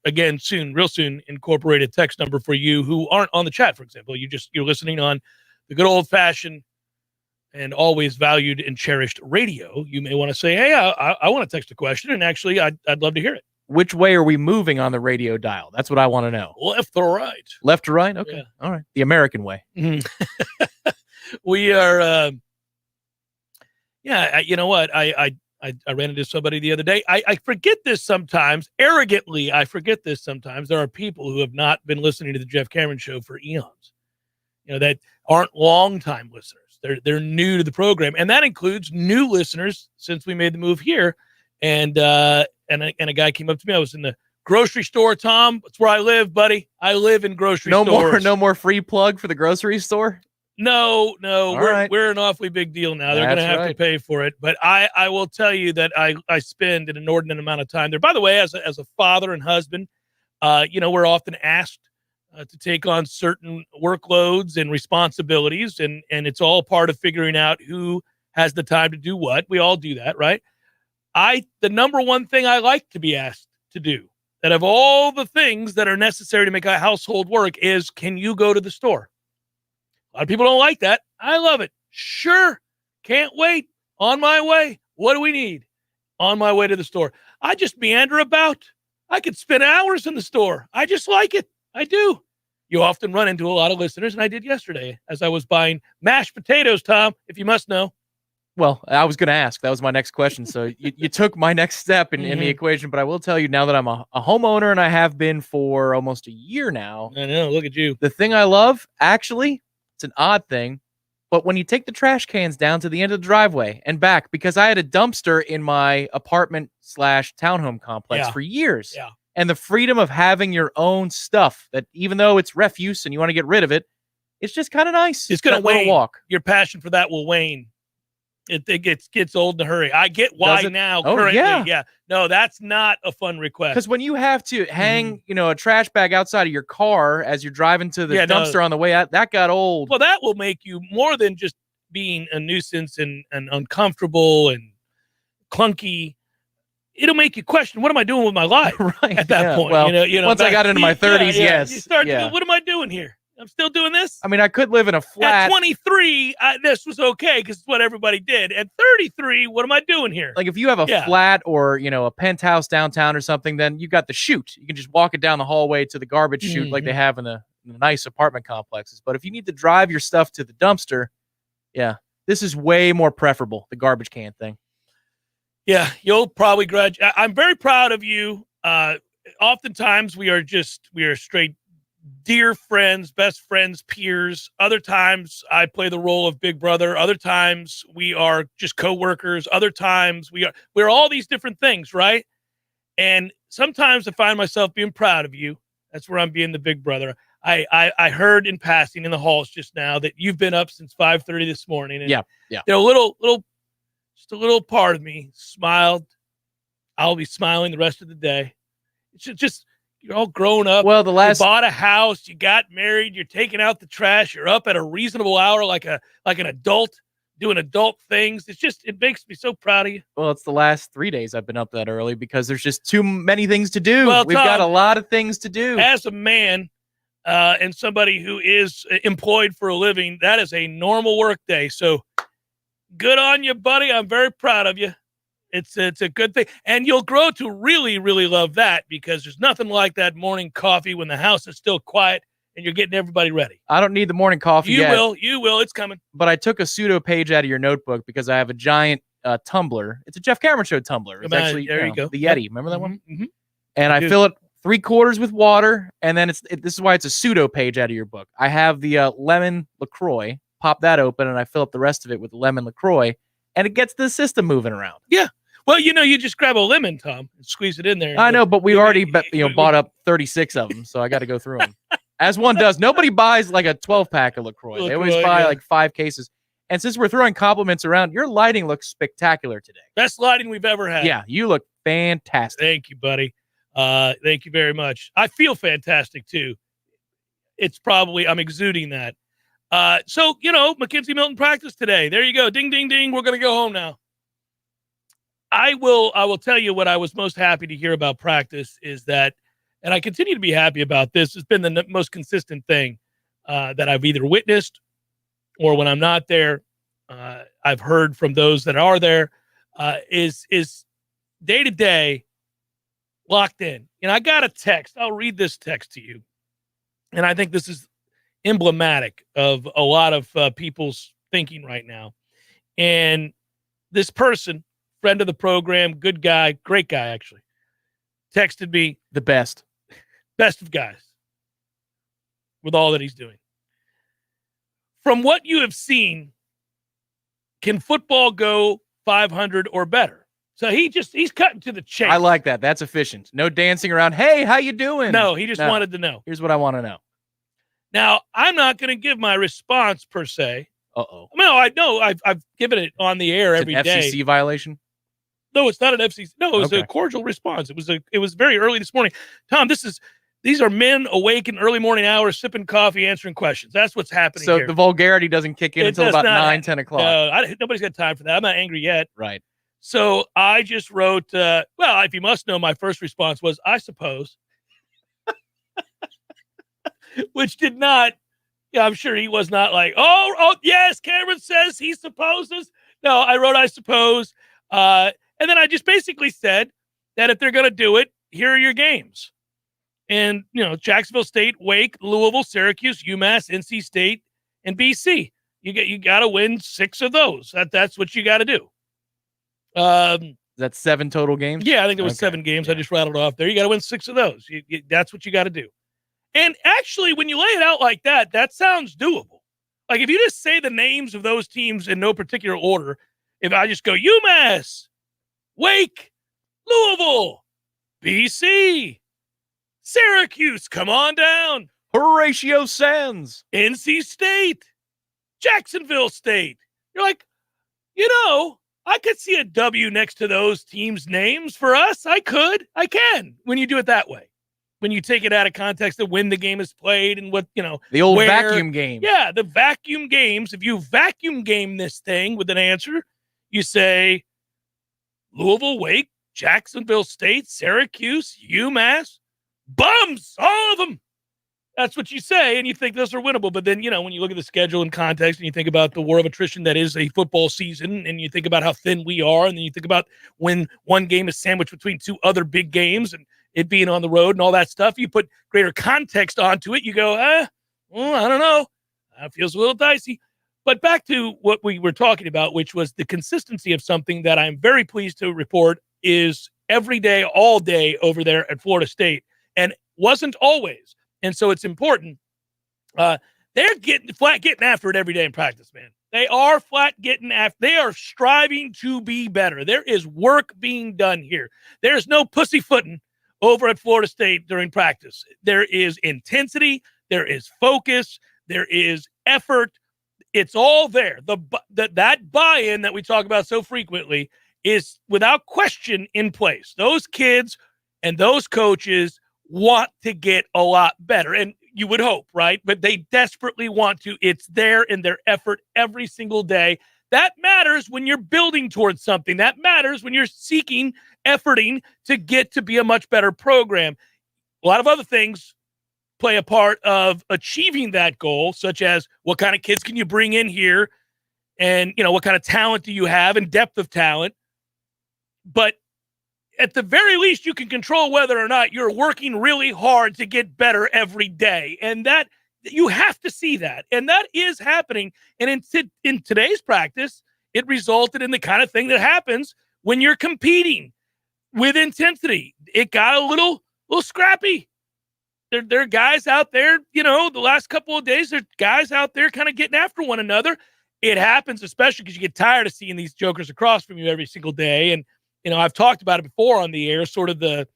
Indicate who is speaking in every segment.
Speaker 1: again, real soon, incorporate a text number for you who aren't on the chat, for example. You're listening on the good old-fashioned and always valued and cherished radio. You may want to say, hey, I want to text a question, and actually, I'd love to hear it.
Speaker 2: Which way are we moving on the radio dial? That's what I want to know.
Speaker 1: Left or right?
Speaker 2: Left or right? Okay.
Speaker 1: Yeah.
Speaker 2: All right. The American way.
Speaker 1: We are, you know what? I ran into somebody the other day. I forget this sometimes. Arrogantly, I forget this sometimes. There are people who have not been listening to the Jeff Cameron Show for eons, that aren't longtime listeners. They're new to the program, and that includes new listeners since we made the move here. And a guy came up to me. I was in the grocery store, Tom. That's where I live, buddy. I live in grocery stores.
Speaker 2: No more free plug for the grocery store?
Speaker 1: No. We're an awfully big deal now. They're going to have to pay for it. But I will tell you that I spend an inordinate amount of time there. By the way, as a father and husband, we're often asked to take on certain workloads and responsibilities, and it's all part of figuring out who has the time to do what. We all do that, right? The number one thing I like to be asked to do, that of all the things that are necessary to make a household work, is, can you go to the store? A lot of people don't like that. I love it. Sure. Can't wait. On my way. What do we need? On my way to the store. I just meander about. I could spend hours in the store. I just like it. I do. You often run into a lot of listeners, and I did yesterday as I was buying mashed potatoes, Tom, if you must know.
Speaker 2: Well, I was going to ask. That was my next question. So you took my next step in the equation, but I will tell you now that I'm a homeowner, and I have been for almost a year now.
Speaker 1: I know. Look at you.
Speaker 2: The thing I love, actually, it's an odd thing, but when you take the trash cans down to the end of the driveway and back, because I had a dumpster in my apartment/townhome complex for years.
Speaker 1: Yeah.
Speaker 2: And the freedom of having your own stuff, that even though it's refuse and you want to get rid of it, it's just kind of nice.
Speaker 1: It's going to
Speaker 2: wane.
Speaker 1: Walk. Your passion for that will wane. It gets old in a hurry. I get why now. Currently. Yeah. No, that's not a fun request.
Speaker 2: Because when you have to hang, a trash bag outside of your car as you're driving to the dumpster on the way out, that got old.
Speaker 1: Well, that will make you more than just being a nuisance and uncomfortable and clunky. It'll make you question, what am I doing with my life at that point?
Speaker 2: Well, once I got into my 30s, yes.
Speaker 1: You start to go, what am I doing here? I'm still doing this?
Speaker 2: I mean, I could live in a flat.
Speaker 1: At 23, this was okay because it's what everybody did. At 33, what am I doing here?
Speaker 2: Like if you have a flat or, a penthouse downtown or something, then you got the chute. You can just walk it down the hallway to the garbage chute like they have in the nice apartment complexes. But if you need to drive your stuff to the dumpster, this is way more preferable, the garbage can thing.
Speaker 1: Yeah, you'll probably grudge. I'm very proud of you. Oftentimes we are straight dear friends, best friends, peers. Other times I play the role of big brother. Other times we are just coworkers. Other times we're all these different things, right? And sometimes I find myself being proud of you. That's where I'm being the big brother. I heard in passing in the halls just now that you've been up since 5:30 this morning. And just a little part of me smiled. I'll be smiling the rest of the day. It's just you're all grown up.
Speaker 2: Well, you
Speaker 1: bought a house, you got married, you're taking out the trash, you're up at a reasonable hour like an adult, doing adult things. It makes me so proud of you.
Speaker 2: Well, it's the last 3 days I've been up that early because there's just too many things to do.
Speaker 1: Well,
Speaker 2: We've got a lot of things to do.
Speaker 1: As a man and somebody who is employed for a living, that is a normal work day. So good on you, buddy. I'm very proud of you. It's a good thing. And you'll grow to really, really love that because there's nothing like that morning coffee when the house is still quiet and you're getting everybody ready.
Speaker 2: I don't need the morning coffee yet.
Speaker 1: You will. It's coming.
Speaker 2: But I took a pseudo page out of your notebook because I have a giant tumbler. It's a Jeff Cameron Show tumbler. It's actually
Speaker 1: there you go.
Speaker 2: The Yeti. Remember that one?
Speaker 1: Mm-hmm.
Speaker 2: And I fill it 3/4 with water, and then this is why it's a pseudo page out of your book. I have the lemon LaCroix. Pop that open, and I fill up the rest of it with lemon LaCroix, and it gets the system moving around.
Speaker 1: Yeah. Well, you just grab a lemon, Tom, and squeeze it in there.
Speaker 2: I know, but we already bought up 36 of them, so I got to go through them. As one does. Nobody buys like a 12-pack of LaCroix. They always buy like 5 cases. And since we're throwing compliments around, your lighting looks spectacular today.
Speaker 1: Best lighting we've ever had.
Speaker 2: Yeah, you look fantastic.
Speaker 1: Thank you, buddy. Thank you very much. I feel fantastic, too. It's probably, I'm exuding that. So, McKenzie Milton practice today. There you go. Ding, ding, ding. We're going to go home now. I will tell you what I was most happy to hear about practice is that and I continue to be happy about this. It's been the most consistent thing that I've either witnessed or when I'm not there, I've heard from those that are there, is day to day locked in. And I got a text. I'll read this text to you. And I think this is emblematic of a lot of people's thinking right now. And this person, friend of the program, good guy, great guy, actually, texted me.
Speaker 2: The best
Speaker 1: of guys with all that he's doing. From what you have seen, can football go 500 or better? So he's cutting to the chase.
Speaker 2: I like that. That's efficient. No dancing around. Hey, how you doing?
Speaker 1: No, he just wanted to know.
Speaker 2: Here's what I want to know.
Speaker 1: Now, I'm not going to give my response per se.
Speaker 2: Uh-oh.
Speaker 1: No, I know. I've given it on the air every day.
Speaker 2: FCC violation?
Speaker 1: No, it's not an FCC. No, it was a cordial response. It was very early this morning. Tom, these are men awake in early morning hours, sipping coffee, answering questions. That's what's happening here.
Speaker 2: So the vulgarity doesn't kick in until about 9, 10 o'clock.
Speaker 1: No, nobody's got time for that. I'm not angry yet.
Speaker 2: Right.
Speaker 1: So I just wrote, well, if you must know, my first response was, I suppose. Which did not, I'm sure he was not like, oh, yes, Cameron says he supposes. No, I wrote, I suppose. And then I just basically said that if they're going to do it, here are your games. And, Jacksonville State, Wake, Louisville, Syracuse, UMass, NC State, and BC. You got to win 6 of those. That's what you got to do.
Speaker 2: That's 7 total games?
Speaker 1: Yeah, I think it was 7 games. Yeah. I just rattled off there. You got to win 6 of those. That's what you got to do. And actually, when you lay it out like that, that sounds doable. Like if you just say the names of those teams in no particular order, if I just go UMass, Wake, Louisville, BC, Syracuse, come on down.
Speaker 2: Horatio Sands.
Speaker 1: NC State, Jacksonville State. You're like, I could see a W next to those teams' names for us. I can when you do it that way. When you take it out of context of when the game is played and what,
Speaker 2: the old vacuum game.
Speaker 1: Yeah, the vacuum games. If you vacuum game this thing with an answer, you say Louisville, Wake, Jacksonville State, Syracuse, UMass, bums, all of them. That's what you say, and you think those are winnable. But then, when you look at the schedule and context and you think about the war of attrition that is a football season, and you think about how thin we are, and then you think about when one game is sandwiched between 2 other big games and it being on the road and all that stuff, you put greater context onto it. You go, I don't know. That feels a little dicey. But back to what we were talking about, which was the consistency of something that I'm very pleased to report is every day, all day over there at Florida State, and wasn't always. And so it's important. They're getting after it every day in practice, man. They are flat getting after. They are striving to be better. There is work being done here. There's no pussyfooting over at Florida State during practice. There is intensity. There is focus. There is effort. It's all there. That buy-in that we talk about so frequently is without question in place. Those kids and those coaches want to get a lot better. And you would hope, right? But they desperately want to. It's there in their effort every single day. That matters when you're building towards something. That matters when you're efforting to get to be a much better program. A lot of other things play a part of achieving that goal, such as what kind of kids can you bring in here and, what kind of talent do you have and depth of talent. But at the very least, you can control whether or not you're working really hard to get better every day. And that you have to see that. And that is happening. And in today's practice, it resulted in the kind of thing that happens when you're competing with intensity. It got a little scrappy. There are guys out there, the last couple of days, there's guys out there kind of getting after one another. It happens, especially because you get tired of seeing these jokers across from you every single day. And, I've talked about it before on the air, sort of the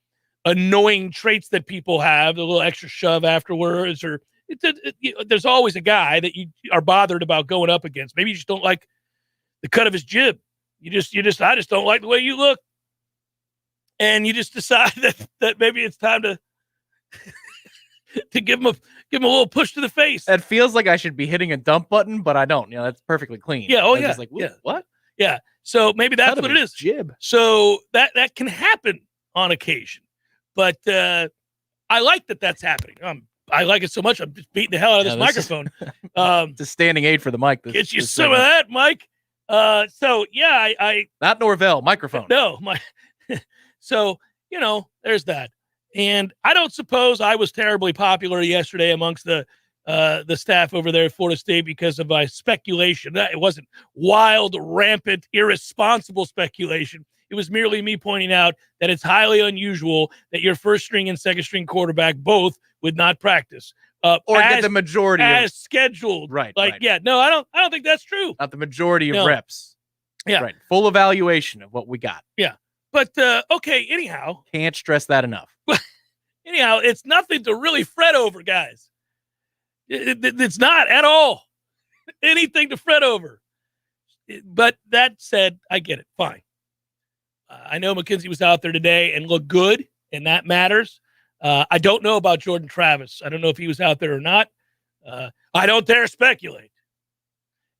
Speaker 1: annoying traits that people have, the little extra shove afterwards, or there's always a guy that you are bothered about going up against. Maybe you just don't like the cut of his jib. I just don't like the way you look. And you just decide that maybe it's time to give him a little push to the face.
Speaker 2: It feels like I should be hitting a dump button, but I don't. That's perfectly clean.
Speaker 1: Yeah. Oh, yeah.
Speaker 2: Just like, what?
Speaker 1: Yeah. So maybe that's what it is.
Speaker 2: Jib.
Speaker 1: So that can happen on occasion. But I like that that's happening. I like it so much. I'm just beating the hell out of this microphone.
Speaker 2: It's a standing aid for the mic.
Speaker 1: Get you some of that, Mike. So yeah, I
Speaker 2: not Norvell microphone.
Speaker 1: No, so there's that. And I don't suppose I was terribly popular yesterday amongst the staff over there at Florida State because of my speculation. It wasn't wild, rampant, irresponsible speculation. It was merely me pointing out that it's highly unusual that your first string and second string quarterback both would not practice.
Speaker 2: Or get the majority
Speaker 1: as scheduled.
Speaker 2: Right.
Speaker 1: Yeah, no, I don't think that's true.
Speaker 2: Not the majority of reps.
Speaker 1: Yeah.
Speaker 2: Right. Full evaluation of what we got.
Speaker 1: Yeah. But okay, anyhow.
Speaker 2: Can't stress that enough.
Speaker 1: Anyhow, it's nothing to really fret over, guys. It's not at all anything to fret over. But that said, I get it. Fine. I know McKenzie was out there today and looked good, and that matters. I don't know about Jordan Travis. I don't know if he was out there or not. I don't dare speculate.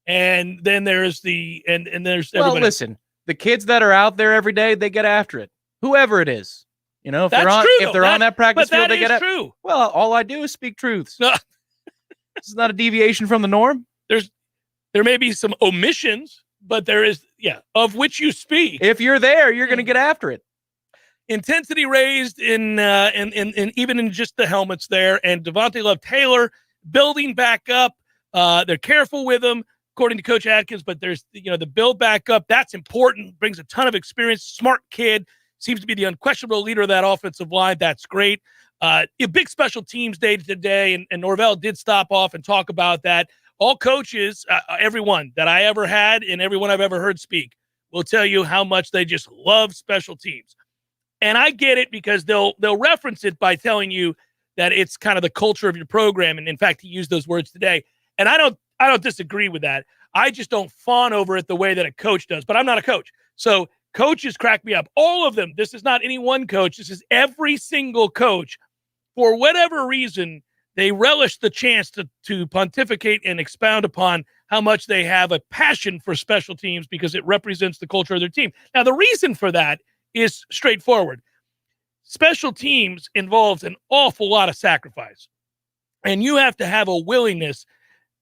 Speaker 1: And then there's there's everybody.
Speaker 2: Well, listen, the kids that are out there every day, they get after it. Whoever it is. If they're on that practice field, they get it.
Speaker 1: True.
Speaker 2: Well, all I do is speak truths. This is not a deviation from the norm.
Speaker 1: There may be some omissions, but there is, of which you speak.
Speaker 2: If you're there, you're going to get after it.
Speaker 1: Intensity raised in even in just the helmets there, and Devontae Love-Taylor building back up. They're careful with him, according to Coach Adkins, but there's the build back up. That's important. Brings a ton of experience. Smart kid. Seems to be the unquestionable leader of that offensive line. That's great. A big special teams day today, and Norvell did stop off and talk about that. All coaches, everyone that I ever had and everyone I've ever heard speak will tell you how much they just love special teams. And I get it because they'll reference it by telling you that it's kind of the culture of your program. And in fact, he used those words today. And I don't disagree with that. I just don't fawn over it the way that a coach does. But I'm not a coach. So coaches crack me up. All of them. This is not any one coach. This is every single coach. For whatever reason, they relish the chance to pontificate and expound upon how much they have a passion for special teams because it represents the culture of their team. Now, the reason for that is straightforward. Special teams involves an awful lot of sacrifice. And you have to have a willingness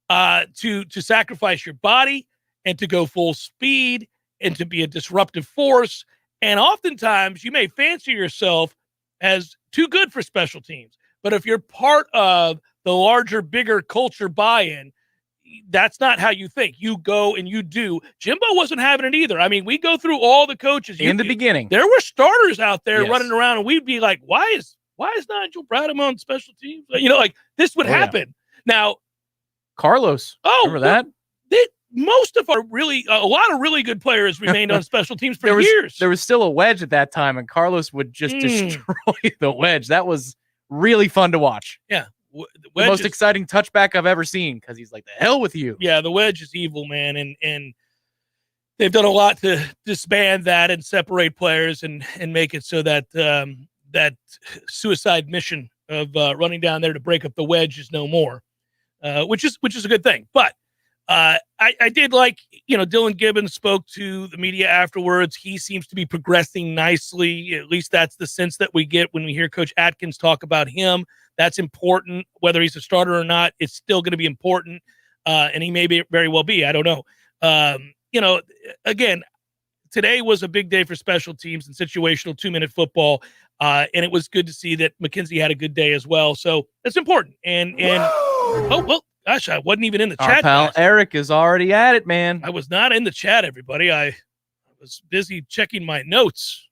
Speaker 1: to sacrifice your body and to go full speed and to be a disruptive force. And oftentimes you may fancy yourself as too good for special teams. But if you're part of the larger, bigger culture buy-in, that's not how you think. You go and you do. Jimbo wasn't having it either. I mean, we go through all the coaches.
Speaker 2: In the beginning.
Speaker 1: There were starters out there running around, and we'd be like, why is Nigel Bradham on special teams? This would happen. Yeah. Now,
Speaker 2: Carlos. Remember that?
Speaker 1: Most of a lot of really good players remained on special teams for years.
Speaker 2: There was still a wedge at that time, and Carlos would just destroy the wedge. That was really fun to watch.
Speaker 1: Yeah.
Speaker 2: The most exciting touchback I've ever seen because he's like, the hell with you.
Speaker 1: Yeah, the wedge is evil, man. And they've done a lot to disband that and separate players and make it so that that suicide mission of running down there to break up the wedge is no more, which is a good thing. But I did like, Dylan Gibbons spoke to the media afterwards. He seems to be progressing nicely. At least that's the sense that we get when we hear Coach Adkins talk about him. That's important. Whether he's a starter or not, it's still going to be important. And he may very well be. I don't know. Again, today was a big day for special teams and situational 2-minute football. And it was good to see that McKenzie had a good day as well. So that's important. And oh, well, gosh, I wasn't even in the chat.
Speaker 2: Pal Eric is already at it, man.
Speaker 1: I was not in the chat, everybody. I was busy checking my notes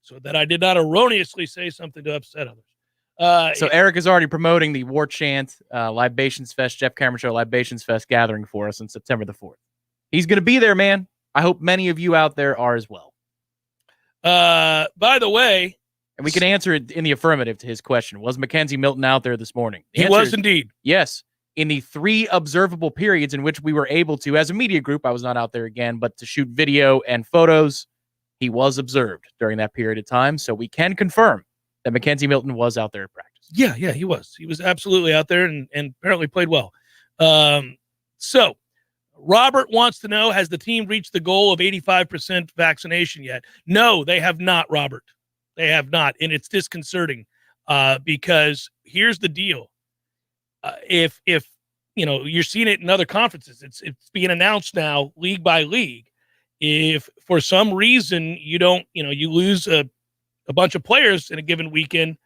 Speaker 1: so that I did not erroneously say something to upset others.
Speaker 2: So Eric is already promoting the Warchant Libations Fest, Jeff Cameron Show Libations Fest gathering for us on September the 4th. He's going to be there, man. I hope many of you out there are as well.
Speaker 1: By the way,
Speaker 2: and we can answer it in the affirmative to his question. Was McKenzie Milton out there this morning?
Speaker 1: He was indeed.
Speaker 2: Yes. In the 3 observable periods in which we were able to, as a media group, I was not out there again, but to shoot video and photos, he was observed during that period of time. So we can confirm that McKenzie Milton was out there at practice.
Speaker 1: Yeah, he was. He was absolutely out there and apparently played well. So Robert wants to know, has the team reached the goal of 85% vaccination yet? No, they have not, Robert. They have not, and it's disconcerting. because here's the deal. If you're seeing it in other conferences, it's being announced now league by league. If for some reason you lose a bunch of players in a given weekend,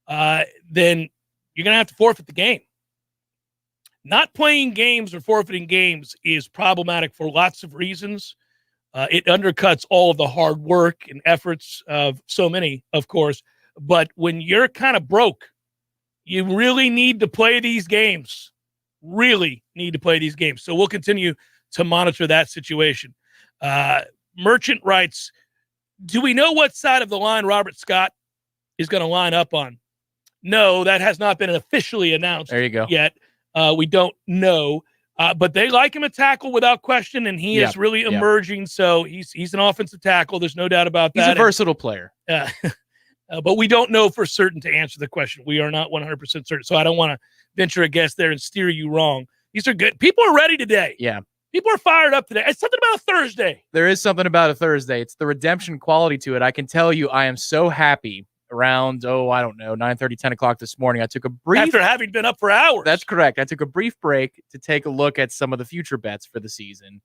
Speaker 1: then you're going to have to forfeit the game. Not playing games or forfeiting games is problematic for lots of reasons. It undercuts all of the hard work and efforts of so many, of course. But when you're kind of broke, you really need to play these games. Really need to play these games. So we'll continue to monitor that situation. Merchant writes, do we know what side of the line Robert Scott is going to line up on? No, that has not been officially announced yet. We don't know. But they like him at tackle without question, and he is really emerging. So he's an offensive tackle. There's no doubt about that.
Speaker 2: He's a versatile player.
Speaker 1: But we don't know for certain to answer the question. We are not 100% certain. So I don't want to venture a guess there and steer you wrong. These are good. People are ready today.
Speaker 2: Yeah.
Speaker 1: People are fired up today. It's something about a Thursday.
Speaker 2: There is something about a Thursday. It's the redemption quality to it. I can tell you I am so happy. Around, 9:30, 10 o'clock this morning, I took a brief...
Speaker 1: After having been up for hours.
Speaker 2: That's correct. I took a brief break to take a look at some of the future bets for the season.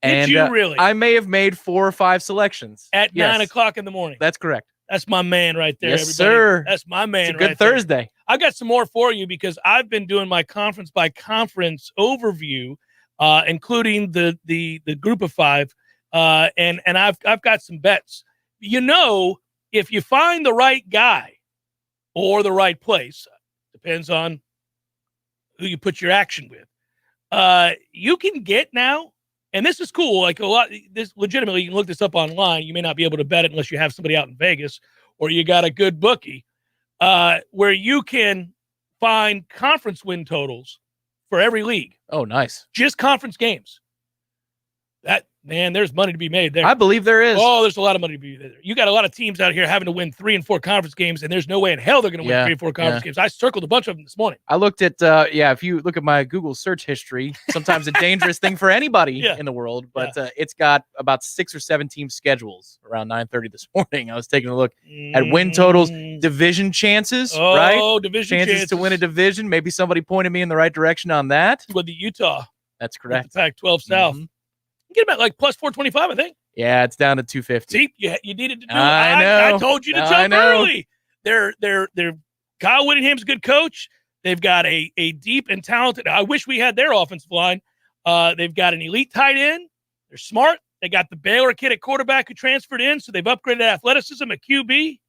Speaker 1: Did you really?
Speaker 2: I may have made 4 or 5 selections.
Speaker 1: At 9 o'clock in the morning.
Speaker 2: That's correct.
Speaker 1: That's my man right there,
Speaker 2: yes,
Speaker 1: everybody.
Speaker 2: Sir.
Speaker 1: That's my man
Speaker 2: it's a good Thursday.
Speaker 1: I got some more for you because I've been doing my conference by conference overview, including the group of 5, and I've got some bets. If you find the right guy or the right place, depends on who you put your action with, you can get now, and this is cool, like this legitimately, you can look this up online. You may not be able to bet it unless you have somebody out in Vegas or you got a good bookie, where you can find conference win totals for every league.
Speaker 2: Oh, nice.
Speaker 1: Just conference games. Man, there's money to be made there.
Speaker 2: I believe there is.
Speaker 1: Oh, there's a lot of money to be made there. You got a lot of teams out here having to win 3 and 4 conference games, and there's no way in hell they're going to win 3 and 4 conference games. I circled a bunch of them this morning.
Speaker 2: I looked at, if you look at my Google search history, sometimes a dangerous thing for anybody in the world, but it's got about 6 or 7 team schedules around 9:30 this morning. I was taking a look at win totals, division chances, right?
Speaker 1: Oh, division chances
Speaker 2: to win a division. Maybe somebody pointed me in the right direction on that.
Speaker 1: With the Utah.
Speaker 2: That's correct.
Speaker 1: The Pac-12 South. Get about like plus 425, I think.
Speaker 2: Yeah, it's down to 250.
Speaker 1: See, you needed to do it.
Speaker 2: I know.
Speaker 1: I told you to jump early. They're Kyle Whittingham's a good coach. They've got a deep and talented. I wish we had their offensive line. They've got an elite tight end. They're smart. They got the Baylor kid at quarterback who transferred in, so they've upgraded athleticism at QB.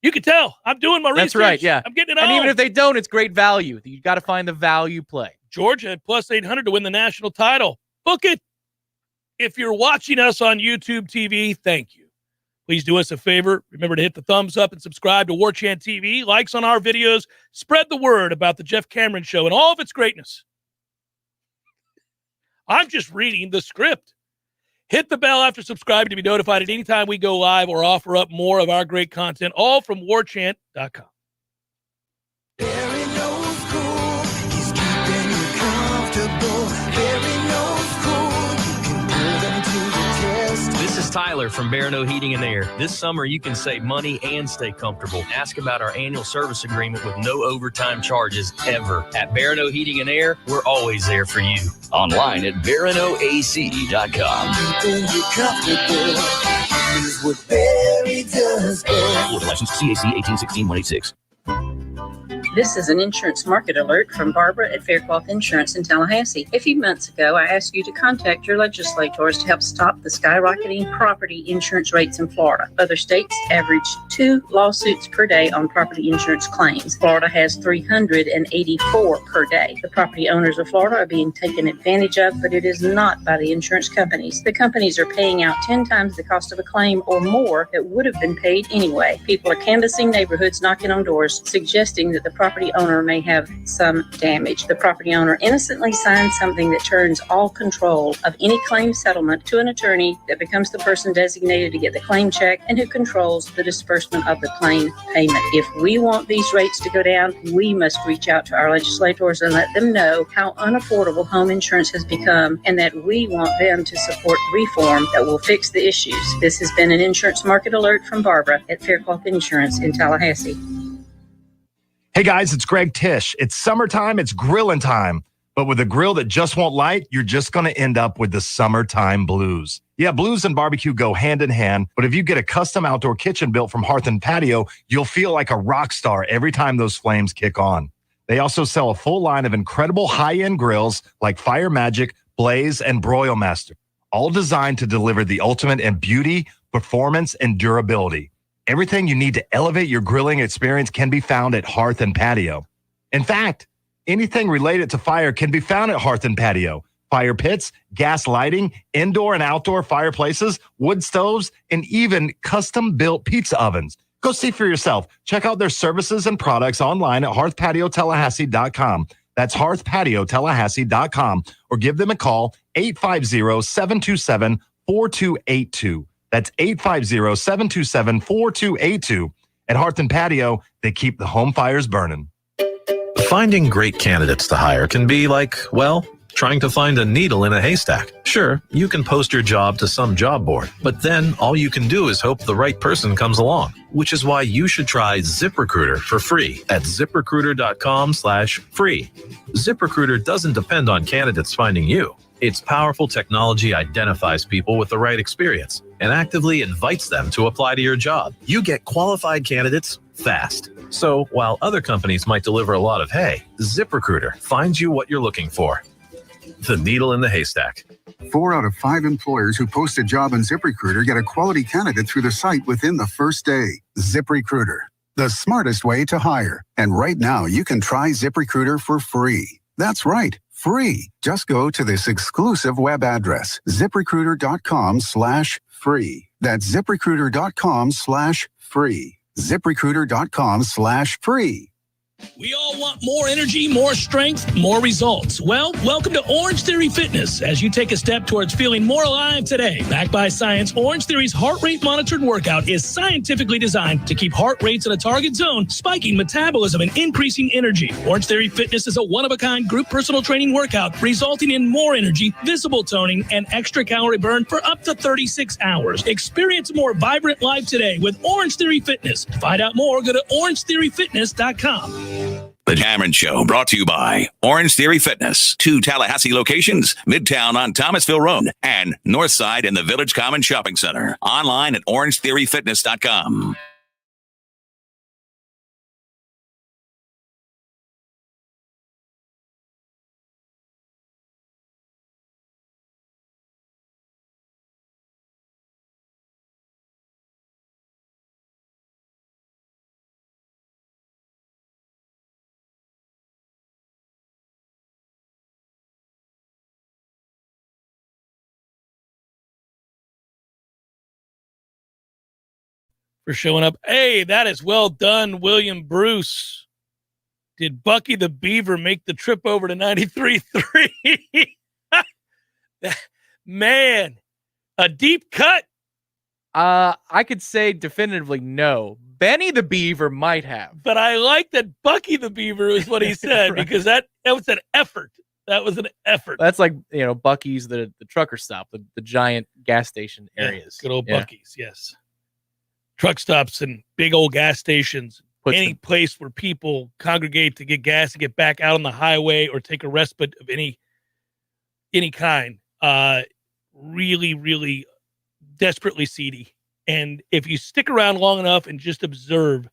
Speaker 1: You can tell. I'm doing my research.
Speaker 2: That's right, yeah.
Speaker 1: I'm getting it
Speaker 2: and
Speaker 1: all.
Speaker 2: Even if they don't, it's great value. You got to find the value play.
Speaker 1: Georgia at plus 800 to win the national title. Book it. If you're watching us on YouTube TV, thank you. Please do us a favor. Remember to hit the thumbs up and subscribe to Warchant TV. Likes on our videos. Spread the word about the Jeff Cameron Show and all of its greatness. I'm just reading the script. Hit the bell after subscribing to be notified at any time we go live or offer up more of our great content, all from warchant.com.
Speaker 3: This is Tyler from Barano Heating and Air. This summer, you can save money and stay comfortable. Ask about our annual service agreement with no overtime charges ever. At Barano Heating and Air, we're always there for you.
Speaker 4: Online at baranoac.com.
Speaker 3: Order license CAC 1816-186.
Speaker 5: This is an insurance market alert from Barbara at Faircloth Insurance in Tallahassee. A few months ago, I asked you to contact your legislators to help stop the skyrocketing property insurance rates in Florida. Other states average 2 lawsuits per day on property insurance claims. Florida has 384 per day. The property owners of Florida are being taken advantage of, but it is not by the insurance companies. The companies are paying out 10 times the cost of a claim or more that would have been paid anyway. People are canvassing neighborhoods, knocking on doors, suggesting that the property owner may have some damage. The property owner innocently signs something that turns all control of any claim settlement to an attorney that becomes the person designated to get the claim check and who controls the disbursement of the claim payment. If we want these rates to go down, we must reach out to our legislators and let them know how unaffordable home insurance has become and that we want them to support reform that will fix the issues. This has been an insurance market alert from Barbara at Faircloth Insurance in Tallahassee.
Speaker 6: Hey guys, it's Greg Tish. It's summertime, it's grilling time. But with a grill that just won't light, you're just going to end up with the summertime blues. Yeah, blues and barbecue go hand in hand, but if you get a custom outdoor kitchen built from Hearth and Patio, you'll feel like a rock star every time those flames kick on. They also sell a full line of incredible high-end grills like Fire Magic, Blaze, and Broil Master, all designed to deliver the ultimate in beauty, performance, and durability. Everything you need to elevate your grilling experience can be found at Hearth and Patio. In fact, anything related to fire can be found at Hearth and Patio. Fire pits, gas lighting, indoor and outdoor fireplaces, wood stoves, and even custom-built pizza ovens. Go see for yourself. Check out their services and products online at hearthpatiotallahassee.com. That's hearthpatiotallahassee.com, or give them a call, 850-727-4282. That's 850-727-4282. At Hearth and Patio, they keep the home fires burning.
Speaker 7: Finding great candidates to hire can be like, well, trying to find a needle in a haystack. Sure, you can post your job to some job board, but then all you can do is hope the right person comes along, which is why you should try ZipRecruiter for free at ZipRecruiter.com/free. ZipRecruiter doesn't depend on candidates finding you. Its powerful technology identifies people with the right experience and actively invites them to apply to your job. You get qualified candidates fast. So while other companies might deliver a lot of hay, ZipRecruiter finds you what you're looking for. The needle in the haystack.
Speaker 8: 4 out of 5 employers who post a job on ZipRecruiter get a quality candidate through the site within the first day. ZipRecruiter, the smartest way to hire. And right now, you can try ZipRecruiter for free. That's right, free. Just go to this exclusive web address, ZipRecruiter.com/free. That's ZipRecruiter.com/free. ZipRecruiter.com/free.
Speaker 1: We all want more energy, more strength, more results. Well, welcome to Orange Theory Fitness as you take a step towards feeling more alive today. Backed by science, Orange Theory's heart rate monitored workout is scientifically designed to keep heart rates in a target zone, spiking metabolism and increasing energy. Orange Theory Fitness is a one-of-a-kind group personal training workout resulting in more energy, visible toning, and extra calorie burn for up to 36 hours. Experience a more vibrant life today with Orange Theory Fitness. To find out more, go to orangetheoryfitness.com.
Speaker 9: The Cameron Show, brought to you by Orange Theory Fitness. 2 Tallahassee locations, Midtown on Thomasville Road and Northside in the Village Common Shopping Center. Online at orangetheoryfitness.com.
Speaker 1: For showing up. Hey, that is well done, William Bruce. Did Bucky the Beaver make the trip over to 93.3? Man, a deep cut.
Speaker 2: I could say definitively no. Benny the Beaver might have.
Speaker 1: But I like that Bucky the Beaver is what he said,
Speaker 2: right.
Speaker 1: Because that was an effort. That was an effort.
Speaker 2: That's like, Bucky's, the trucker stop, the giant gas station areas.
Speaker 1: Good old Bucky's, yes. Truck stops and big old gas stations, any place where people congregate to get gas and get back out on the highway or take a respite of any kind. Really, really desperately seedy. And if you stick around long enough and just observe,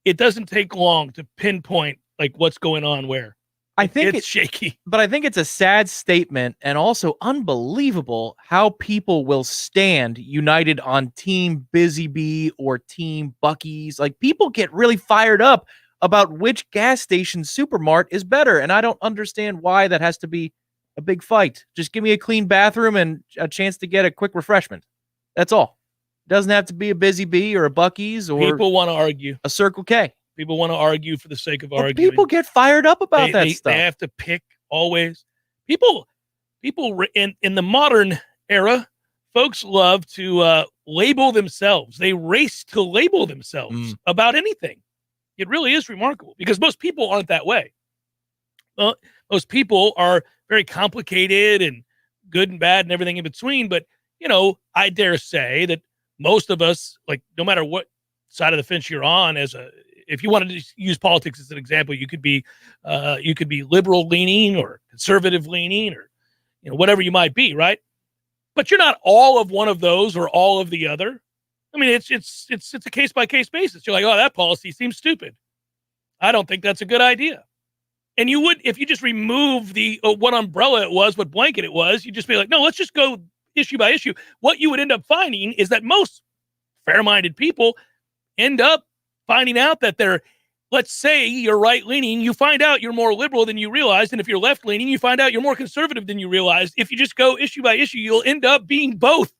Speaker 1: it doesn't take long to pinpoint like what's going on where.
Speaker 2: I think
Speaker 1: it's shaky.
Speaker 2: But I think it's a sad statement and also unbelievable how people will stand united on Team Busy Bee or Team Bucky's. Like, people get really fired up about which gas station supermart is better. And I don't understand why that has to be a big fight. Just give me a clean bathroom and a chance to get a quick refreshment. That's all. It doesn't have to be a Busy Bee or a Bucky's or
Speaker 1: people want to argue.
Speaker 2: A Circle K.
Speaker 1: People want to argue for the sake of arguing.
Speaker 2: People get fired up about that stuff.
Speaker 1: They have to pick always. People in the modern era, folks love to label themselves. They race to label themselves about anything. It really is remarkable because most people aren't that way. Most people are very complicated and good and bad and everything in between. But, I dare say that most of us, like, no matter what side of the fence you're on if you wanted to use politics as an example, you could be liberal leaning or conservative leaning or whatever you might be, right? But you're not all of one of those or all of the other. I mean, it's a case by case basis. You're like, oh, that policy seems stupid. I don't think that's a good idea. And you would, if you just remove the what umbrella it was, what blanket it was, you'd just be like, no, let's just go issue by issue. What you would end up finding is that most fair-minded people end up finding out that they're, let's say you're right-leaning, you find out you're more liberal than you realized, and if you're left-leaning, you find out you're more conservative than you realized. If you just go issue by issue, you'll end up being both.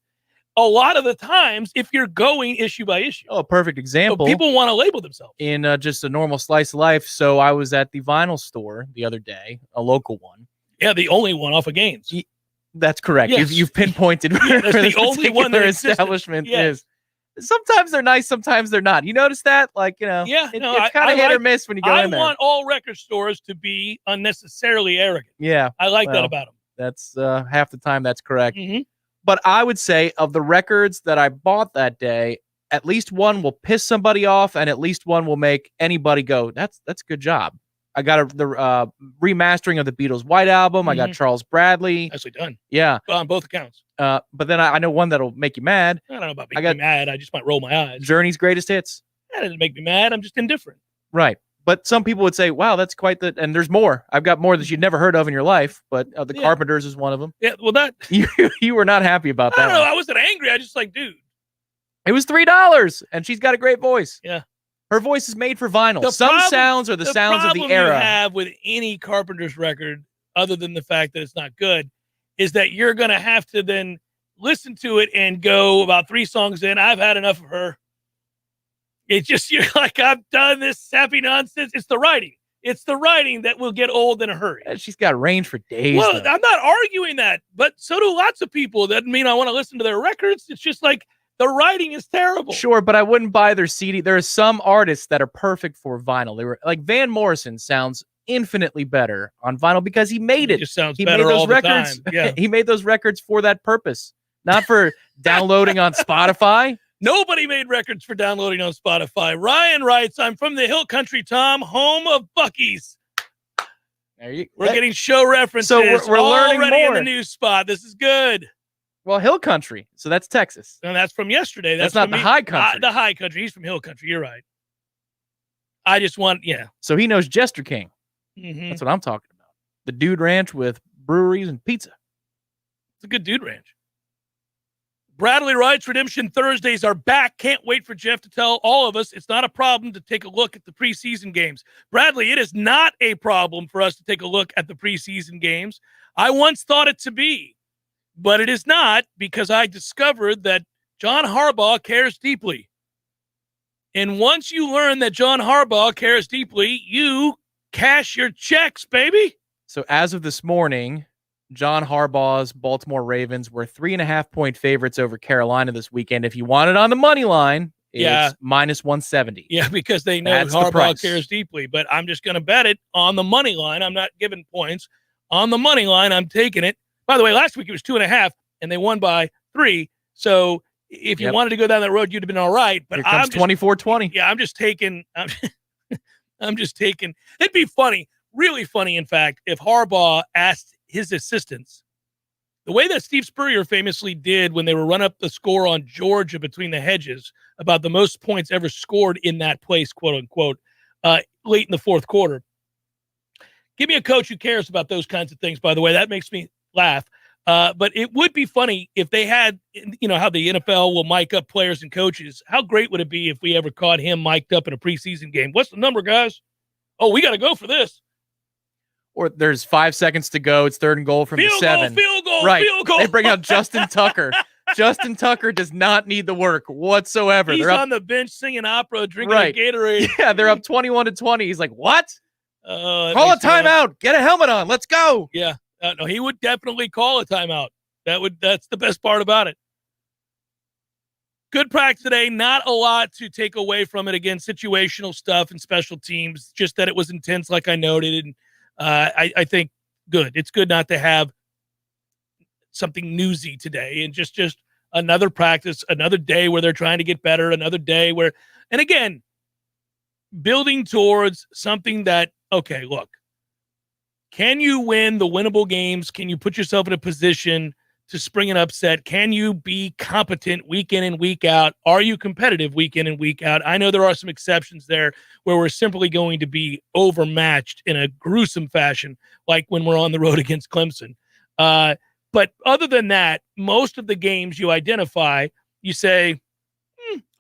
Speaker 1: A lot of the times, if you're going issue by issue.
Speaker 2: Oh, a perfect example.
Speaker 1: So people want to label themselves.
Speaker 2: In just a normal slice of life. So I was at the vinyl store the other day, a local one.
Speaker 1: Yeah, the only one off of Gaines.
Speaker 2: That's correct.
Speaker 1: Yes.
Speaker 2: You've pinpointed where
Speaker 1: the only one that
Speaker 2: establishment is. Sometimes they're nice, sometimes they're not. You notice that? Like, it's kind of hit or miss when you go in there.
Speaker 1: I want all record stores to be unnecessarily arrogant.
Speaker 2: Yeah.
Speaker 1: I like that about them.
Speaker 2: That's half the time that's correct.
Speaker 1: Mm-hmm.
Speaker 2: But I would say of the records that I bought that day, at least one will piss somebody off, and at least one will make anybody go, that's a good job. I got the remastering of the Beatles' White Album. Mm-hmm. I got Charles Bradley.
Speaker 1: Nicely done.
Speaker 2: Yeah.
Speaker 1: On both accounts.
Speaker 2: But then I know one that'll make you mad.
Speaker 1: I don't know about making me mad. I just might roll my eyes.
Speaker 2: Journey's Greatest Hits.
Speaker 1: That doesn't make me mad. I'm just indifferent.
Speaker 2: Right. But some people would say, wow, that's quite the... And there's more. I've got more that you'd never heard of in your life, but the Carpenters is one of them.
Speaker 1: Yeah, well, that...
Speaker 2: You were not happy about that.
Speaker 1: I don't know. I wasn't angry. I just like, dude.
Speaker 2: It was $3, and she's got a great voice.
Speaker 1: Yeah.
Speaker 2: Her voice is made for vinyl. Some sounds are the sounds of the era.
Speaker 1: The problem you have with any Carpenters record, other than the fact that it's not good, is that you're going to have to then listen to it and go about 3 songs in, I've had enough of her. It's just, you're like, I've done this sappy nonsense. It's the writing. It's the writing that will get old in a hurry.
Speaker 2: And she's got range for days.
Speaker 1: Well, I'm not arguing that, but so do lots of people. That doesn't mean I want to listen to their records. It's just like the writing is terrible.
Speaker 2: Sure, but I wouldn't buy their CD. There are some artists that are perfect for vinyl. They were like Van Morrison sounds infinitely better on vinyl because he made it.
Speaker 1: Just sounds better all the time. Yeah.
Speaker 2: He made those records for that purpose, not for downloading on Spotify.
Speaker 1: Nobody made records for downloading on Spotify. Ryan writes, I'm from the Hill Country, Tom, home of Buc-ee's. We're getting show references.
Speaker 2: So we're learning
Speaker 1: already
Speaker 2: more.
Speaker 1: In the news spot. This is good.
Speaker 2: Well, Hill Country. So that's Texas.
Speaker 1: And that's from yesterday.
Speaker 2: That's not the high country.
Speaker 1: The high country. He's from Hill Country. You're right. I just want,
Speaker 2: So he knows Jester King.
Speaker 1: Mm-hmm.
Speaker 2: That's what I'm talking about. The Dude Ranch with breweries and pizza.
Speaker 1: It's a good Dude Ranch. Bradley writes, Redemption Thursdays are back. Can't wait for Jeff to tell all of us it's not a problem to take a look at the preseason games. Bradley, it is not a problem for us to take a look at the preseason games. I once thought it to be, but it is not, because I discovered that John Harbaugh cares deeply. And once you learn that John Harbaugh cares deeply, you cash your checks, baby.
Speaker 2: So as of this morning, John Harbaugh's Baltimore Ravens were 3.5-point favorites over Carolina this weekend. If you want it on the money line, it's minus 170.
Speaker 1: Yeah, because they know Harbaugh cares deeply. But I'm just going to bet it on the money line. I'm not giving points. On the money line, I'm taking it. By the way, last week it was 2.5, and they won by 3. So if you wanted to go down that road, you'd have been all right. But
Speaker 2: here comes 24-20.
Speaker 1: Yeah, I'm just taking. I'm just taking. It'd be funny, really funny, in fact, if Harbaugh asked his assistants, the way that Steve Spurrier famously did when they were run up the score on Georgia between the hedges about the most points ever scored in that place, quote unquote, late in the fourth quarter. Give me a coach who cares about those kinds of things, by the way. That makes me laugh. But it would be funny if they had, how the NFL will mic up players and coaches. How great would it be if we ever caught him mic'd up in a preseason game? What's the number, guys? Oh, we got to go for this.
Speaker 2: Or there's 5 seconds to go. It's 3rd and goal from the 7.
Speaker 1: Field goal,
Speaker 2: right.
Speaker 1: Field goal.
Speaker 2: They bring out Justin Tucker. Justin Tucker does not need the work whatsoever.
Speaker 1: He's on the bench singing opera, drinking a Gatorade.
Speaker 2: Yeah, they're up 21-20. He's like, what?
Speaker 1: Call
Speaker 2: a timeout. Get a helmet on. Let's go.
Speaker 1: Yeah. No, he would definitely call a timeout. That's the best part about it. Good practice today. Not a lot to take away from it. Again, situational stuff and special teams. Just that it was intense, like I noted. And I think good. It's good not to have something newsy today, and just another practice, another day where they're trying to get better, another day where, and again, building towards something that, okay, look, can you win the winnable games? Can you put yourself in a position to spring an upset? Can you be competent week in and week out? Are you competitive week in and week out? I know there are some exceptions there where we're simply going to be overmatched in a gruesome fashion, like when we're on the road against Clemson. But other than that, most of the games you identify, you say,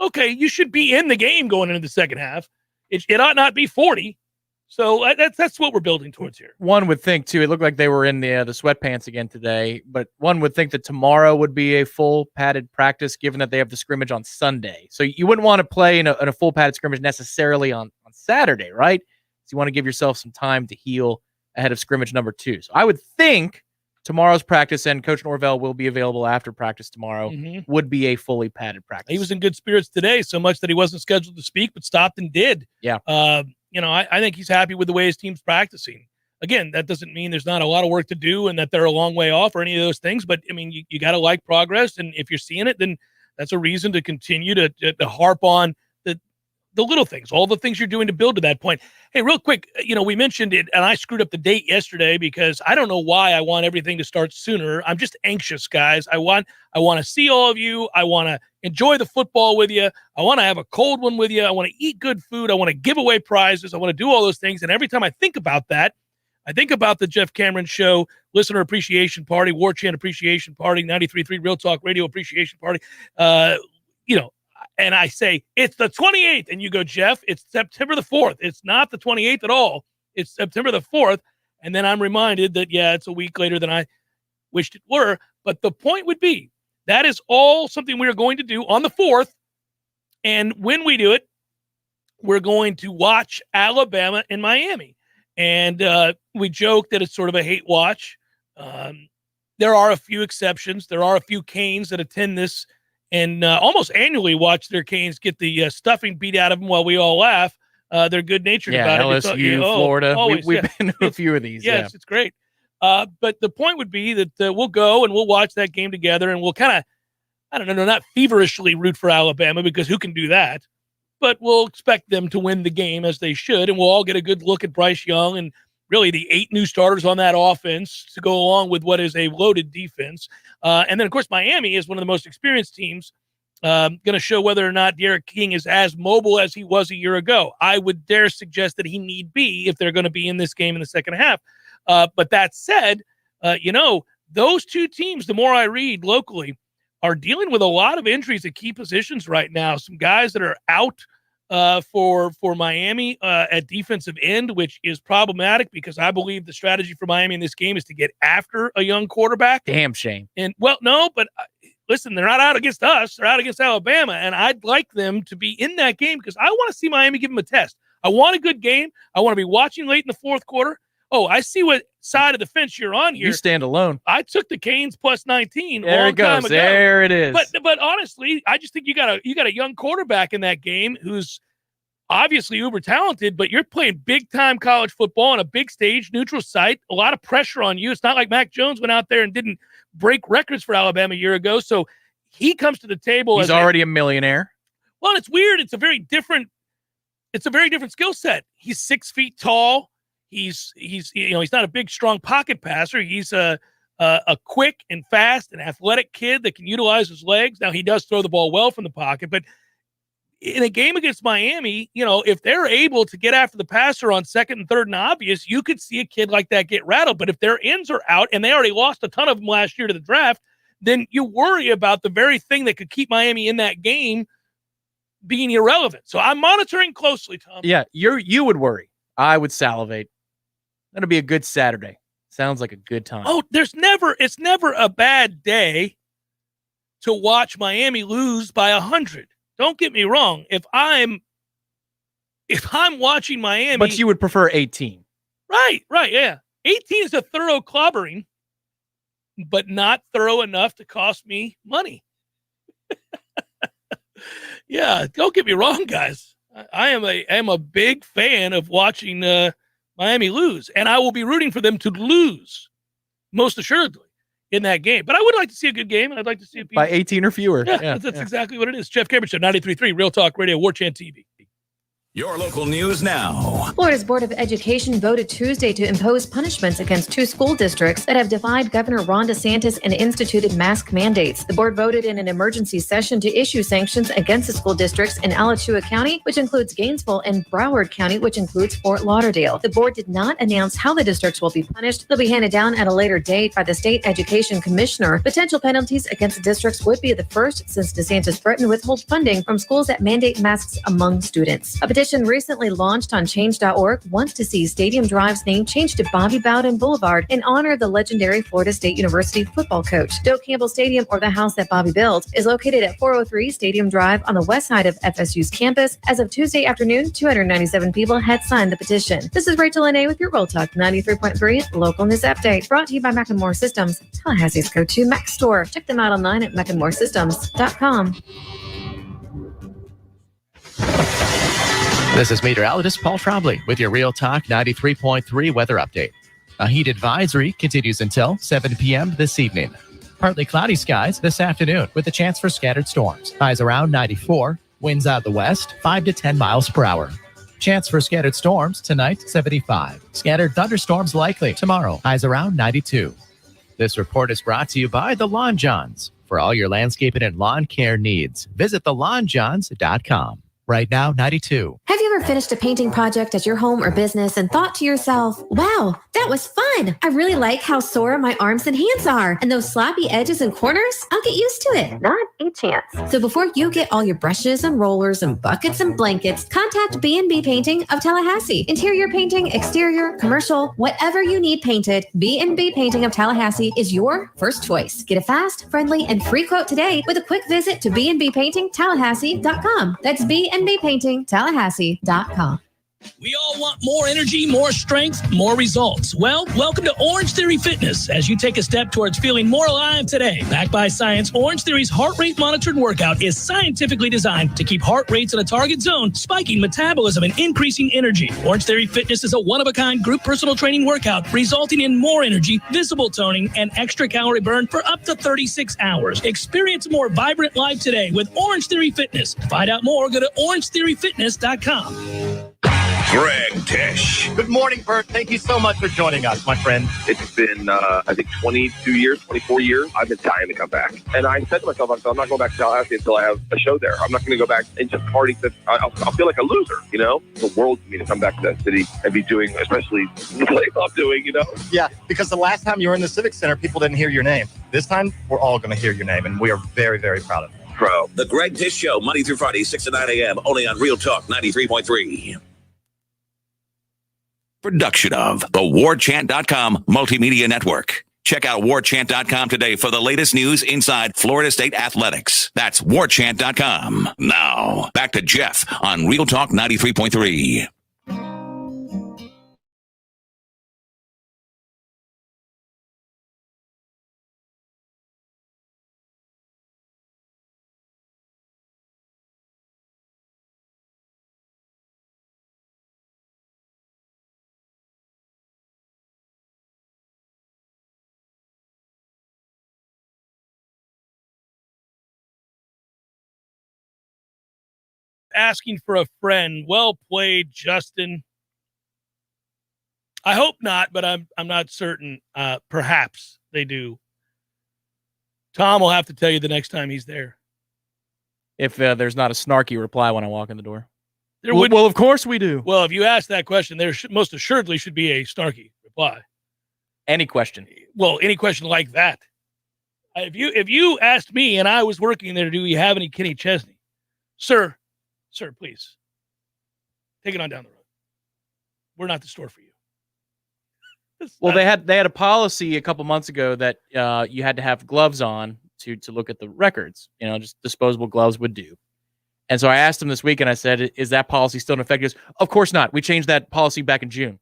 Speaker 1: okay, you should be in the game going into the second half. It ought not be 40. So that's what we're building towards here.
Speaker 2: One would think, too, it looked like they were in the sweatpants again today, but one would think that tomorrow would be a full padded practice, given that they have the scrimmage on Sunday. So you wouldn't want to play in a full padded scrimmage necessarily on Saturday, right? So you want to give yourself some time to heal ahead of scrimmage number 2. So I would think tomorrow's practice, and Coach Norvell will be available after practice tomorrow, would be a fully padded practice.
Speaker 1: He was in good spirits today, so much that he wasn't scheduled to speak, but stopped and did.
Speaker 2: Yeah.
Speaker 1: I think he's happy with the way his team's practicing. Again, that doesn't mean there's not a lot of work to do and that they're a long way off or any of those things. But, I mean, you got to like progress. And if you're seeing it, then that's a reason to continue to harp on the little things, all the things you're doing to build to that point. Hey, real quick, we mentioned it, and I screwed up the date yesterday because I don't know why I want everything to start sooner. I'm just anxious, guys. I want to see all of you. I want to enjoy the football with you. I want to have a cold one with you. I want to eat good food. I want to give away prizes. I want to do all those things. And every time I think about that, I think about the Jeff Cameron Show Listener Appreciation Party, Warchant Appreciation Party, 93.3 Real Talk Radio Appreciation Party. And I say, it's the 28th. And you go, Jeff, it's September the 4th. It's not the 28th at all. It's September the 4th. And then I'm reminded that, it's a week later than I wished it were. But the point would be, that is all something we are going to do on the 4th. And when we do it, we're going to watch Alabama and Miami. And we joke that it's sort of a hate watch. There are a few exceptions. There are a few Canes that attend this and almost annually watch their Canes get the stuffing beat out of them while we all laugh. They're good-natured about it.
Speaker 2: LSU, Florida. We've been to a few of these.
Speaker 1: Yes, it's great. But the point would be that we'll go and we'll watch that game together, and we'll kind of, I don't know, not feverishly root for Alabama, because who can do that? But we'll expect them to win the game as they should, and we'll all get a good look at Bryce Young and really the 8 new starters on that offense to go along with what is a loaded defense. And then, of course, Miami is one of the most experienced teams, going to show whether or not Derek King is as mobile as he was a year ago. I would dare suggest that he need be if they're going to be in this game in the second half. But that said, those two teams, the more I read locally, are dealing with a lot of injuries at key positions right now. Some guys that are out for Miami at defensive end, which is problematic because I believe the strategy for Miami in this game is to get after a young quarterback.
Speaker 2: Damn shame.
Speaker 1: And no, but listen, they're not out against us. They're out against Alabama. And I'd like them to be in that game because I want to see Miami give them a test. I want a good game. I want to be watching late in the fourth quarter. Oh, I see what side of the fence you're on here.
Speaker 2: You stand alone.
Speaker 1: I took the Canes plus 19.
Speaker 2: There it goes. There it is.
Speaker 1: But honestly, I just think you got a young quarterback in that game who's obviously uber talented, but you're playing big time college football on a big stage, neutral site, a lot of pressure on you. It's not like Mac Jones went out there and didn't break records for Alabama a year ago. So he comes to the table.
Speaker 2: He's already a millionaire.
Speaker 1: Well, it's weird. It's a very different skill set. He's 6 feet tall. He's not a big, strong pocket passer. He's a quick and fast and athletic kid that can utilize his legs. Now, he does throw the ball well from the pocket, but in a game against Miami, if they're able to get after the passer on second and third and obvious, you could see a kid like that get rattled. But if their ends are out, and they already lost a ton of them last year to the draft, then you worry about the very thing that could keep Miami in that game being irrelevant. So I'm monitoring closely, Tom.
Speaker 2: Yeah, you would worry. I would salivate. That'll be a good Saturday. Sounds like a good time.
Speaker 1: Oh, it's never a bad day to watch Miami lose by 100. Don't get me wrong. If I'm watching Miami,
Speaker 2: but you would prefer 18.
Speaker 1: Right, yeah. 18 is a thorough clobbering, but not thorough enough to cost me money. Yeah, don't get me wrong, guys. I am a big fan of watching Miami lose, and I will be rooting for them to lose, most assuredly, in that game. But I would like to see a good game, and I'd like to see it
Speaker 2: by 18 or fewer.
Speaker 1: Yeah, that's exactly what it is. Jeff Cameron Show, 93.3 Real Talk Radio, Warchant TV.
Speaker 9: Your local news now.
Speaker 10: Florida's Board of Education voted Tuesday to impose punishments against 2 school districts that have defied Governor Ron DeSantis and instituted mask mandates. The board voted in an emergency session to issue sanctions against the school districts in Alachua County, which includes Gainesville, and Broward County, which includes Fort Lauderdale. The board did not announce how the districts will be punished. They'll be handed down at a later date by the state education commissioner. Potential penalties against the districts would be the first since DeSantis threatened to withhold funding from schools that mandate masks among students. A petition recently launched on change.org wants to see Stadium Drive's name changed to Bobby Bowden Boulevard in honor of the legendary Florida State University football coach. Doak Campbell Stadium, or the house that Bobby built, is located at 403 Stadium Drive on the west side of FSU's campus. As of Tuesday afternoon, 297 people had signed the petition. This is Rachel Lene with your Real Talk 93.3 Local News Update, brought to you by Macklemore Systems, Tallahassee's go-to Mac store. Check them out online at macklemoresystems.com.
Speaker 11: This is meteorologist Paul Trombley with your Real Talk 93.3 weather update. A heat advisory continues until 7 p.m. this evening. Partly cloudy skies this afternoon with a chance for scattered storms. Highs around 94, winds out the west 5 to 10 miles per hour. Chance for scattered storms tonight, 75. Scattered thunderstorms likely tomorrow, highs around 92. This report is brought to you by the Lawn Johns. For all your landscaping and lawn care needs, visit thelawnjohns.com. Right now, 92.
Speaker 10: Have you ever finished a painting project at your home or business and thought to yourself, wow, that was fun. I really like how sore my arms and hands are. And those sloppy edges and corners, I'll get used to it. Not a chance. So before you get all your brushes and rollers and buckets and blankets, contact B&B Painting of Tallahassee. Interior painting, exterior, commercial, whatever you need painted, B&B Painting of Tallahassee is your first choice. Get a fast, friendly, and free quote today with a quick visit to bnbpaintingtallahassee.com. That's bnbpaintingtallahassee.com.
Speaker 1: We all want more energy, more strength, more results. Well, welcome to Orange Theory Fitness as you take a step towards feeling more alive today. Backed by science, Orange Theory's heart rate monitored workout is scientifically designed to keep heart rates in a target zone, spiking metabolism and increasing energy. Orange Theory Fitness is a one-of-a-kind group personal training workout resulting in more energy, visible toning, and extra calorie burn for up to 36 hours. Experience a more vibrant life today with Orange Theory Fitness. To find out more, go to orangetheoryfitness.com.
Speaker 9: Greg Tish.
Speaker 12: Good morning, Bert. Thank you so much for joining us, my friend.
Speaker 13: It's been, I think, 22 years, 24 years. I've been dying to come back. And I said to myself, I'm not going back to Tallahassee until I have a show there. I'm not going to go back and just party. I'll feel like a loser, you know? It's a world for me to come back to that city and be doing, especially the place I'm doing, you know?
Speaker 12: Yeah, because the last time you were in the Civic Center, people didn't hear your name. This time, we're all going to hear your name, and we are very, very proud of you.
Speaker 13: Bro.
Speaker 9: The Greg Tish Show, Monday through Friday, 6 to 9 a.m., only on Real Talk 93.3. Production of the Warchant.com Multimedia Network. Check out Warchant.com today for the latest news inside Florida State athletics. That's Warchant.com. Now, back to Jeff on Real Talk 93.3.
Speaker 1: Asking for a friend. Well played, Justin. I hope not, but I'm not certain. Perhaps they do. Tom will have to tell you the next time he's there.
Speaker 2: If there's not a snarky reply when I walk in the door. Well, of course we do.
Speaker 1: Well, if you ask that question, there most assuredly should be a snarky reply.
Speaker 2: Any question.
Speaker 1: Well, any question like that. If you asked me and I was working there, do you have any Kenny Chesney? Sir, please. Take it on down the road. We're not the store for you.
Speaker 2: Well, they had a policy a couple months ago that you had to have gloves on to look at the records. You know, just disposable gloves would do. And so I asked him this week, and I said, "Is that policy still in effect?" He goes, "Of course not. We changed that policy back in June."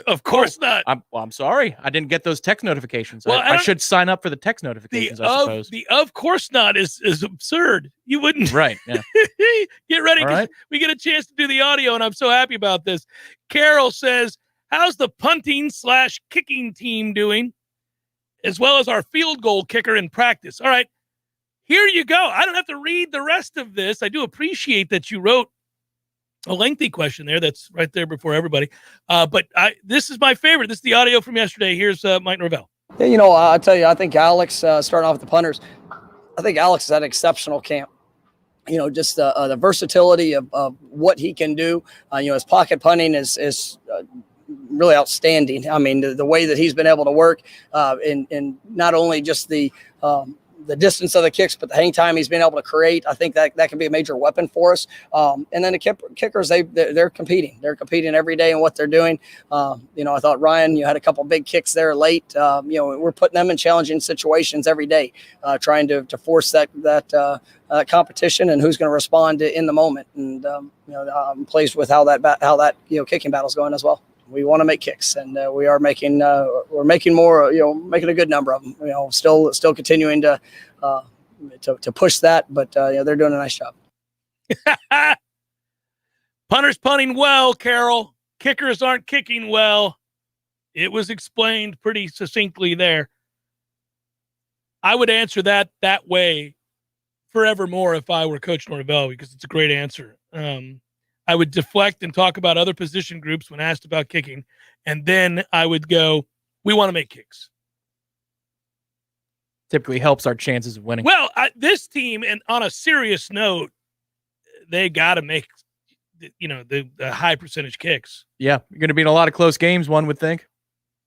Speaker 1: Of course not.
Speaker 2: I'm sorry. I didn't get those text notifications. Well, I should sign up for the text notifications, I suppose.
Speaker 1: The of course not is absurd. You wouldn't.
Speaker 2: Right. Yeah.
Speaker 1: Get ready.
Speaker 2: Right.
Speaker 1: We get a chance to do the audio, and I'm so happy about this. Carol says, how's the punting/kicking team doing? As well as our field goal kicker in practice. All right. Here you go. I don't have to read the rest of this. I do appreciate that you wrote A lengthy question there. That's right there before everybody. But this is my favorite. This is the audio from yesterday. Here's Mike Norvell.
Speaker 14: Yeah, I tell you, I think Alex, starting off with the punters, I think Alex has had an exceptional camp. Just the versatility of what he can do. His pocket punting is really outstanding. I mean, the way that he's been able to work in not only just the distance of the kicks, but the hang time he's been able to create. I think that can be a major weapon for us. And then the kickers, they're competing. They're competing every day in what they're doing. I thought Ryan, you had a couple big kicks there late. We're putting them in challenging situations every day, trying to force that competition and who's going to respond in the moment. And I'm pleased with how that kicking battle's going as well. We want to make kicks, and we are making more, making a good number of them. Still continuing to push that, but they're doing a nice job.
Speaker 1: Punters punting well, Carol. Kickers aren't kicking well. It was explained pretty succinctly there. I would answer that way forevermore if I were Coach Norvell, because it's a great answer. I would deflect and talk about other position groups when asked about kicking, and then I would go, we want to make kicks.
Speaker 2: Typically helps our chances of winning.
Speaker 1: Well, this team, and on a serious note, they got to make, the high percentage kicks.
Speaker 2: Yeah, you're going to be in a lot of close games, one would think.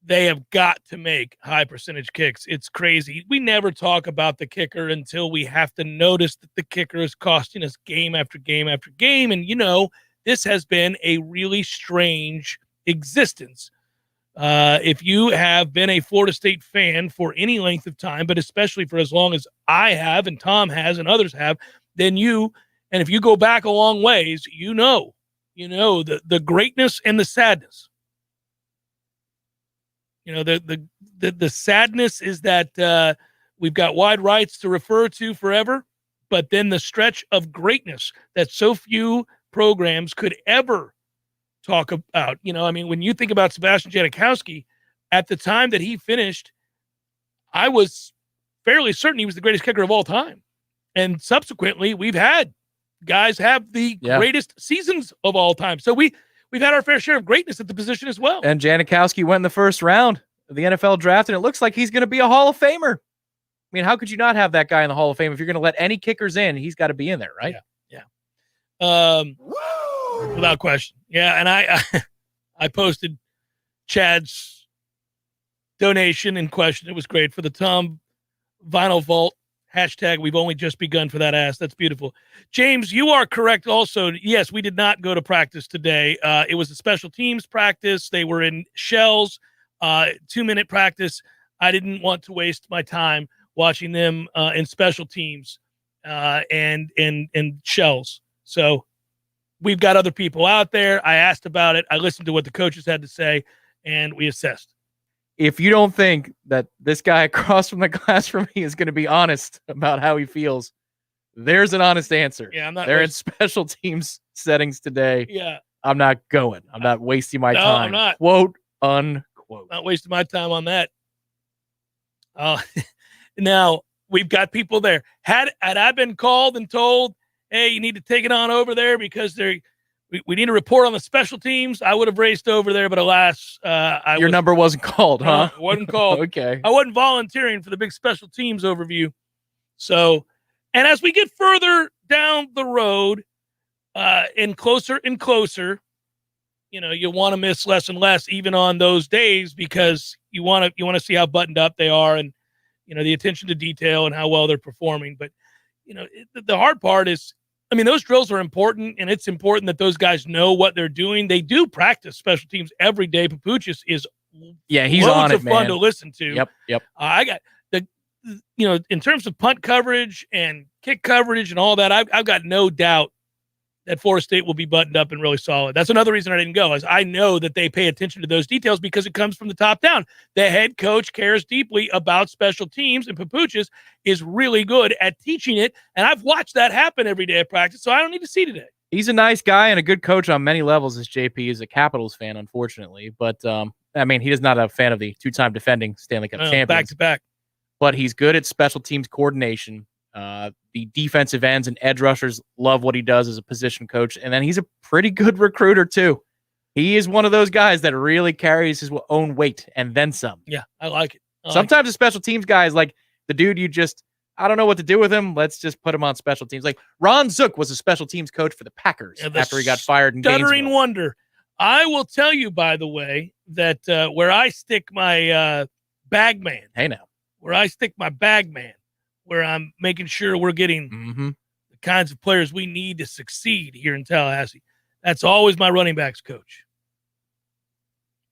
Speaker 1: They have got to make high percentage kicks. It's crazy. We never talk about the kicker until we have to notice that the kicker is costing us game after game after game. And, this has been a really strange existence. If you have been a Florida State fan for any length of time, but especially for as long as I have and Tom has and others have, then and if you go back a long ways, the greatness and the sadness. The sadness is that we've got wide rights to refer to forever, but then the stretch of greatness that so few programs could ever talk about. When you think about Sebastian Janikowski, at the time that he finished, I was fairly certain he was the greatest kicker of all time. And subsequently, we've had guys have the greatest seasons of all time. So we've had our fair share of greatness at the position as well.
Speaker 2: And Janikowski went in the first round of the NFL draft, and it looks like he's going to be a Hall of Famer. I mean, how could you not have that guy in the Hall of Fame? If you're going to let any kickers in, he's got to be in there, right?
Speaker 1: Yeah. Without question. Yeah, and I posted Chad's donation in question. It was great for the Tom Vinyl Vault. # we've only just begun for that ass. That's beautiful. James, you are correct also. Yes, we did not go to practice today. It was a special teams practice. They were in shells, 2-minute practice. I didn't want to waste my time watching them in special teams and shells. So we've got other people out there. I asked about it. I listened to what the coaches had to say, and we assessed.
Speaker 2: If you don't think that this guy across from the glass from me is going to be honest about how he feels, there's an honest answer.
Speaker 1: Yeah, I'm not.
Speaker 2: They're in special teams settings today.
Speaker 1: Yeah.
Speaker 2: I'm not going. I'm not wasting my time.
Speaker 1: I'm not.
Speaker 2: Quote, unquote.
Speaker 1: Not wasting my time on that. Now, we've got people there. Had I been called and told, hey, you need to take it on over there because we need a report on the special teams, I would have raced over there, but alas,
Speaker 2: your number wasn't called, huh?
Speaker 1: Wasn't called.
Speaker 2: Okay.
Speaker 1: I wasn't volunteering for the big special teams overview. So, and as we get further down the road, and closer, you want to miss less and less, even on those days, because you want to see how buttoned up they are, and the attention to detail and how well they're performing. But the hard part is, those drills are important, and it's important that those guys know what they're doing. They do practice special teams every day. Papuchis is
Speaker 2: he's
Speaker 1: loads
Speaker 2: on it,
Speaker 1: of fun
Speaker 2: man.
Speaker 1: to listen to.
Speaker 2: Yep.
Speaker 1: I got in terms of punt coverage and kick coverage and all that, I've got no doubt that Florida State will be buttoned up and really solid. That's another reason I didn't go, is I know that they pay attention to those details because it comes from the top down. The head coach cares deeply about special teams, and Papuchis is really good at teaching it. And I've watched that happen every day at practice, so I don't need to see today.
Speaker 2: He's a nice guy and a good coach on many levels, as JP is a Capitals fan, unfortunately. But, he is not a fan of the 2-time defending Stanley Cup champions.
Speaker 1: Back to back.
Speaker 2: But he's good at special teams coordination. The defensive ends and edge rushers love what he does as a position coach. And then he's a pretty good recruiter, too. He is one of those guys that really carries his own weight and then some.
Speaker 1: Yeah, I like it.
Speaker 2: Sometimes the special teams guys, like the dude I don't know what to do with him. Let's just put him on special teams. Like Ron Zook was a special teams coach for the Packers after he got fired in
Speaker 1: Stuttering wonder. I will tell you, by the way, that where I stick my bag man.
Speaker 2: Hey, now.
Speaker 1: Where I stick my bag man, where I'm making sure we're getting the kinds of players we need to succeed here in Tallahassee. That's always my running backs coach.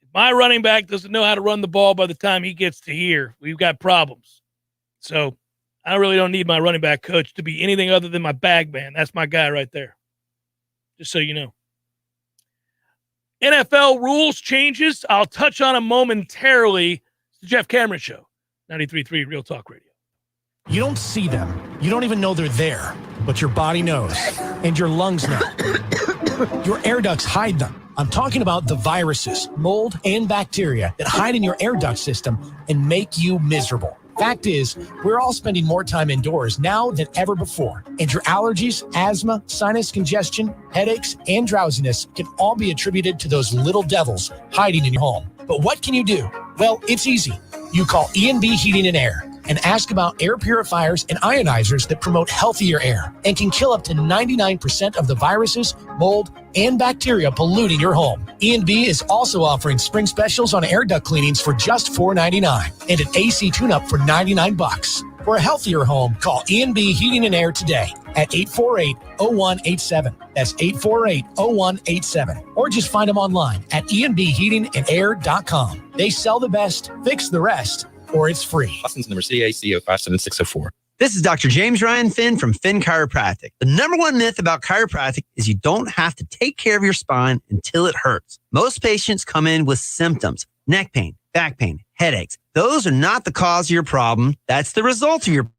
Speaker 1: If my running back doesn't know how to run the ball by the time he gets to here, we've got problems. So I really don't need my running back coach to be anything other than my bag man. That's my guy right there. Just so you know. NFL rules changes. I'll touch on them momentarily. It's the Jeff Cameron Show, 93.3 Real Talk Radio.
Speaker 15: You don't see them. You don't even know they're there, but your body knows, and your lungs know. Your air ducts hide them. I'm talking about the viruses, mold, and bacteria that hide in your air duct system and make you miserable. Fact is, we're all spending more time indoors now than ever before, and your allergies, asthma, sinus congestion, headaches, and drowsiness can all be attributed to those little devils hiding in your home. But what can you do? Well, it's easy. You call E&B Heating and Air and ask about air purifiers and ionizers that promote healthier air and can kill up to 99% of the viruses, mold, and bacteria polluting your home. E&B is also offering spring specials on air duct cleanings for just $4.99 and an AC tune-up for $99. For a healthier home, call E&B Heating and Air today at 848-0187. That's 848-0187. Or just find them online at enbheatingandair.com. They sell the best, fix the rest, or it's free.
Speaker 16: License number CAC 057604.
Speaker 17: This is Dr. James Ryan Finn from Finn Chiropractic. The number one myth about chiropractic is you don't have to take care of your spine until it hurts. Most patients come in with symptoms, neck pain, back pain, headaches. Those are not the cause of your problem. That's the result of your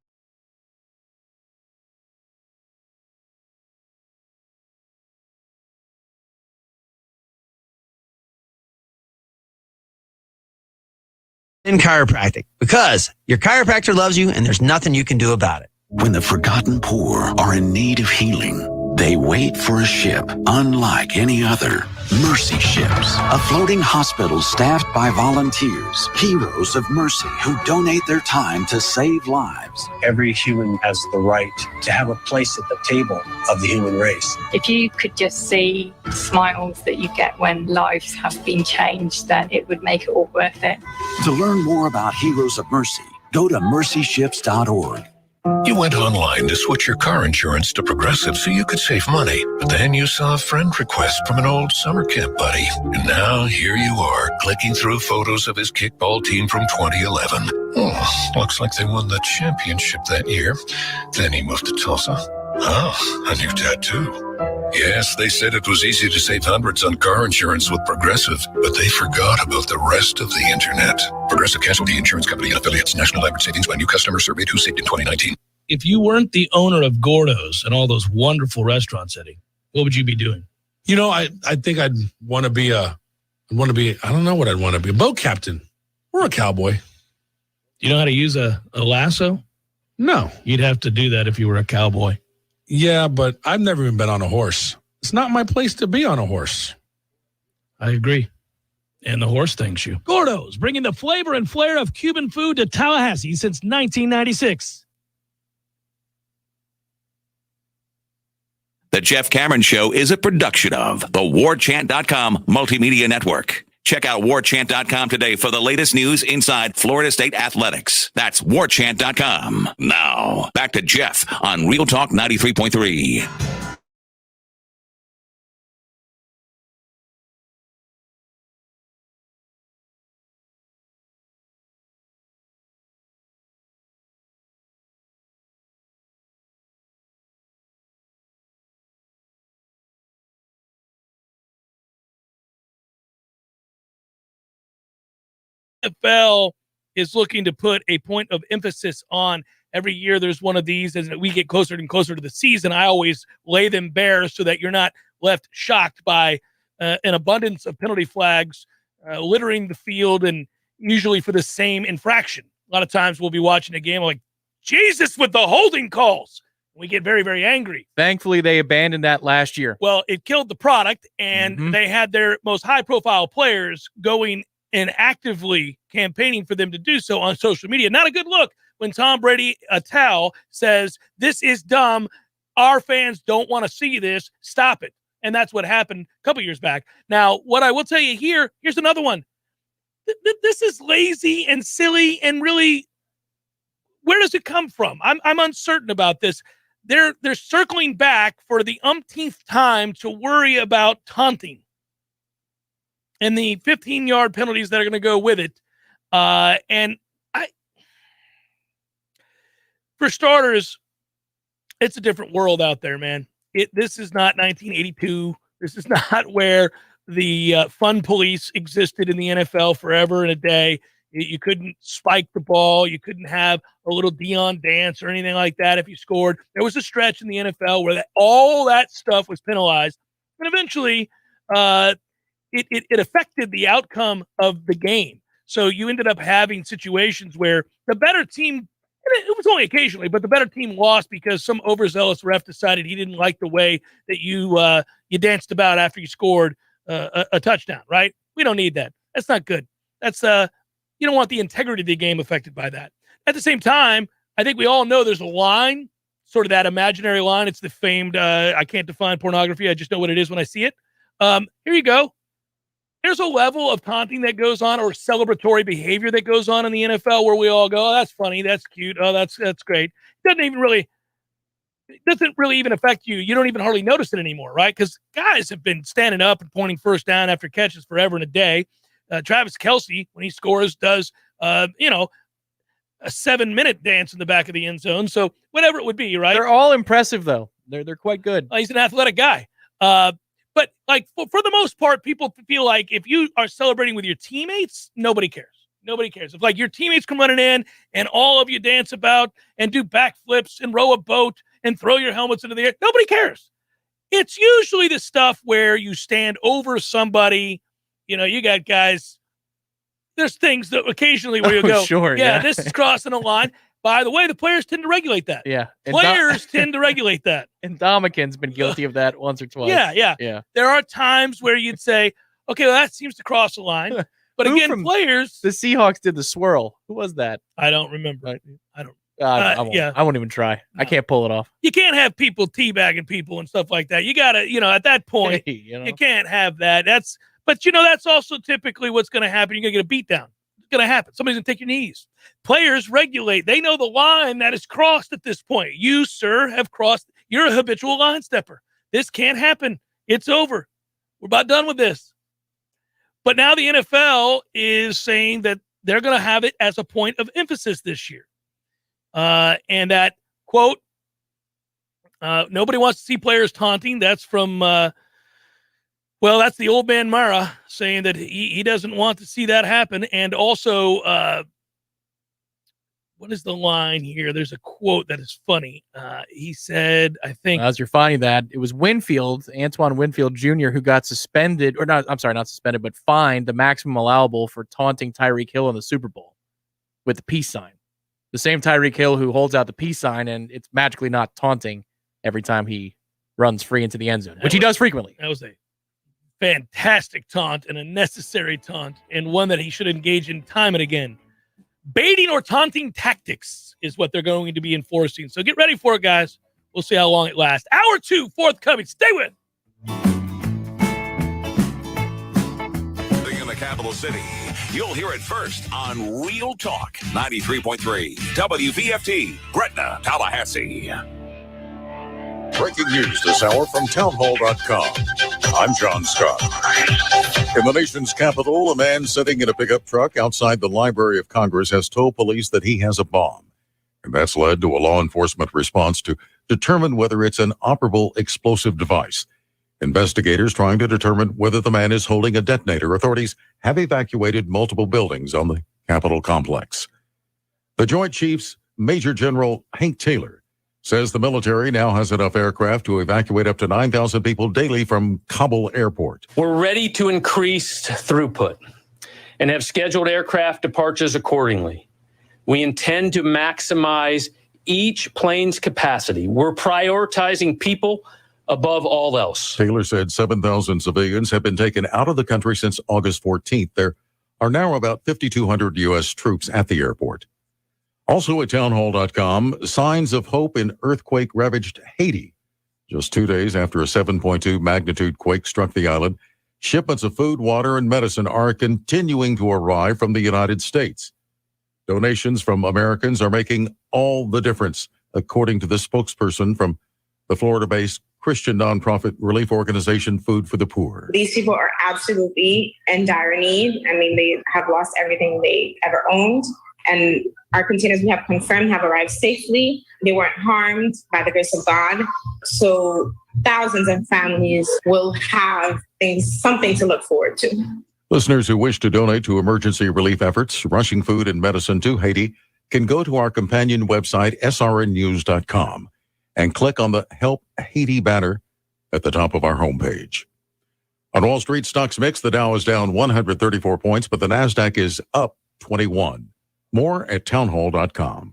Speaker 17: in chiropractic, because your chiropractor loves you and there's nothing you can do about it.
Speaker 18: When the forgotten poor are in need of healing, they wait for a ship unlike any other. Mercy Ships, a floating hospital staffed by volunteers, heroes of mercy who donate their time to save lives.
Speaker 19: Every human has the right to have a place at the table of the human race.
Speaker 20: If you could just see the smiles that you get when lives have been changed, then it would make it all worth it.
Speaker 18: To learn more about Heroes of Mercy, go to mercyships.org.
Speaker 21: You went online to switch your car insurance to Progressive so you could save money. But then you saw a friend request from an old summer camp buddy. And now here you are, clicking through photos of his kickball team from 2011. Oh, looks like they won the championship that year. Then he moved to Tulsa. Oh, a new tattoo. Yes, they said it was easy to save hundreds on car insurance with Progressive, but they forgot about the rest of the internet. Progressive Casualty Insurance Company and affiliates. National average savings by new customer surveyed who saved in 2019.
Speaker 1: If you weren't the owner of Gordos and all those wonderful restaurants, Eddie, what would you be doing?
Speaker 22: You know, I think I'd want to be I don't know what I'd want to be, a boat captain or a cowboy.
Speaker 1: Do you know how to use a lasso?
Speaker 22: No.
Speaker 1: You'd have to do that if you were a cowboy.
Speaker 22: Yeah, but I've never even been on a horse. It's not my place to be on a horse.
Speaker 1: I agree. And the horse thanks you. Gordos, bringing the flavor and flair of Cuban food to Tallahassee since 1996.
Speaker 9: The Jeff Cameron Show is a production of the Warchant.com Multimedia Network. Check out Warchant.com today for the latest news inside Florida State athletics. That's Warchant.com. Now, back to Jeff on Real Talk 93.3.
Speaker 1: NFL is looking to put a point of emphasis on every year. There's one of these as we get closer and closer to the season. I always lay them bare so that you're not left shocked by an abundance of penalty flags littering the field, and usually for the same infraction. A lot of times we'll be watching a game like, Jesus with the holding calls. We get very, very angry.
Speaker 2: Thankfully, they abandoned that last year.
Speaker 1: Well, it killed the product, and they had their most high-profile players going and actively campaigning for them to do so on social media. Not a good look when Tom Brady, a towel, says, this is dumb. Our fans don't want to see this. Stop it. And that's what happened a couple years back. Now, what I will tell you here's another one. This is lazy and silly, and really, where does it come from? I'm uncertain about this. They're circling back for the umpteenth time to worry about taunting and the 15-yard penalties that are going to go with it. For starters, it's a different world out there, man. This is not 1982. This is not where the fun police existed in the NFL forever and a day. You couldn't spike the ball. You couldn't have a little Dion dance or anything like that if you scored. There was a stretch in the NFL where all that stuff was penalized. And eventually, it affected the outcome of the game. So you ended up having situations where the better team, and it was only occasionally, but the better team lost because some overzealous ref decided he didn't like the way that you danced about after you scored a touchdown, right? We don't need that. That's not good. That's you don't want the integrity of the game affected by that. At the same time, I think we all know there's a line, sort of that imaginary line. It's the famed, I can't define pornography. I just know what it is when I see it. Here you go. There's a level of taunting that goes on, or celebratory behavior that goes on in the NFL where we all go, oh, that's funny. That's cute. Oh, that's great. It doesn't really even affect you. You don't even hardly notice it anymore, right? Because guys have been standing up and pointing first down after catches forever and a day. Travis Kelce, when he scores, does, a 7-minute dance in the back of the end zone. So whatever it would be, right?
Speaker 2: They're all impressive, though. They're quite good.
Speaker 1: He's an athletic guy. But like for the most part, people feel like if you are celebrating with your teammates, nobody cares. Nobody cares. If like your teammates come running in and all of you dance about and do backflips and row a boat and throw your helmets into the air, nobody cares. It's usually the stuff where you stand over somebody. You know, you got guys, there's things that occasionally where you go,
Speaker 2: sure,
Speaker 1: yeah, this is crossing a line. By the way, the players tend to regulate that.
Speaker 2: Yeah.
Speaker 1: Players tend to regulate that.
Speaker 2: And Dominican's been guilty of that once or twice.
Speaker 1: Yeah. There are times where you'd say, okay, well, that seems to cross a line. But again, players.
Speaker 2: The Seahawks did the swirl. Who was that?
Speaker 1: I don't remember. I don't.
Speaker 2: I won't even try. No. I can't pull it off.
Speaker 1: You can't have people teabagging people and stuff like that. You got to, at that point, you can't have that. But that's also typically what's going to happen. You're going to get a beat down. It's going to happen. Somebody's going to take your knees. Players regulate. They know the line that is crossed at this point. You, sir, have crossed. You're a habitual line stepper. This can't happen. It's over. We're about done with this. But now the NFL is saying that they're going to have it as a point of emphasis this year. And that, quote, nobody wants to see players taunting. That's from, that's the old man Mara saying that he doesn't want to see that happen. And also, what is the line here? There's a quote that is funny. He said, I think.
Speaker 2: As you're finding that, it was Antoine Winfield Jr., who got suspended, or not, I'm sorry, not suspended, but fined the maximum allowable for taunting Tyreek Hill in the Super Bowl with the peace sign. The same Tyreek Hill who holds out the peace sign, and it's magically not taunting every time he runs free into the end zone, which he does frequently.
Speaker 1: That was a fantastic taunt and a necessary taunt, and one that he should engage in time and again. Baiting or taunting tactics is what they're going to be enforcing. So get ready for it, guys. We'll see how long it lasts. Hour 2, forthcoming. Stay with.
Speaker 9: In the capital city, you'll hear it first on Real Talk 93.3 WVFT, Gretna, Tallahassee.
Speaker 3: Breaking news this hour from townhall.com. I'm John Scott. In the nation's capital, a man sitting in a pickup truck outside the Library of Congress has told police that he has a bomb. And that's led to a law enforcement response to determine whether it's an operable explosive device. Investigators trying to determine whether the man is holding a detonator. Authorities have evacuated multiple buildings on the Capitol complex. The Joint Chiefs Major General Hank Taylor says the military now has enough aircraft to evacuate up to 9,000 people daily from Kabul airport.
Speaker 4: We're ready to increase throughput and have scheduled aircraft departures accordingly. We intend to maximize each plane's capacity. We're prioritizing people above all else.
Speaker 3: Taylor said 7,000 civilians have been taken out of the country since August 14th. There are now about 5,200 U.S. troops at the airport. Also at townhall.com, signs of hope in earthquake-ravaged Haiti. Just 2 days after a 7.2 magnitude quake struck the island, shipments of food, water, and medicine are continuing to arrive from the United States. Donations from Americans are making all the difference, according to the spokesperson from the Florida-based Christian nonprofit relief organization Food for the Poor.
Speaker 5: These people are absolutely in dire need. I mean, they have lost everything they ever owned. And our containers we have confirmed have arrived safely. They weren't harmed by the grace of God. So thousands of families will have something to look forward to.
Speaker 3: Listeners who wish to donate to emergency relief efforts, rushing food and medicine to Haiti, can go to our companion website, srnnews.com, and click on the Help Haiti banner at the top of our homepage. On Wall Street, stocks mix. The Dow is down 134 points, but the NASDAQ is up 21. More at townhall.com.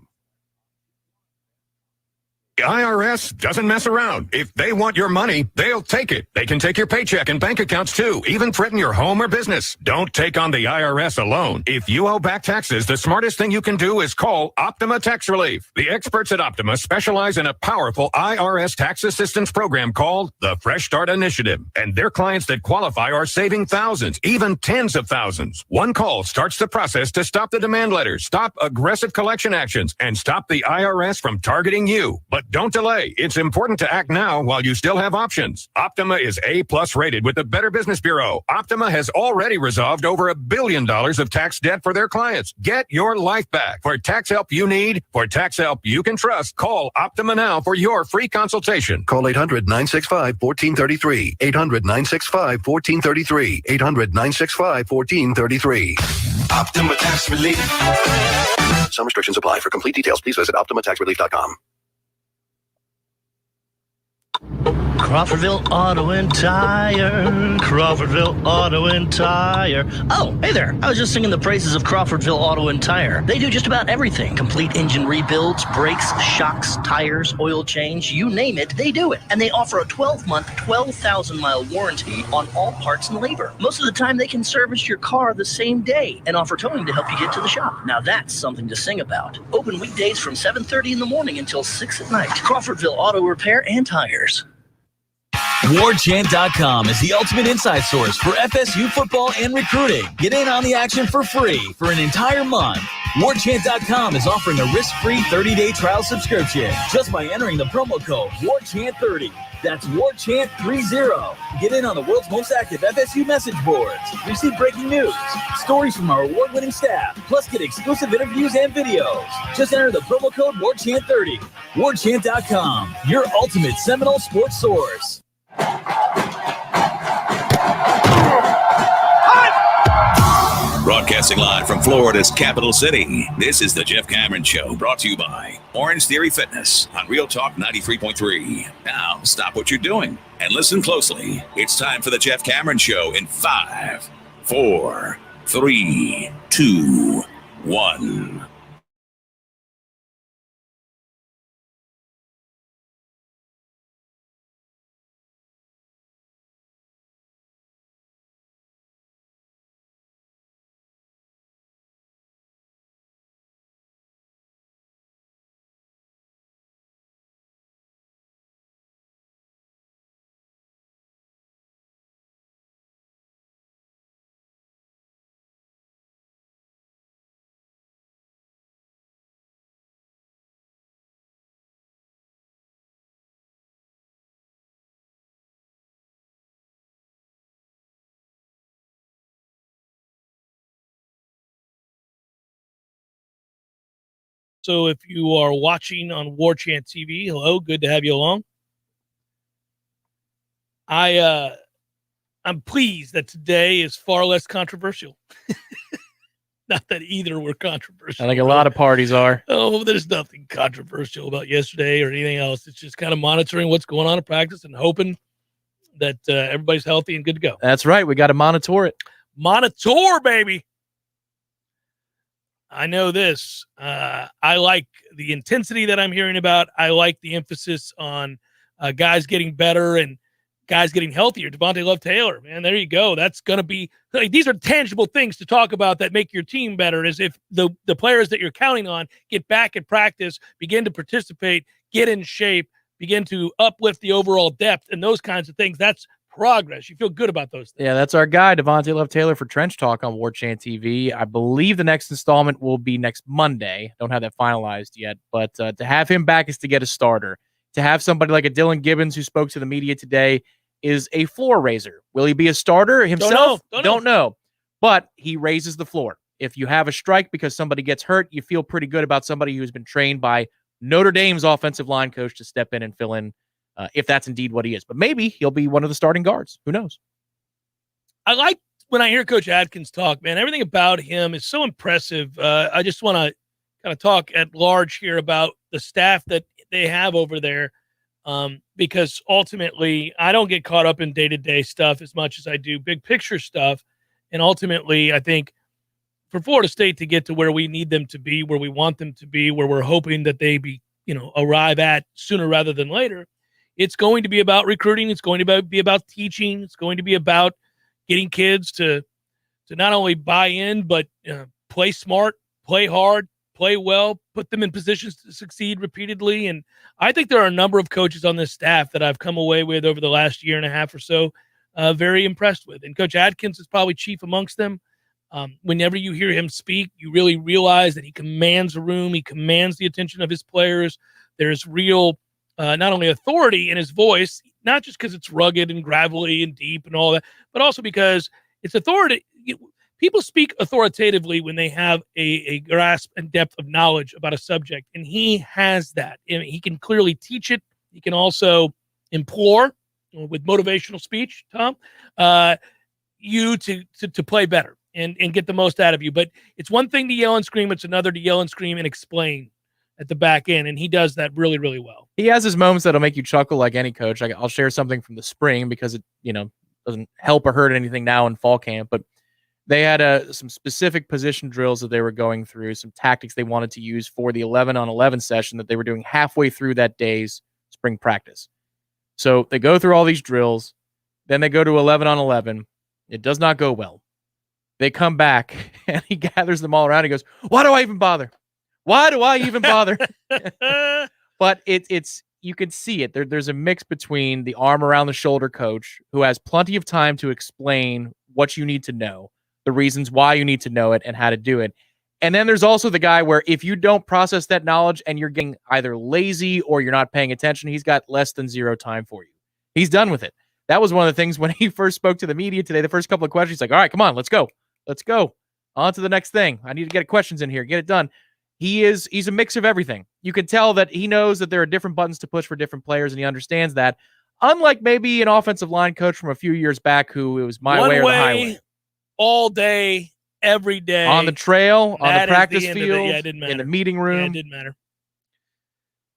Speaker 6: The IRS doesn't mess around. If they want your money, they'll take it. They can take your paycheck and bank accounts too, even threaten your home or business. Don't take on the IRS alone. If you owe back taxes, the smartest thing you can do is call Optima Tax Relief. The experts at Optima specialize in a powerful IRS tax assistance program called the Fresh Start Initiative. And their clients that qualify are saving thousands, even tens of thousands. One call starts the process to stop the demand letters, stop aggressive collection actions, and stop the IRS from targeting you. But don't delay. It's important to act now while you still have options. Optima is A+ rated with the Better Business Bureau. Optima has already resolved over $1 billion of tax debt for their clients. Get your life back. For tax help you need, for tax help you can trust, call Optima now for your free consultation.
Speaker 23: Call 800-965-1433. 800-965-1433. 800-965-1433.
Speaker 18: Optima Tax Relief.
Speaker 23: Some restrictions apply. For complete details, please visit OptimaTaxRelief.com.
Speaker 24: Crawfordville Auto and Tire. Crawfordville Auto and Tire. Oh, hey there. I was just singing the praises of Crawfordville Auto and Tire. They do just about everything. Complete engine rebuilds, brakes, shocks, tires, oil change, you name it, they do it. And they offer a 12-month, 12,000-mile warranty on all parts and labor. Most of the time, they can service your car the same day and offer towing to help you get to the shop. Now that's something to sing about. Open weekdays from 7:30 in the morning until 6 at night. Crawfordville Auto Repair and Tires.
Speaker 25: Warchant.com is the ultimate inside source for FSU football and recruiting. Get in on the action for free for an entire month. Warchant.com is offering a risk-free 30-day trial subscription just by entering the promo code Warchant30. That's Warchant30. Get in on the world's most active FSU message boards. Receive breaking news, stories from our award-winning staff, plus get exclusive interviews and videos. Just enter the promo code Warchant30. Warchant.com, your ultimate Seminole sports source.
Speaker 9: Broadcasting live from Florida's capital city, this is the Jeff Cameron Show, brought to you by Orange Theory Fitness on Real Talk 93.3. Now, stop what you're doing and listen closely. It's time for the Jeff Cameron Show in 5, 4, 3, 2, 1.
Speaker 1: So if you are watching on Warchant TV, hello, good to have you along. I'm pleased that today is far less controversial. Not that either were controversial.
Speaker 2: I think a lot of parties are.
Speaker 1: Oh, there's nothing controversial about yesterday or anything else. It's just kind of monitoring what's going on in practice and hoping that everybody's healthy and good to go.
Speaker 2: That's right. We got to monitor it.
Speaker 1: Monitor, baby. I know this. I like the intensity that I'm hearing about. I like the emphasis on guys getting better and guys getting healthier. Devontae Love-Taylor, man, there you go. That's going to be like, these are tangible things to talk about that make your team better. Is if the players that you're counting on get back at practice, begin to participate, get in shape, begin to uplift the overall depth and those kinds of things. That's progress. You feel good about those things.
Speaker 2: Yeah, that's our guy, Devontae Love-Taylor for Trench Talk on Warchant TV. I believe the next installment will be next Monday. Don't have that finalized yet, but to have him back is to get a starter. To have somebody like a Dylan Gibbons who spoke to the media today is a floor raiser. Will he be a starter himself? Don't know. But he raises the floor. If you have a strike because somebody gets hurt, you feel pretty good about somebody who's been trained by Notre Dame's offensive line coach to step in and fill in if that's indeed what he is. But maybe he'll be one of the starting guards. Who knows?
Speaker 1: I like when I hear Coach Adkins talk, man. Everything about him is so impressive. I just want to kind of talk at large here about the staff that they have over there, because ultimately I don't get caught up in day-to-day stuff as much as I do big picture stuff. And ultimately, I think for Florida State to get to where we need them to be, where we want them to be, where we're hoping that they arrive at sooner rather than later, it's going to be about recruiting. It's going to be about teaching. It's going to be about getting kids to not only buy in, but play smart, play hard, play well, put them in positions to succeed repeatedly. And I think there are a number of coaches on this staff that I've come away with over the last year and a half or so very impressed with. And Coach Adkins is probably chief amongst them. Whenever you hear him speak, you really realize that he commands a room. He commands the attention of his players. There's real not only authority in his voice, not just because it's rugged and gravelly and deep and all that, but also because it's authority. People speak authoritatively when they have a grasp and depth of knowledge about a subject, and he has that. And he can clearly teach it. He can also implore with motivational speech, Tom, you to play better and get the most out of you. But it's one thing to yell and scream. It's another to yell and scream and explain at the back end, and he does that really, really well.
Speaker 2: He has his moments that'll make you chuckle like any coach. I'll share something from the spring because it doesn't help or hurt anything now in fall camp, but they had some specific position drills that they were going through, some tactics they wanted to use for the 11-on-11 session that they were doing halfway through that day's spring practice. So they go through all these drills, then they go to 11-on-11. It does not go well. They come back, and he gathers them all around. He goes, "Why do I even bother? Why do I even bother?" But it's you can see it. There's a mix between the arm around the shoulder coach who has plenty of time to explain what you need to know, the reasons why you need to know it, and how to do it. And then there's also the guy where if you don't process that knowledge and you're getting either lazy or you're not paying attention, he's got less than zero time for you. He's done with it. That was one of the things when he first spoke to the media today, the first couple of questions, he's like, "All right, come on, let's go. Let's go. On to the next thing. I need to get questions in here. Get it done." He's a mix of everything. You can tell that he knows that there are different buttons to push for different players, and he understands that. Unlike maybe an offensive line coach from a few years back who it was my way or the highway.
Speaker 1: All day, every day.
Speaker 2: On the trail, on the practice field,
Speaker 1: it didn't matter.
Speaker 2: In the meeting room.
Speaker 1: Yeah, it didn't matter.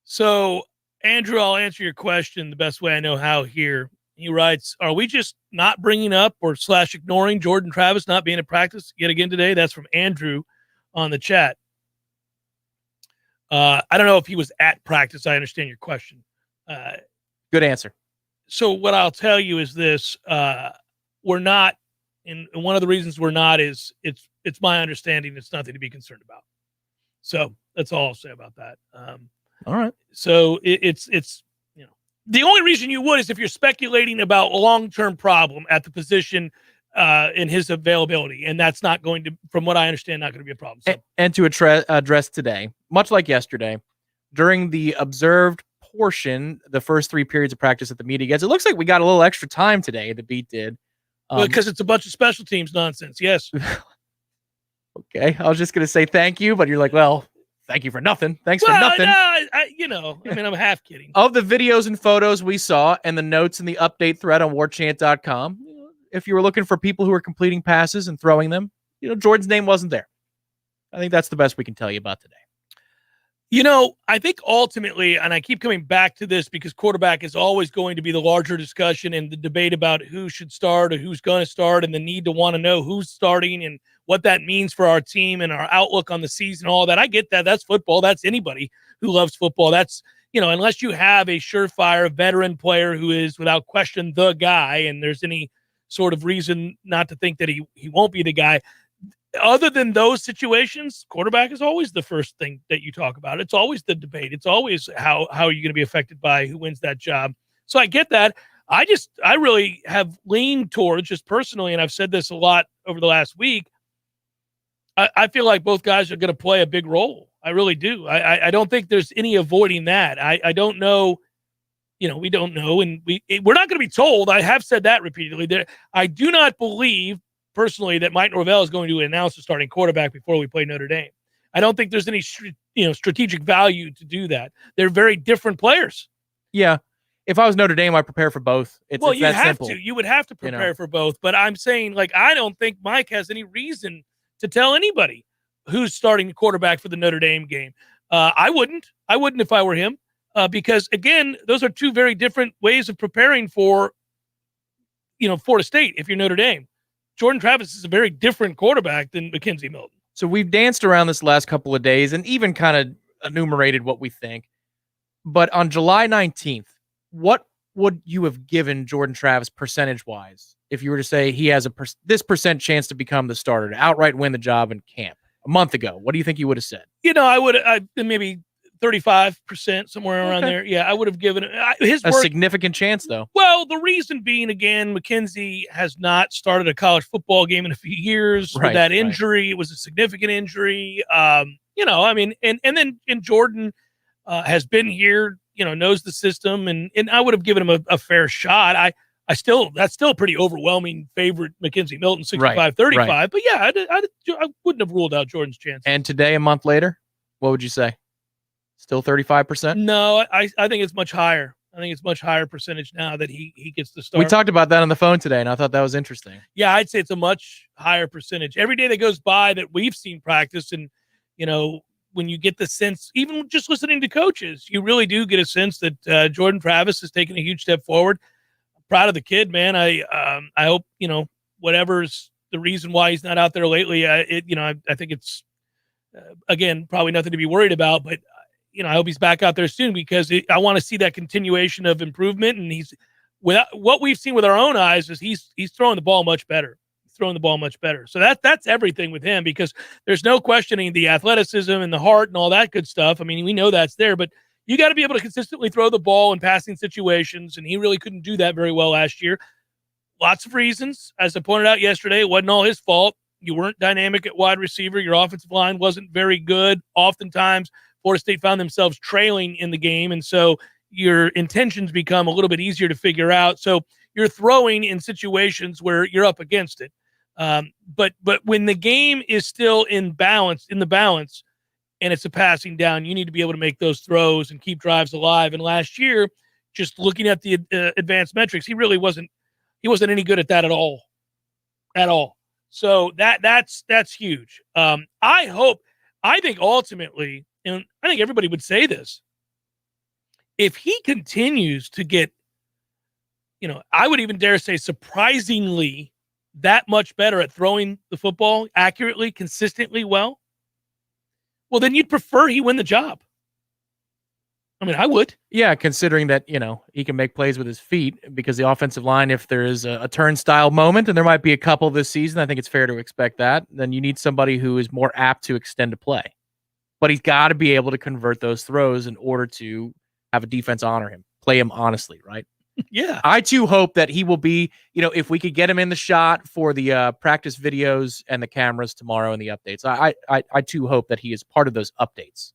Speaker 1: So, Andrew, I'll answer your question the best way I know how here. He writes, "Are we just not bringing up or / ignoring Jordan Travis not being at practice yet again today?" That's from Andrew on the chat. I don't know if he was at practice. I understand your question.
Speaker 2: Good answer.
Speaker 1: So what I'll tell you is this. We're not, and one of the reasons we're not is it's my understanding it's nothing to be concerned about. So that's all I'll say about that.
Speaker 2: All right.
Speaker 1: So it's the only reason you would is if you're speculating about a long-term problem at the position in his availability, and that's not going to, from what I understand, not going to be a problem. So.
Speaker 2: And to address today, much like yesterday, during the observed portion, the first 3 periods of practice at the media guys, it looks like we got a little extra time today. The beat did.
Speaker 1: Because it's a bunch of special teams nonsense. Yes.
Speaker 2: Okay. I was just going to say thank you, but you're like, well, thank you for nothing. Thanks for nothing.
Speaker 1: I'm half kidding.
Speaker 2: Of the videos and photos we saw and the notes in the update thread on warchant.com, if you were looking for people who are completing passes and throwing them, Jordan's name wasn't there. I think that's the best we can tell you about today.
Speaker 1: I think ultimately, and I keep coming back to this because quarterback is always going to be the larger discussion and the debate about who should start or who's going to start and the need to want to know who's starting and what that means for our team and our outlook on the season, all that. I get that. That's football. That's anybody who loves football. That's, unless you have a surefire veteran player who is without question the guy, and there's any sort of reason not to think that he won't be the guy. Other than those situations, quarterback is always the first thing that you talk about. It's always the debate. It's always how are you going to be affected by who wins that job. So I get that. I really have leaned towards, just personally, and I've said this a lot over the last week, I feel like both guys are going to play a big role. I really do. I don't think there's any avoiding that. I don't know. We don't know, and we're not going to be told. I have said that repeatedly. I do not believe, personally, that Mike Norvell is going to announce the starting quarterback before we play Notre Dame. I don't think there's any strategic value to do that. They're very different players.
Speaker 2: Yeah. If I was Notre Dame, I'd prepare for both. It's
Speaker 1: you have
Speaker 2: simple.
Speaker 1: to. You would have to prepare for both. But I'm saying, I don't think Mike has any reason to tell anybody who's starting the quarterback for the Notre Dame game. I wouldn't. I wouldn't if I were him. Because, again, those are two very different ways of preparing for, Florida State if you're Notre Dame. Jordan Travis is a very different quarterback than McKenzie Milton.
Speaker 2: So we've danced around this last couple of days and even kind of enumerated what we think. But on July 19th, what would you have given Jordan Travis percentage-wise if you were to say he has this percent chance to become the starter, to outright win the job in camp a month ago? What do you think you would have said?
Speaker 1: I would maybe 35%, somewhere around there. Yeah, I would have given his
Speaker 2: a significant chance, though.
Speaker 1: Well, the reason being, again, McKenzie has not started a college football game in a few years with that injury. It was a significant injury. And Jordan has been here, knows the system, and I would have given him a fair shot. That's still a pretty overwhelming favorite, McKenzie Milton, 65-35. Right. But yeah, I wouldn't have ruled out Jordan's chance.
Speaker 2: And today, a month later, what would you say? Still 35%?
Speaker 1: No, I think it's much higher. I think it's much higher percentage now that he gets to start.
Speaker 2: We talked about that on the phone today, and I thought that was interesting.
Speaker 1: Yeah, I'd say it's a much higher percentage. Every day that goes by that we've seen practice, and, when you get the sense, even just listening to coaches, you really do get a sense that Jordan Travis has taken a huge step forward. I'm proud of the kid, man. I hope, whatever's the reason why he's not out there lately, I think it's, again, probably nothing to be worried about, but I hope he's back out there soon, because I want to see that continuation of improvement. And what we've seen with our own eyes is he's throwing the ball much better. So that's everything with him, because there's no questioning the athleticism and the heart and all that good stuff. I mean, we know that's there, but you got to be able to consistently throw the ball in passing situations. And he really couldn't do that very well last year. Lots of reasons. As I pointed out yesterday, it wasn't all his fault. You weren't dynamic at wide receiver. Your offensive line wasn't very good. Oftentimes, Florida State found themselves trailing in the game, and so your intentions become a little bit easier to figure out. So you're throwing in situations where you're up against it. But when the game is still in the balance, and it's a passing down, you need to be able to make those throws and keep drives alive. And last year, just looking at the advanced metrics, he really wasn't any good at that at all. So that's huge. I think ultimately, and I think everybody would say this, if he continues to get, I would even dare say surprisingly that much better at throwing the football accurately, consistently well, then you'd prefer he win the job. I mean, I would.
Speaker 2: Yeah, considering that, he can make plays with his feet, because the offensive line, if there is a turnstile moment, and there might be a couple this season, I think it's fair to expect that, then you need somebody who is more apt to extend a play. But he's got to be able to convert those throws in order to have a defense honor him, play him honestly, right?
Speaker 1: Yeah.
Speaker 2: I, too, hope that he will be, if we could get him in the shot for the practice videos and the cameras tomorrow and the updates, I too, hope that he is part of those updates.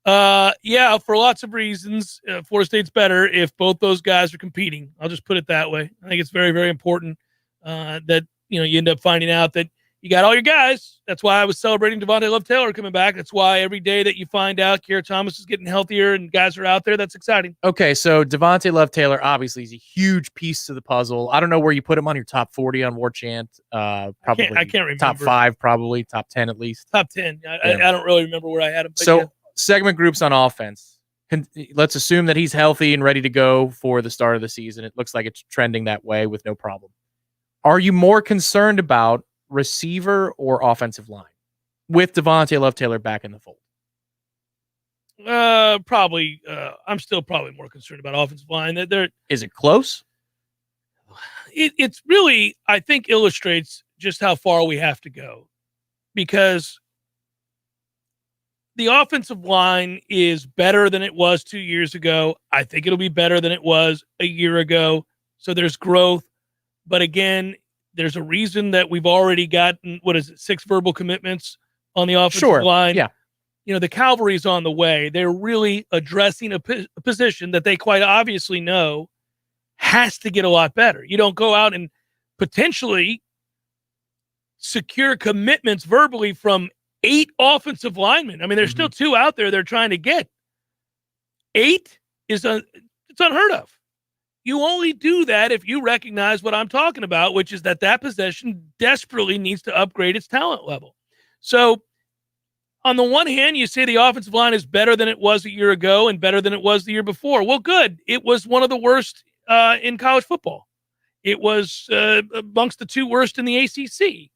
Speaker 1: Yeah, for lots of reasons. Florida State's better if both those guys are competing. I'll just put it that way. I think it's very, very important that, you end up finding out that you got all your guys. That's why I was celebrating Devontae Love-Taylor coming back. That's why every day that you find out Kiara Thomas is getting healthier and guys are out there, that's exciting.
Speaker 2: Okay, so Devontae Love-Taylor obviously is a huge piece to the puzzle. I don't know where you put him on your top 40 on Warchant. Probably
Speaker 1: I can't remember.
Speaker 2: Top 5, probably top 10 at least.
Speaker 1: Top 10. I don't really remember where I had him.
Speaker 2: So segment groups on offense. Let's assume that he's healthy and ready to go for the start of the season. It looks like it's trending that way with no problem. Are you more concerned about receiver or offensive line with Devontae Love-Taylor back in the fold?
Speaker 1: Probably. I'm still probably more concerned about offensive line.
Speaker 2: Is it close?
Speaker 1: It's really, I think, illustrates just how far we have to go, because the offensive line is better than it was 2 years ago. I think it'll be better than it was a year ago. So there's growth. But again, there's a reason that we've already gotten, 6 verbal commitments on the offensive line.
Speaker 2: Yeah.
Speaker 1: The cavalry's on the way. They're really addressing a position that they quite obviously know has to get a lot better. You don't go out and potentially secure commitments verbally from 8 offensive linemen. I mean, there's still 2 out there they're trying to get. 8 is it's unheard of. You only do that if you recognize what I'm talking about, which is that possession desperately needs to upgrade its talent level. So on the one hand, you say the offensive line is better than it was a year ago and better than it was the year before. Well, good. It was one of the worst in college football. It was amongst the 2 worst in the ACC.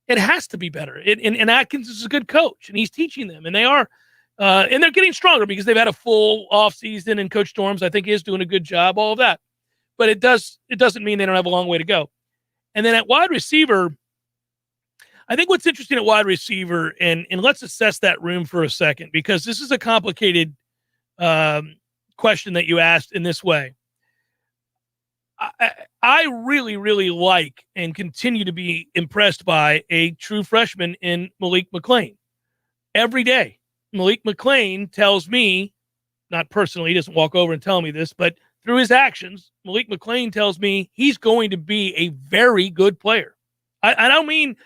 Speaker 1: It has to be better. And Adkins is a good coach, and he's teaching them, and they are, and they're getting stronger because they've had a full offseason, and Coach Storms, I think, is doing a good job, all of that. But it doesn't mean they don't have a long way to go. And then at wide receiver, I think what's interesting at wide receiver, and let's assess that room for a second, because this is a complicated question that you asked in this way. I really, really like and continue to be impressed by a true freshman in Malik McClain. Every day, Malik McClain tells me, not personally, he doesn't walk over and tell me this, but through his actions, Malik McClain tells me he's going to be a very good player. I don't mean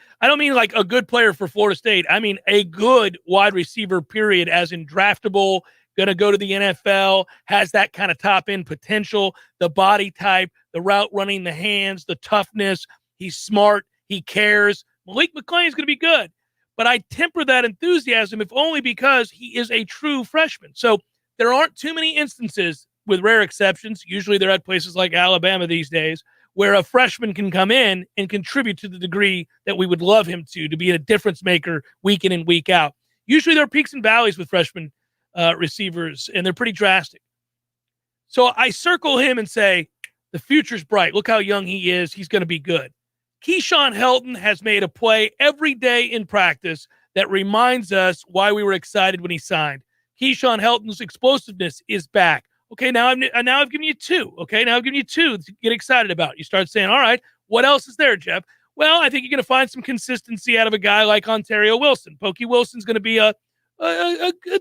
Speaker 1: like a good player for Florida State. I mean a good wide receiver, period, as in draftable, going to go to the NFL, has that kind of top end potential, the body type, the route running, the hands, the toughness. He's smart. He cares. Malik McClain is going to be good. But I temper that enthusiasm if only because he is a true freshman. So there aren't too many instances, with rare exceptions, usually they're at places like Alabama these days, where a freshman can come in and contribute to the degree that we would love him to be a difference maker week in and week out. Usually there are peaks and valleys with freshman receivers, and they're pretty drastic. So I circle him and say, the future's bright. Look how young he is. He's going to be good. Keyshawn Helton has made a play every day in practice that reminds us why we were excited when he signed. Keyshawn Helton's explosiveness is back. Okay, now I've given you 2. Okay, now I've given you 2 to get excited about. You start saying, all right, what else is there, Jeff? Well, I think you're going to find some consistency out of a guy like Ontario Wilson. Pokey Wilson's going to be a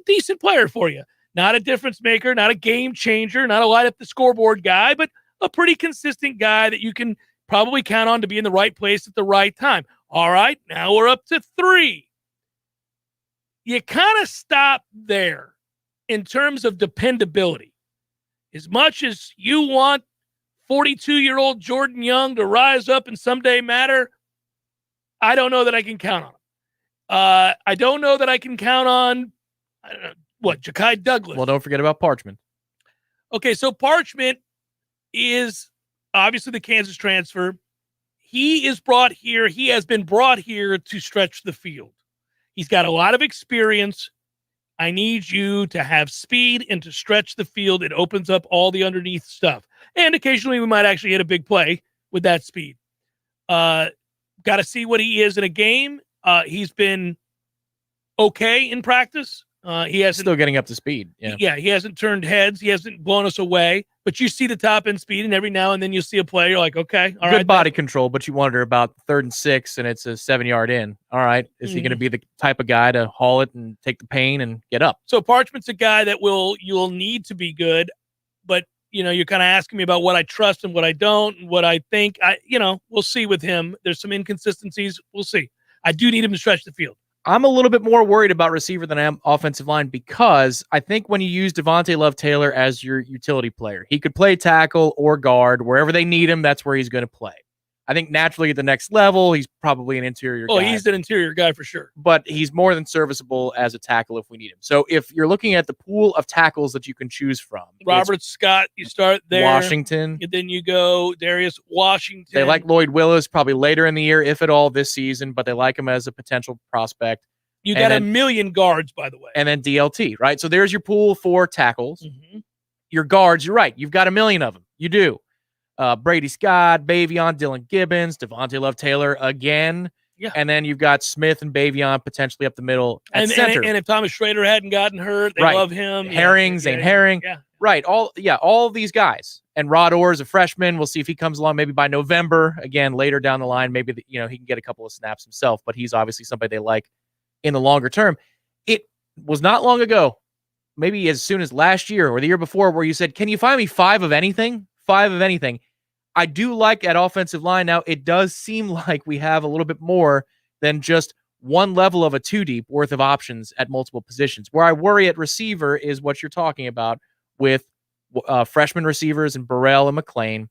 Speaker 1: decent player for you. Not a difference maker, not a game changer, not a light up the scoreboard guy, but a pretty consistent guy that you can probably count on to be in the right place at the right time. All right, now we're up to 3. You kind of stop there in terms of dependability. As much as you want 42-year-old Jordan Young to rise up and someday matter, I don't know that I can count on him. I don't know that I can count on, I don't know, Ja'Kai Douglas.
Speaker 2: Well, don't forget about Parchment.
Speaker 1: Okay, so Parchment is obviously the Kansas transfer. He is brought here. He has been brought here to stretch the field. He's got a lot of experience. I need you to have speed and to stretch the field. It opens up all the underneath stuff. And occasionally we might actually hit a big play with that speed. Got to see what he is in a game. He's been okay in practice. He hasn't
Speaker 2: still getting up to speed.
Speaker 1: Yeah, he hasn't turned heads. He hasn't blown us away. But you see the top end speed, and every now and then you'll see a play. You're like, okay, all right.
Speaker 2: Good body control, but you wonder about 3rd and 6, and it's a 7-yard in. All right, is he going to be the type of guy to haul it and take the pain and get up?
Speaker 1: So Parchment's a guy that you'll need to be good, but you're kind of asking me about what I trust and what I don't, and what I think. We'll see with him. There's some inconsistencies. We'll see. I do need him to stretch the field.
Speaker 2: I'm a little bit more worried about receiver than I am offensive line, because I think when you use Devontae Love-Taylor as your utility player, he could play tackle or guard. Wherever they need him, that's where he's going to play. I think naturally at the next level, he's probably an interior guy.
Speaker 1: Oh, he's an interior guy for sure.
Speaker 2: But he's more than serviceable as a tackle if we need him. So if you're looking at the pool of tackles that you can choose from.
Speaker 1: Robert Scott, you start there.
Speaker 2: Washington.
Speaker 1: And then you go Darius Washington.
Speaker 2: They like Lloyd Willis probably later in the year, if at all this season, but they like him as a potential prospect.
Speaker 1: You got a million guards, by the way.
Speaker 2: And then DLT, right? So there's your pool for tackles.
Speaker 1: Mm-hmm.
Speaker 2: Your guards, you're right. You've got a million of them. You do. Brady Scott, Bavion, Dylan Gibbons, Devontae Love-Taylor again.
Speaker 1: Yeah.
Speaker 2: And then you've got Smith and Bavion potentially up the middle at center.
Speaker 1: And if Thomas Schrader hadn't gotten hurt, they love him.
Speaker 2: Herring, Zane Herring.
Speaker 1: Yeah.
Speaker 2: Right. All of these guys. And Rod Orr is a freshman. We'll see if he comes along maybe by November. Again, later down the line, maybe he can get a couple of snaps himself, but he's obviously somebody they like in the longer term. It was not long ago, maybe as soon as last year or the year before, where you said, can you find me 5 of anything? 5 of anything. I do like at offensive line now. It does seem like we have a little bit more than just one level of a 2-deep worth of options at multiple positions. Where I worry at receiver is what you're talking about with freshman receivers and Burrell and McLean.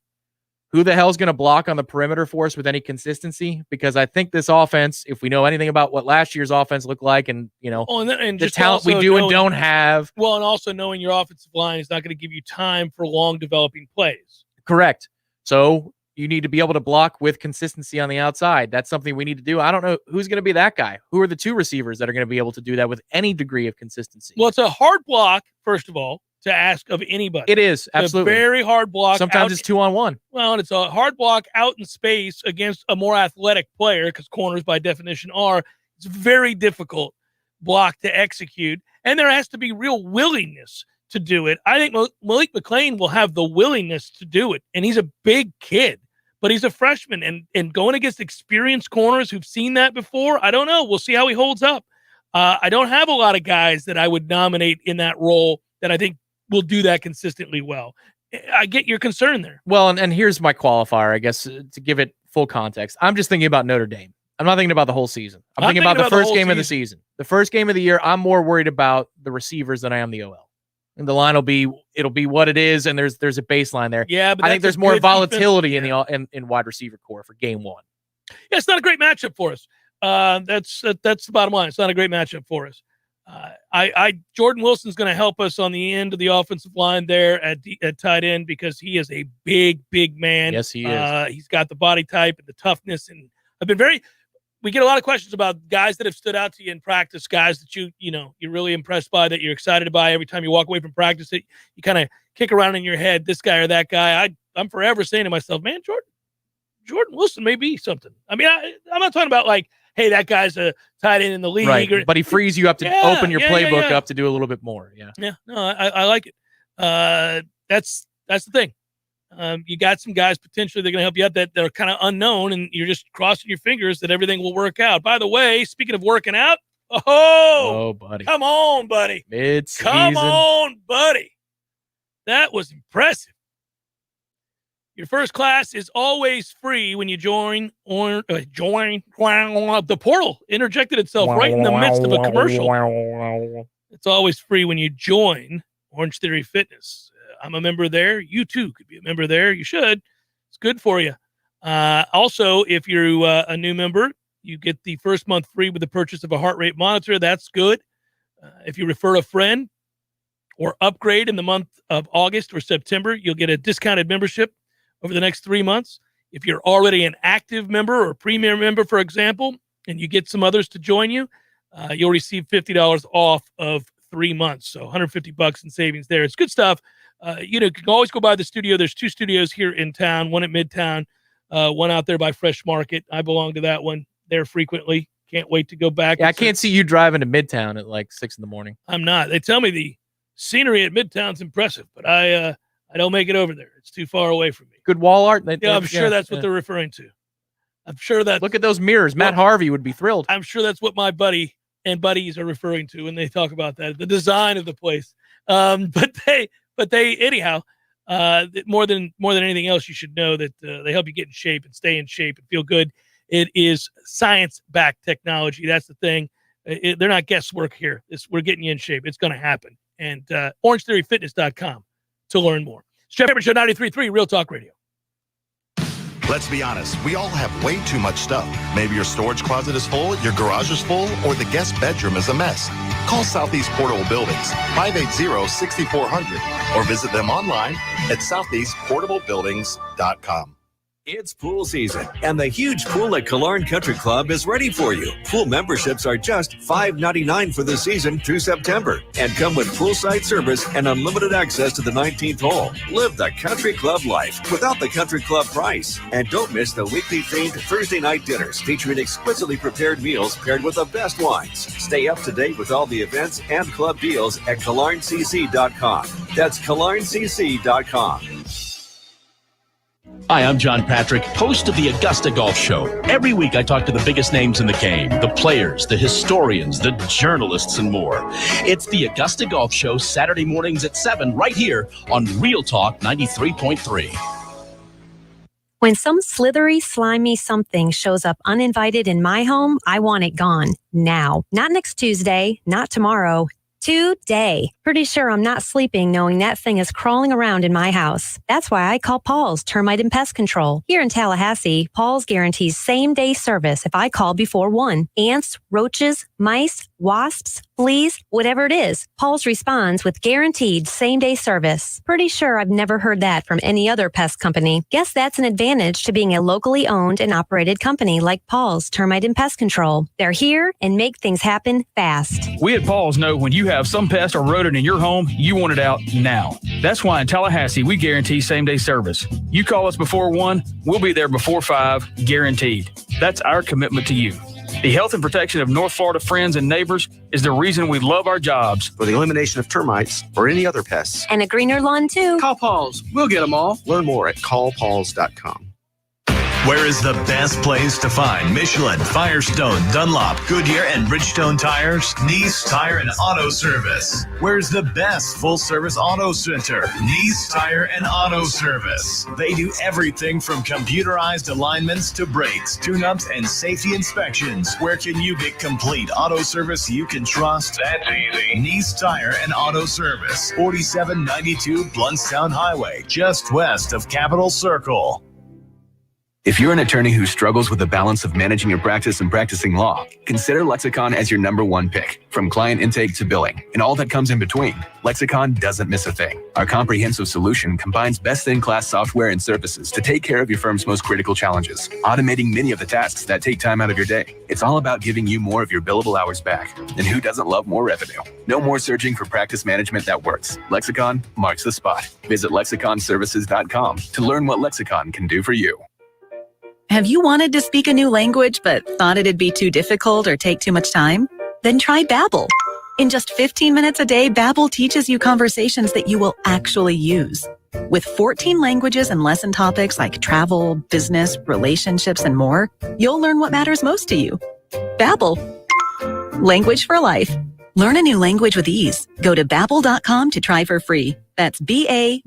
Speaker 2: Who the hell's going to block on the perimeter for us with any consistency? Because I think this offense, if we know anything about what last year's offense looked like and,
Speaker 1: and
Speaker 2: the talent we do and don't have.
Speaker 1: Well, and also knowing your offensive line is not going to give you time for long developing plays.
Speaker 2: Correct. So you need to be able to block with consistency on the outside. That's something we need to do. I don't know who's going to be that guy. Who are the 2 receivers that are going to be able to do that with any degree of consistency?
Speaker 1: Well, it's a hard block, first of all, to ask of anybody.
Speaker 2: It is, absolutely.
Speaker 1: It's a very hard block.
Speaker 2: Sometimes it's 2-on-1.
Speaker 1: Well, and it's a hard block out in space against a more athletic player, because corners by definition are. It's a very difficult block to execute, and there has to be real willingness to do it. I think Malik McLean will have the willingness to do it, and he's a big kid, but he's a freshman, and going against experienced corners who've seen that before, I don't know. We'll see how he holds up. I don't have a lot of guys that I would nominate in that role that I think will do that consistently well. I get your concern there.
Speaker 2: Well, and here's my qualifier, I guess, to give it full context. I'm just thinking about Notre Dame. I'm not thinking about the whole season. I'm thinking about the first game of the season. The first game of the year, I'm more worried about the receivers than I am the OL. And the line it'll be what it is, and there's a baseline there.
Speaker 1: Yeah, but
Speaker 2: I think there's more volatility in wide receiver core for game 1.
Speaker 1: Yeah, it's not a great matchup for us. That's the bottom line. It's not a great matchup for us. Jordan Wilson's going to help us on the end of the offensive line there at tight end, because he is a big man.
Speaker 2: Yes, he is.
Speaker 1: He's got the body type and the toughness, and we get a lot of questions about guys that have stood out to you in practice, guys that you're really impressed by, that you're excited by every time you walk away from practice. That you kind of kick around in your head, this guy or that guy. I'm forever saying to myself, man, Jordan Wilson may be something. I mean, I'm not talking about like, hey, that guy's a tight end in the league.
Speaker 2: Right, but he frees you up to open your playbook up to do a little bit more. Yeah.
Speaker 1: Yeah. No, I like it. That's the thing. You got some guys potentially that are going to help you out that are kind of unknown, and you're just crossing your fingers that everything will work out. By the way, speaking of working out,
Speaker 2: buddy.
Speaker 1: Come on, buddy.
Speaker 2: Mid-season.
Speaker 1: Come on, buddy. That was impressive. Your first class is always free when you join the portal. Interjected itself right in the midst of a commercial. It's always free when you join Orange Theory Fitness. I'm a member there. You too could be a member there. You should. It's good for you. Also, if you're a new member, you get the first month free with the purchase of a heart rate monitor. That's good. If you refer a friend or upgrade in the month of August or September, you'll get a discounted membership over the next 3 months. If you're already an active member or premier member, for example, and you get some others to join you, you'll receive $50 off of 3 months. So $150 in savings there. It's good stuff. You can always go by the studio. There's 2 studios here in town, one at Midtown, one out there by Fresh Market. I belong to that one there frequently. Can't wait to go back.
Speaker 2: Yeah, I can't see you driving to Midtown at like 6 a.m.
Speaker 1: I'm not. They tell me the scenery at Midtown's impressive, but I don't make it over there. It's too far away from me.
Speaker 2: Good wall art.
Speaker 1: I'm sure that's what they're referring to. I'm sure that.
Speaker 2: Look at those mirrors. Matt Harvey would be thrilled.
Speaker 1: I'm sure that's what my buddy and buddies are referring to when they talk about that, the design of the place. But they anyhow, more than anything else, you should know that they help you get in shape and stay in shape and feel good. It is science-backed technology. That's the thing. They're not guesswork here. We're getting you in shape. It's going to happen. And OrangeTheoryFitness.com to learn more. It's Jeff Everett Show 93.3 Real Talk Radio.
Speaker 7: Let's be honest, we all have way too much stuff. Maybe your storage closet is full, your garage is full, or the guest bedroom is a mess. Call Southeast Portable Buildings, 580-6400, or visit them online at southeastportablebuildings.com.
Speaker 8: It's pool season, and the huge pool at Killearn Country Club is ready for you. Pool memberships are just $5.99 for the season through September, and come with poolside service and unlimited access to the 19th hole. Live the country club life without the country club price. And don't miss the weekly themed Thursday night dinners featuring exquisitely prepared meals paired with the best wines. Stay up to date with all the events and club deals at KillearnCC.com. That's KillearnCC.com.
Speaker 10: Hi, I'm John Patrick, host of the Augusta Golf Show. Every week I talk to the biggest names in the game, the players, the historians, the journalists, and more. It's the Augusta Golf Show, Saturday mornings at 7, right here on Real Talk 93.3.
Speaker 11: When some slithery, slimy something shows up uninvited in my home, I want it gone. Now. Not next Tuesday, not tomorrow. Today. Pretty sure I'm not sleeping knowing that thing is crawling around in my house. That's why I call Paul's Termite and Pest Control. Here in Tallahassee, Paul's guarantees same-day service if I call before 1. Ants, roaches, mice, wasps, fleas, whatever it is, Paul's responds with guaranteed same-day service. Pretty sure I've never heard that from any other pest company. Guess that's an advantage to being a locally owned and operated company like Paul's Termite and Pest Control. They're here and make things happen fast.
Speaker 12: We at Paul's know when you have some pest or rodent in your home, you want it out now. That's why in Tallahassee, we guarantee same-day service. You call us before 1, we'll be there before 5, guaranteed. That's our commitment to you. The health and protection of North Florida friends and neighbors is the reason we love our jobs.
Speaker 26: For the elimination of termites or any other pests.
Speaker 11: And a greener lawn, too.
Speaker 26: Call Paul's. We'll get them all. Learn more at callpauls.com.
Speaker 27: Where is the best place to find Michelin, Firestone, Dunlop, Goodyear, and Bridgestone tires? Nice Tire and Auto Service. Where's the best full-service auto center? Nice Tire and Auto Service. They do everything from computerized alignments to brakes, tune-ups, and safety inspections. Where can you get complete auto service you can trust? That's easy. Nice Tire and Auto Service. 4792 Bluntstown Highway, just west of Capitol Circle.
Speaker 28: If you're an attorney who struggles with the balance of managing your practice and practicing law, consider Lexicon as your #1 pick. From client intake to billing and all that comes in between, Lexicon doesn't miss a thing. Our comprehensive solution combines best-in-class software and services to take care of your firm's most critical challenges, automating many of the tasks that take time out of your day. It's all about giving you more of your billable hours back. And who doesn't love more revenue? No more searching for practice management that works. Lexicon marks the spot. Visit lexiconservices.com to learn what Lexicon can do for you.
Speaker 29: Have you wanted to speak a new language but thought it'd be too difficult or take too much time? Then try Babbel. In just 15 minutes a day, Babbel teaches you conversations that you will actually use. With 14 languages and lesson topics like travel, business, relationships, and more, you'll learn what matters most to you. Babbel. Language for life. Learn a new language with ease. Go to Babbel.com to try for free. That's BABBEL.com.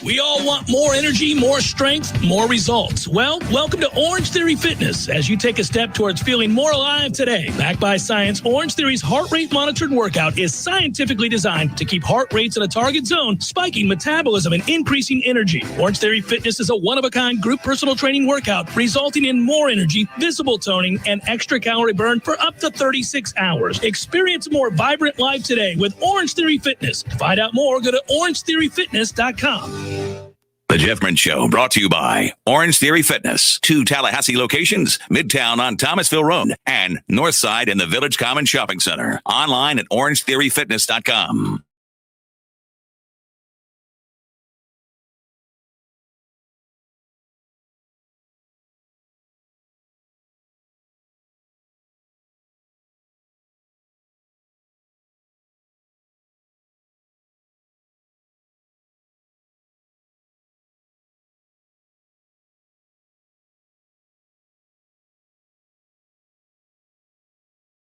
Speaker 1: We all want more energy, more strength, more results. Well, welcome to Orange Theory Fitness as you take a step towards feeling more alive today. Backed by science, Orange Theory's heart rate monitored workout is scientifically designed to keep heart rates in a target zone, spiking metabolism and increasing energy. Orange Theory Fitness is a one-of-a-kind group personal training workout resulting in more energy, visible toning, and extra calorie burn for up to 36 hours. Experience a more vibrant life today with Orange Theory Fitness. To find out more, go to orangetheoryfitness.com.
Speaker 9: The Jeff Brent Show brought to you by Orange Theory Fitness. 2 Tallahassee locations, Midtown on Thomasville Road and Northside in the Village Common Shopping Center. Online at orangetheoryfitness.com.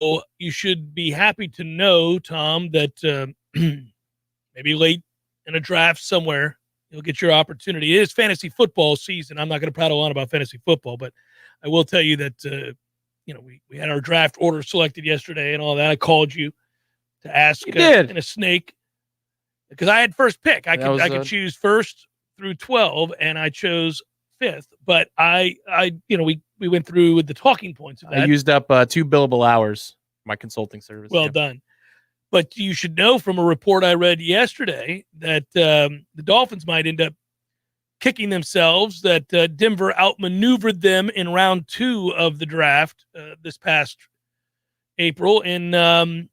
Speaker 1: So you should be happy to know, Tom, that maybe late in a draft somewhere, you'll get your opportunity. It is fantasy football season. I'm not going to prattle on about fantasy football, but I will tell you that, we had our draft order selected yesterday and all that. I called you to ask in a snake because I had first pick. I could choose first through 12, and I chose 5th. But we went through with the talking points of that.
Speaker 2: I used up 2 billable hours for my consulting service.
Speaker 1: Well done. But you should know from a report I read yesterday that the Dolphins might end up kicking themselves, that Denver outmaneuvered them in round 2 of the draft this past April. And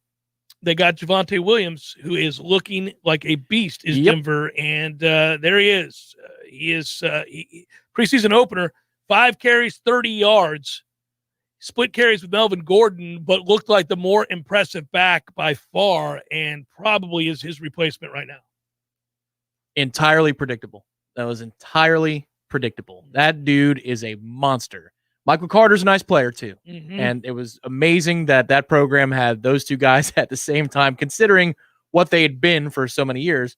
Speaker 1: they got Javonte Williams, who is looking like a beast, is Denver. And there he is. He is preseason opener, 5 carries, 30 yards. Split carries with Melvin Gordon, but looked like the more impressive back by far, and probably is his replacement right now.
Speaker 2: Entirely predictable. That was entirely predictable. That dude is a monster. Michael Carter's a nice player too.
Speaker 1: Mm-hmm.
Speaker 2: And it was amazing that program had those 2 guys at the same time, considering what they had been for so many years.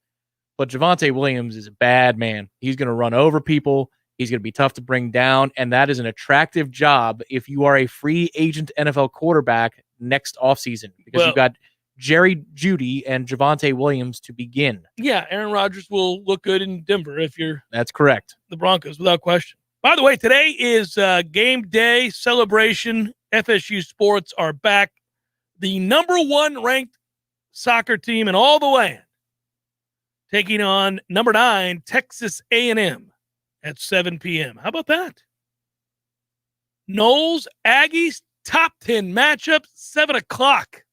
Speaker 2: But Javonte Williams is a bad man. He's going to run over people. He's going to be tough to bring down, and that is an attractive job if you are a free agent NFL quarterback next offseason, because you've got Jerry Jeudy and Javonte Williams to begin.
Speaker 1: Yeah, Aaron Rodgers will look good in Denver if you're
Speaker 2: That's correct.
Speaker 1: The Broncos, without question. By the way, today is game day celebration. FSU sports are back. The number 1 ranked soccer team in all the land, taking on number 9 Texas A&M. At 7 p.m. How about that? Noles, Aggies, top 10 matchup, 7 o'clock.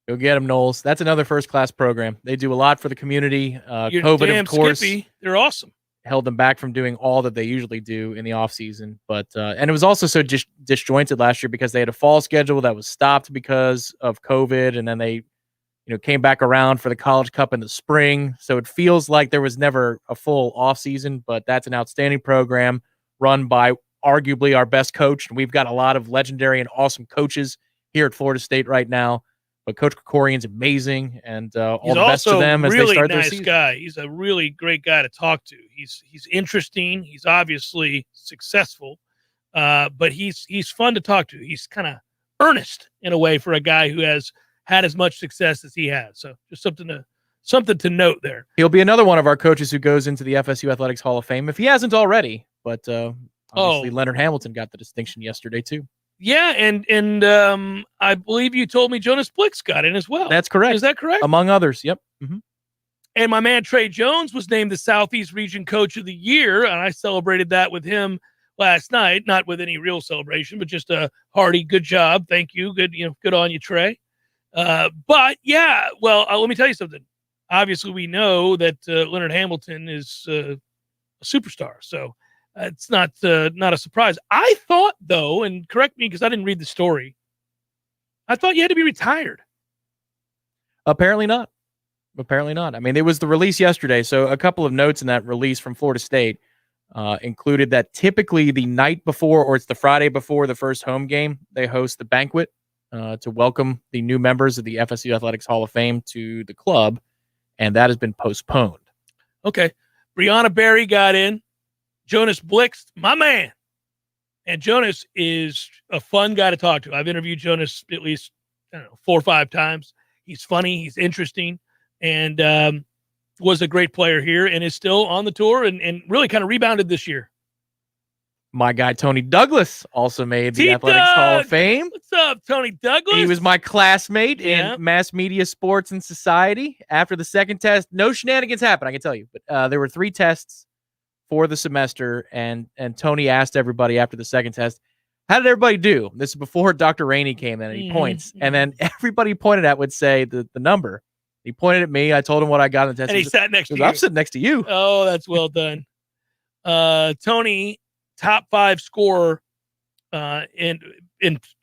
Speaker 2: Go get them, Noles. That's another first-class program. They do a lot for the community. COVID, of course,
Speaker 1: Skippy. They're awesome.
Speaker 2: Held them back from doing all that they usually do in the offseason. But and it was also so disjointed last year because they had a fall schedule that was stopped because of COVID, and then they came back around for the College Cup in the spring. So it feels like there was never a full offseason, but that's an outstanding program run by arguably our best coach. And we've got a lot of legendary and awesome coaches here at Florida State right now. But Coach Krikorian's amazing, and all the best to them as they start their season.
Speaker 1: He's also a really nice guy. He's a really great guy to talk to. He's interesting. He's obviously successful, but he's fun to talk to. He's kind of earnest in a way for a guy who has had as much success as he has. So just something to note there.
Speaker 2: He'll be another one of our coaches who goes into the FSU Athletics Hall of Fame if he hasn't already. But obviously Leonard Hamilton got the distinction yesterday too.
Speaker 1: Yeah, and I believe you told me Jonas Blix got in as well.
Speaker 2: That's correct.
Speaker 1: Is that correct?
Speaker 2: Among others, yep. Mm-hmm.
Speaker 1: And my man Trey Jones was named the Southeast Region Coach of the Year, and I celebrated that with him last night. Not with any real celebration, but just a hearty good job. Thank you. Good on you, Trey. But yeah, well, let me tell you something. Obviously, we know that Leonard Hamilton is a superstar, so it's not a surprise. I thought, though, and correct me because I didn't read the story, I thought you had to be retired.
Speaker 2: Apparently not. I mean, it was the release yesterday, so a couple of notes in that release from Florida State included that typically the night before, or it's the Friday before the first home game, they host the banquet to welcome the new members of the FSU Athletics Hall of Fame to the club, and that has been postponed.
Speaker 1: Okay. Brianna Berry got in. Jonas Blix, my man. And Jonas is a fun guy to talk to. I've interviewed Jonas at least, 4 or 5 times. He's funny. He's interesting. And was a great player here and is still on the tour and really kind of rebounded this year.
Speaker 2: My guy, Tony Douglas, also made the Athletics Hall of Fame.
Speaker 1: What's up, Tony Douglas?
Speaker 2: He was my classmate in mass media, sports, and society. After the second test, no shenanigans happened, I can tell you. But there were 3 tests for the semester, and Tony asked everybody after the second test, how did everybody do? This is before Dr. Rainey came in, and he points. And then everybody pointed at would say the number. He pointed at me. I told him what I got in the test.
Speaker 1: And he sat next to you.
Speaker 2: I'm sitting next to you.
Speaker 1: Oh, that's well done. Tony, top 5 scorer in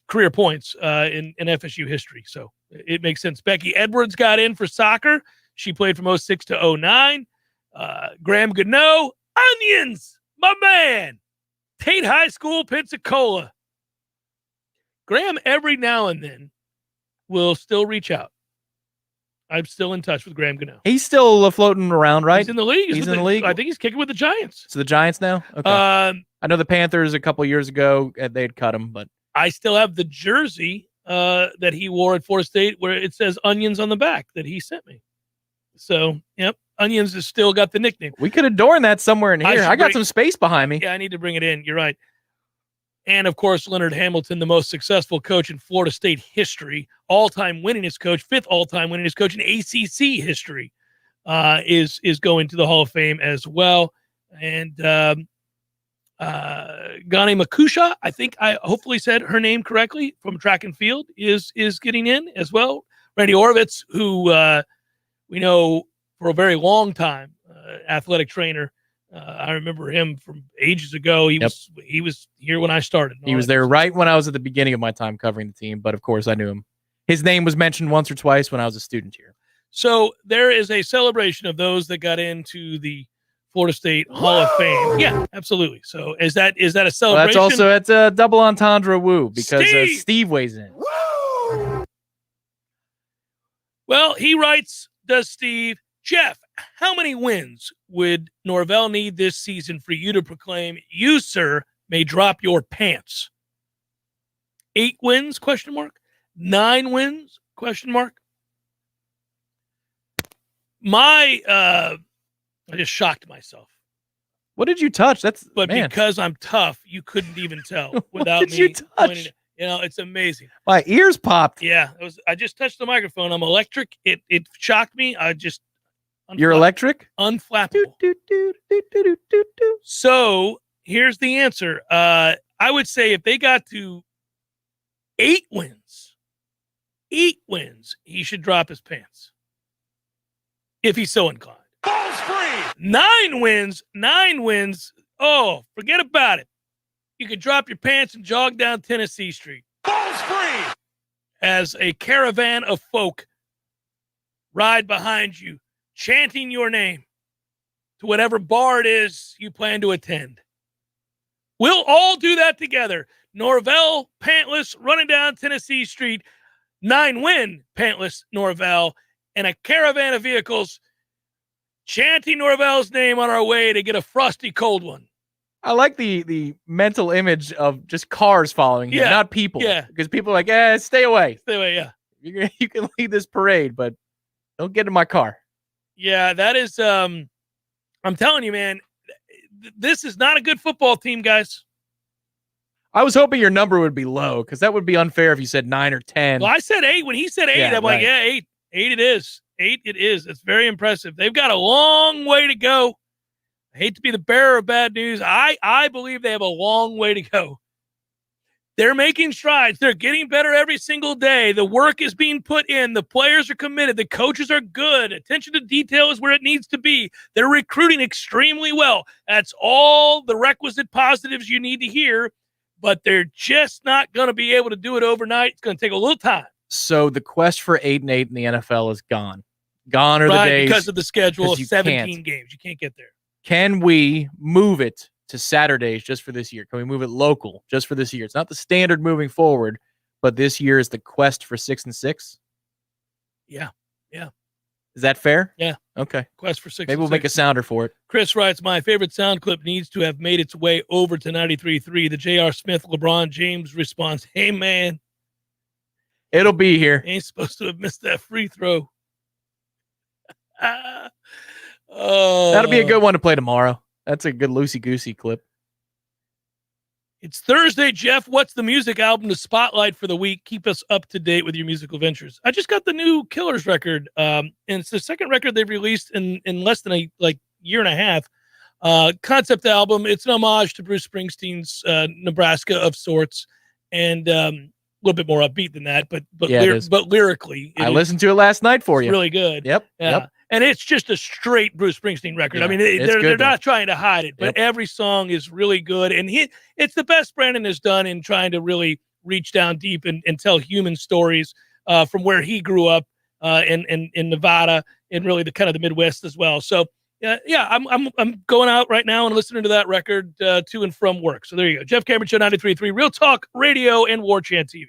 Speaker 1: career points in FSU history. So it makes sense. Becky Edwards got in for soccer. She played from 06 to 09. Graham Gano, Onions, my man. Tate High School, Pensacola. Graham, every now and then, will still reach out. I'm still in touch with Graham Gano.
Speaker 2: He's still floating around, right?
Speaker 1: He's in the league.
Speaker 2: He's in the league.
Speaker 1: I think he's kicking with the Giants.
Speaker 2: So the Giants now? Okay. I know the Panthers a couple years ago, they'd cut him, but
Speaker 1: I still have the jersey that he wore at Florida State where it says Onions on the back that he sent me. So, yep. Onions has still got the nickname.
Speaker 2: We could adorn that somewhere in here. I got some space behind me.
Speaker 1: Yeah, I need to bring it in. You're right. And, of course, Leonard Hamilton, the most successful coach in Florida State history, all-time winningest coach, 5th all-time winningest coach in ACC history, is going to the Hall of Fame as well. And Gane Makusha, I think I hopefully said her name correctly, from track and field, is getting in as well. Randy Orovitz, who we know for a very long time, athletic trainer. I remember him from ages ago. He was here when I started.
Speaker 2: He was there right when I was at the beginning of my time covering the team, but of course I knew him. His name was mentioned once or twice when I was a student here.
Speaker 1: So there is a celebration of those that got into the Florida State Hall of Fame. Yeah, absolutely. So is that a celebration?
Speaker 2: Well, that's also at double entendre woo, because Steve weighs in.
Speaker 1: Woo! Well, he writes, does Steve, Jeff, how many wins would Norvell need this season for you to proclaim you, sir, may drop your pants? 8 wins, ? 9 wins, ? I just shocked myself.
Speaker 2: What did you touch?
Speaker 1: Because I'm tough, you couldn't even tell without
Speaker 2: what did you touch?
Speaker 1: It's amazing.
Speaker 2: My ears popped.
Speaker 1: Yeah, I just touched the microphone. I'm electric. It shocked me.
Speaker 2: You're electric?
Speaker 1: Unflappable. So here's the answer. I would say if they got to 8 wins, he should drop his pants. If he's so inclined. Balls free. 9 wins. Oh, forget about it. You could drop your pants and jog down Tennessee Street. Balls free. As a caravan of folk ride behind you, chanting your name to whatever bar it is you plan to attend. We'll all do that together. Norvell, pantless, running down Tennessee Street, 9-win pantless Norvell, and a caravan of vehicles chanting Norvell's name on our way to get a frosty cold one.
Speaker 2: I like the mental image of just cars following him, not people.
Speaker 1: Yeah.
Speaker 2: Because people are like, stay away.
Speaker 1: Stay away, yeah.
Speaker 2: You can lead this parade, but don't get in my car.
Speaker 1: Yeah, that is, I'm telling you, man, this is not a good football team, guys.
Speaker 2: I was hoping your number would be low, because that would be unfair if you said 9 or 10.
Speaker 1: Well, I said 8. When he said 8, I'm like, 8. 8 it is. 8 it is. It's very impressive. They've got a long way to go. I hate to be the bearer of bad news. I believe they have a long way to go. They're making strides. They're getting better every single day. The work is being put in. The players are committed. The coaches are good. Attention to detail is where it needs to be. They're recruiting extremely well. That's all the requisite positives you need to hear, but they're just not going to be able to do it overnight. It's going to take a little time.
Speaker 2: So the quest for 8-8 in the NFL is gone. Gone are the days.
Speaker 1: Because of the schedule of 17 games. You can't get there.
Speaker 2: Can we move it to Saturdays just for this year? Can we move it local just for this year? It's not the standard moving forward, but this year is the quest for 6-6.
Speaker 1: Yeah.
Speaker 2: Is that fair?
Speaker 1: Yeah.
Speaker 2: Okay.
Speaker 1: Quest for 6.
Speaker 2: Maybe we'll make a sounder for it.
Speaker 1: Chris writes, my favorite sound clip needs to have made its way over to 93.3. The J.R. Smith, LeBron James response, hey, man.
Speaker 2: It'll be here.
Speaker 1: Ain't supposed to have missed that free throw.
Speaker 2: That'll be a good one to play tomorrow. That's a good loosey-goosey clip.
Speaker 1: It's Thursday, Jeff. What's the music album to spotlight for the week? Keep us up to date with your musical ventures. I just got the new Killers record, and it's the second record they've released in less than a year and a half. Concept album. It's an homage to Bruce Springsteen's Nebraska of sorts, and a little bit more upbeat than that, but lyrically,
Speaker 2: I listened to it last night for you.
Speaker 1: Really good.
Speaker 2: Yep.
Speaker 1: And it's just a straight Bruce Springsteen record. I mean, they're not trying to hide it, but every song is really good. And it's the best Brandon has done in trying to really reach down deep and tell human stories from where he grew up in Nevada and really the kind of the Midwest as well. So I'm going out right now and listening to that record to and from work. So there you go. Jeff Cameron Show 93.3, Real Talk Radio and Warchant TV.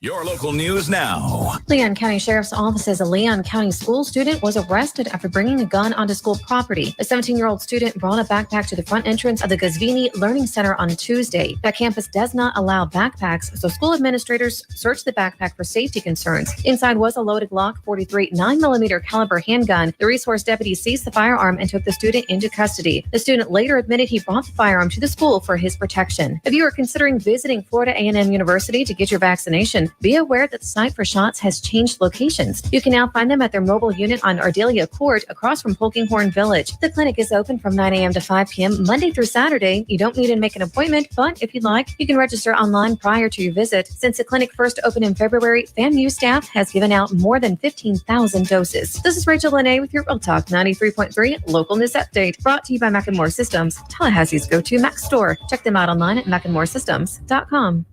Speaker 9: Your local news now.
Speaker 13: Leon County Sheriff's Office says a Leon County school student was arrested after bringing a gun onto school property. A 17-year-old student brought a backpack to the front entrance of the Gazvini Learning Center on Tuesday. That campus does not allow backpacks, so school administrators searched the backpack for safety concerns. Inside was a loaded Glock 43 9mm caliber handgun. The resource deputy seized the firearm and took the student into custody. The student later admitted he brought the firearm to the school for his protection. If you are considering visiting Florida A&M University to get your vaccination, be aware that the site for shots has changed locations. You can now find them at their mobile unit on Ardelia Court across from Polkinghorn Village. The clinic is open from 9 a.m. to 5 p.m. Monday through Saturday. You don't need to make an appointment, but if you'd like, you can register online prior to your visit. Since the clinic first opened in February, FAMU staff has given out more than 15,000 doses. This is Rachel Lene with your Real Talk 93.3 Local News Update, brought to you by McEnmore Systems, Tallahassee's go-to Mac store. Check them out online at McEnmoreSystems.com.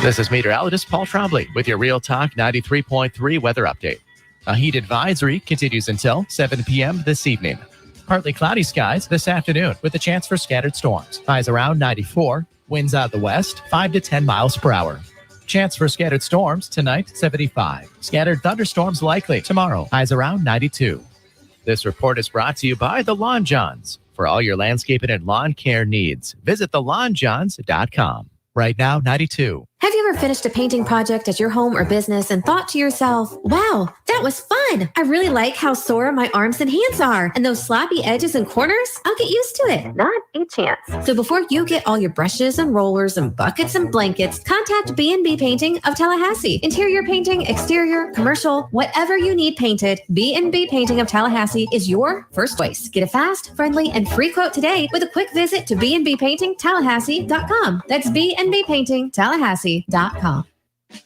Speaker 14: This is meteorologist Paul Trombley with your Real Talk 93.3 weather update. A heat advisory continues until 7 p.m. this evening. Partly cloudy skies this afternoon with a chance for scattered storms. Highs around 94. Winds out the west 5 to 10 miles per hour. Chance for scattered storms tonight 75. Scattered thunderstorms likely tomorrow. Highs around 92. This report is brought to you by the Lawn Johns. For all your landscaping and lawn care needs, visit thelawnjohns.com. Right now, 92.
Speaker 13: Have you ever finished a painting project at your home or business and thought to yourself, wow, that was fun. I really like how sore my arms and hands are. And those sloppy edges and corners, I'll get used to it. Not a chance. So before you get all your brushes and rollers and buckets and blankets, contact B&B Painting of Tallahassee. Interior painting, exterior, commercial, whatever you need painted, B&B Painting of Tallahassee is your first choice. Get a fast, friendly, and free quote today with a quick visit to bnbpaintingtallahassee.com. That's B&B Painting Tallahassee.com.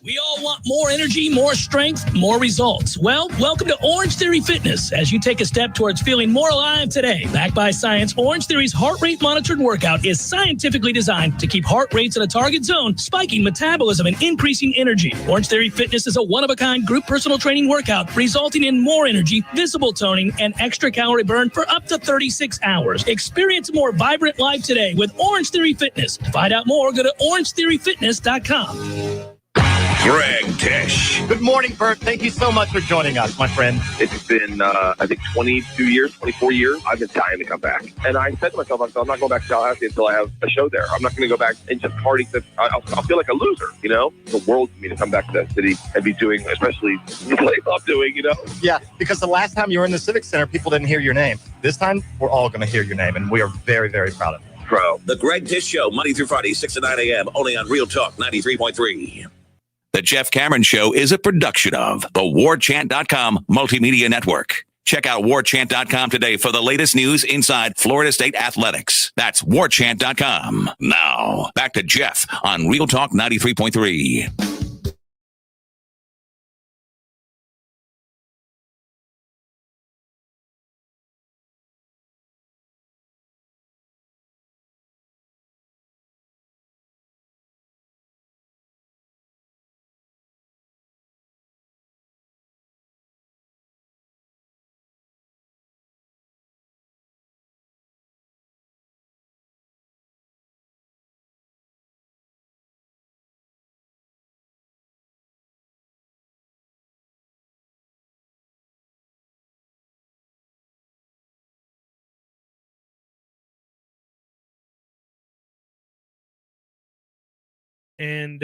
Speaker 1: We all want more energy, more strength, more results. Well, welcome to Orange Theory Fitness as you take a step towards feeling more alive today. Backed by science, Orange Theory's heart rate monitored workout is scientifically designed to keep heart rates in a target zone, spiking metabolism and increasing energy. Orange Theory Fitness is a one-of-a-kind group personal training workout resulting in more energy, visible toning, and extra calorie burn for up to 36 hours. Experience a more vibrant life today with Orange Theory Fitness. To find out more, go to orangetheoryfitness.com.
Speaker 9: Greg Tish.
Speaker 15: Good morning, Bert. Thank you so much for joining us, my friend.
Speaker 16: It's been, I think, 22 years, 24 years. I've been dying to come back. And I said to myself, I'm not going back to Tallahassee until I have a show there. I'm not going to go back and just party. I'll feel like a loser, you know? The world to me to come back to that city and be doing, especially the place I'm doing, you know?
Speaker 15: Yeah, because the last time you were in the Civic Center, people didn't hear your name. This time, we're all going to hear your name, and we are very, very proud of you.
Speaker 9: The Greg Tish Show, Monday through Friday, 6 to 9 a.m., only on Real Talk 93.3. The Jeff Cameron Show is a production of the Warchant.com Multimedia Network. Check out Warchant.com today for the latest news inside Florida State athletics. That's Warchant.com. Now, back to Jeff on Real Talk 93.3.
Speaker 1: And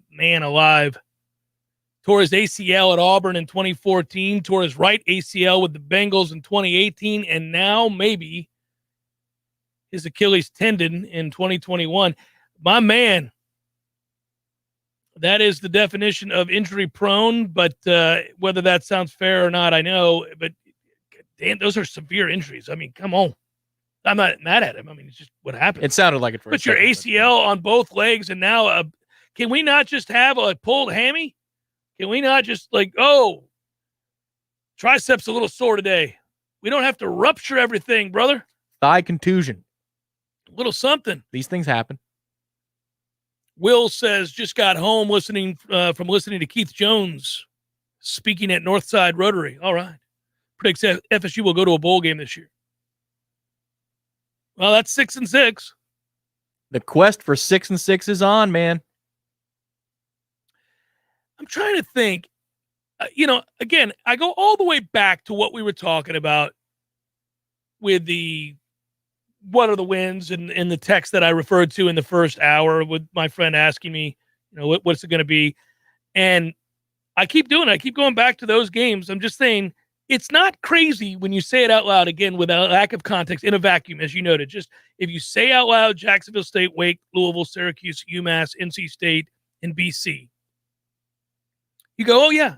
Speaker 1: man alive, tore his ACL at Auburn in 2014, tore his right ACL with the Bengals in 2018, and now maybe his Achilles tendon in 2021. My man, that is the definition of injury prone, but whether that sounds fair or not, I know, but damn, those are severe injuries. I mean, come on. I'm not mad at him. I mean, it's just what happened.
Speaker 2: It sounded like it for
Speaker 1: Put your ACL on both legs, and now can we not just have a pulled hammy? Can we not just triceps a little sore today? We don't have to rupture everything, brother.
Speaker 2: Thigh contusion.
Speaker 1: A little something.
Speaker 2: These things happen.
Speaker 1: Will says, just got home from listening to Keith Jones speaking at Northside Rotary. All right. Predicts FSU will go to a bowl game this year. Well, that's 6-6.
Speaker 2: The quest for 6-6 is on, man.
Speaker 1: I'm trying to think. Again, I go all the way back to what we were talking about with the what are the wins and the text that I referred to in the first hour with my friend asking me, what's it going to be? And I keep doing it. I keep going back to those games. I'm just saying it's not crazy when you say it out loud, again, with a lack of context in a vacuum, as you noted. Just if you say out loud Jacksonville State, Wake, Louisville, Syracuse, UMass, NC State, and BC, you go, oh, yeah,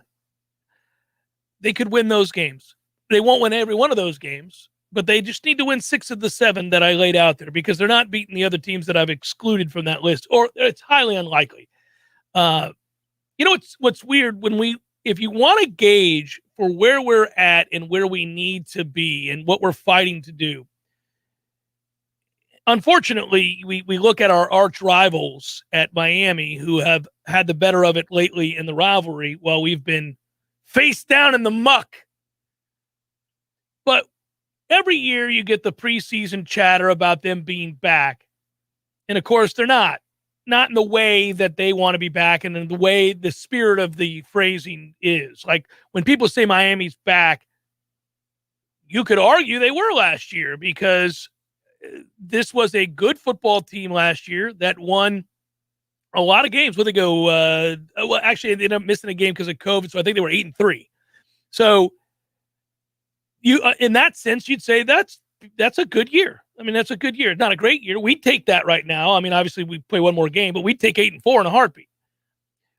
Speaker 1: they could win those games. They won't win every one of those games, but they just need to win 6 of the 7 that I laid out there because they're not beating the other teams that I've excluded from that list, or it's highly unlikely. What's weird if you want to gauge for where we're at and where we need to be and what we're fighting to do. Unfortunately, we look at our arch rivals at Miami who have had the better of it lately in the rivalry while we've been face down in the muck. But every year you get the preseason chatter about them being back. And of course they're not in the way that they want to be back and in the way the spirit of the phrasing is. Like when people say Miami's back, you could argue they were last year because this was a good football team last year that won a lot of games. Where they go? Actually, they ended up missing a game because of COVID, so I think they were 8-3. So you, in that sense, you'd say that's a good year. I mean, that's a good year. Not a great year. We'd take that right now. I mean, obviously, we play one more game, but we'd take 8-4 in a heartbeat.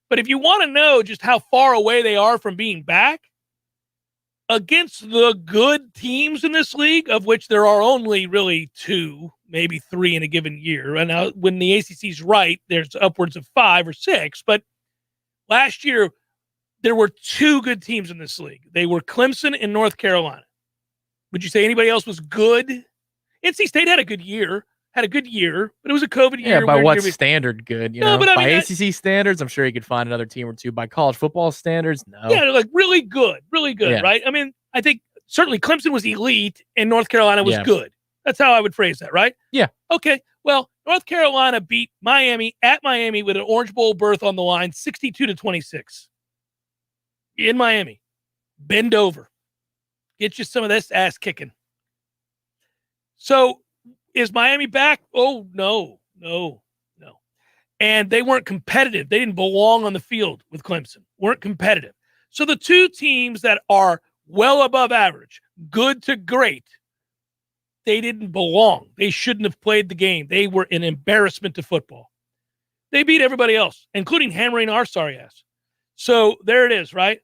Speaker 1: But if you want to know just how far away they are from being back, against the good teams in this league, of which there are only really 2, maybe 3 in a given year. And now when the ACC's right, there's upwards of 5 or 6. But last year, there were 2 good teams in this league. They were Clemson and North Carolina. Would you say anybody else was good? NC State had a good year, but it was a COVID year.
Speaker 2: Yeah, by what standard good?
Speaker 1: But I
Speaker 2: by
Speaker 1: mean,
Speaker 2: ACC standards, I'm sure you could find another team or 2. By college football standards, no.
Speaker 1: Yeah, like really good, yeah. Right? I mean, I think certainly Clemson was elite and North Carolina was good. That's how I would phrase that, right?
Speaker 2: Yeah.
Speaker 1: Okay, well, North Carolina beat Miami at Miami with an Orange Bowl berth on the line, 62-26. In Miami. Bend over. Get you some of this ass kicking. So, is Miami back? Oh, no. And they weren't competitive. They didn't belong on the field with Clemson. Weren't competitive. So the 2 teams that are well above average, good to great, they didn't belong. They shouldn't have played the game. They were an embarrassment to football. They beat everybody else, including hammering our sorry ass. So there it is, right?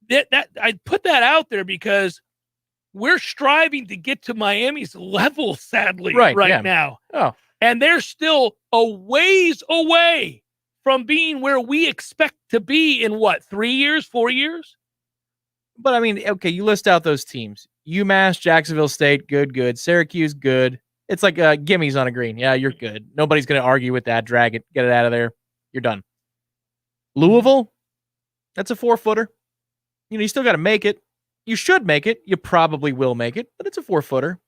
Speaker 1: That I put that out there because we're striving to get to Miami's level, sadly, right now.
Speaker 2: Oh.
Speaker 1: And they're still a ways away from being where we expect to be in 3 years, 4 years?
Speaker 2: But I mean, okay, you list out those teams. UMass, Jacksonville State, good. Syracuse, good. It's like gimmies on a green. Yeah, you're good. Nobody's going to argue with that. Drag it. Get it out of there. You're done. Louisville, that's a 4-footer. You still got to make it. You should make it. You probably will make it, but it's a 4-footer.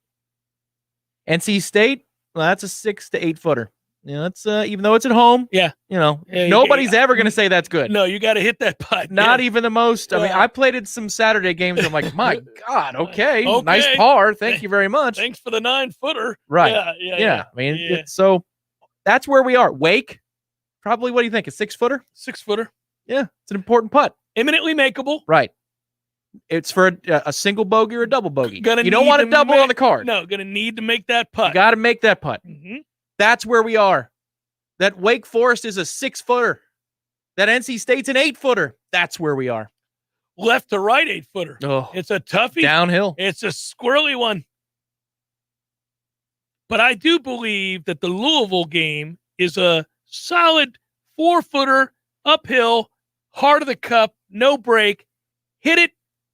Speaker 2: NC State, well, that's a 6 to 8-footer. That's even though it's at home.
Speaker 1: Yeah.
Speaker 2: Nobody's ever going to say that's good.
Speaker 1: No, you got to hit that putt.
Speaker 2: Not even the most. I mean, I played in some Saturday games. And I'm like, my God, okay. Nice par. Thank you very much.
Speaker 1: Thanks for the 9-footer.
Speaker 2: Right. Yeah. I mean, so that's where we are. Wake, probably, what do you think? A 6-footer?
Speaker 1: 6-footer.
Speaker 2: Yeah. It's an important putt.
Speaker 1: Eminently makeable.
Speaker 2: Right. It's for a single bogey or a double bogey. You don't want a double on the card.
Speaker 1: No, going to need to make that putt.
Speaker 2: You got to make that putt.
Speaker 1: Mm-hmm.
Speaker 2: That's where we are. That Wake Forest is a 6-footer. That NC State's an 8-footer. That's where we are.
Speaker 1: Left to right 8-footer.
Speaker 2: Oh,
Speaker 1: it's a toughie.
Speaker 2: Downhill.
Speaker 1: It's a squirrely one. But I do believe that the Louisville game is a solid 4-footer, uphill, heart of the cup, no break. Hit it,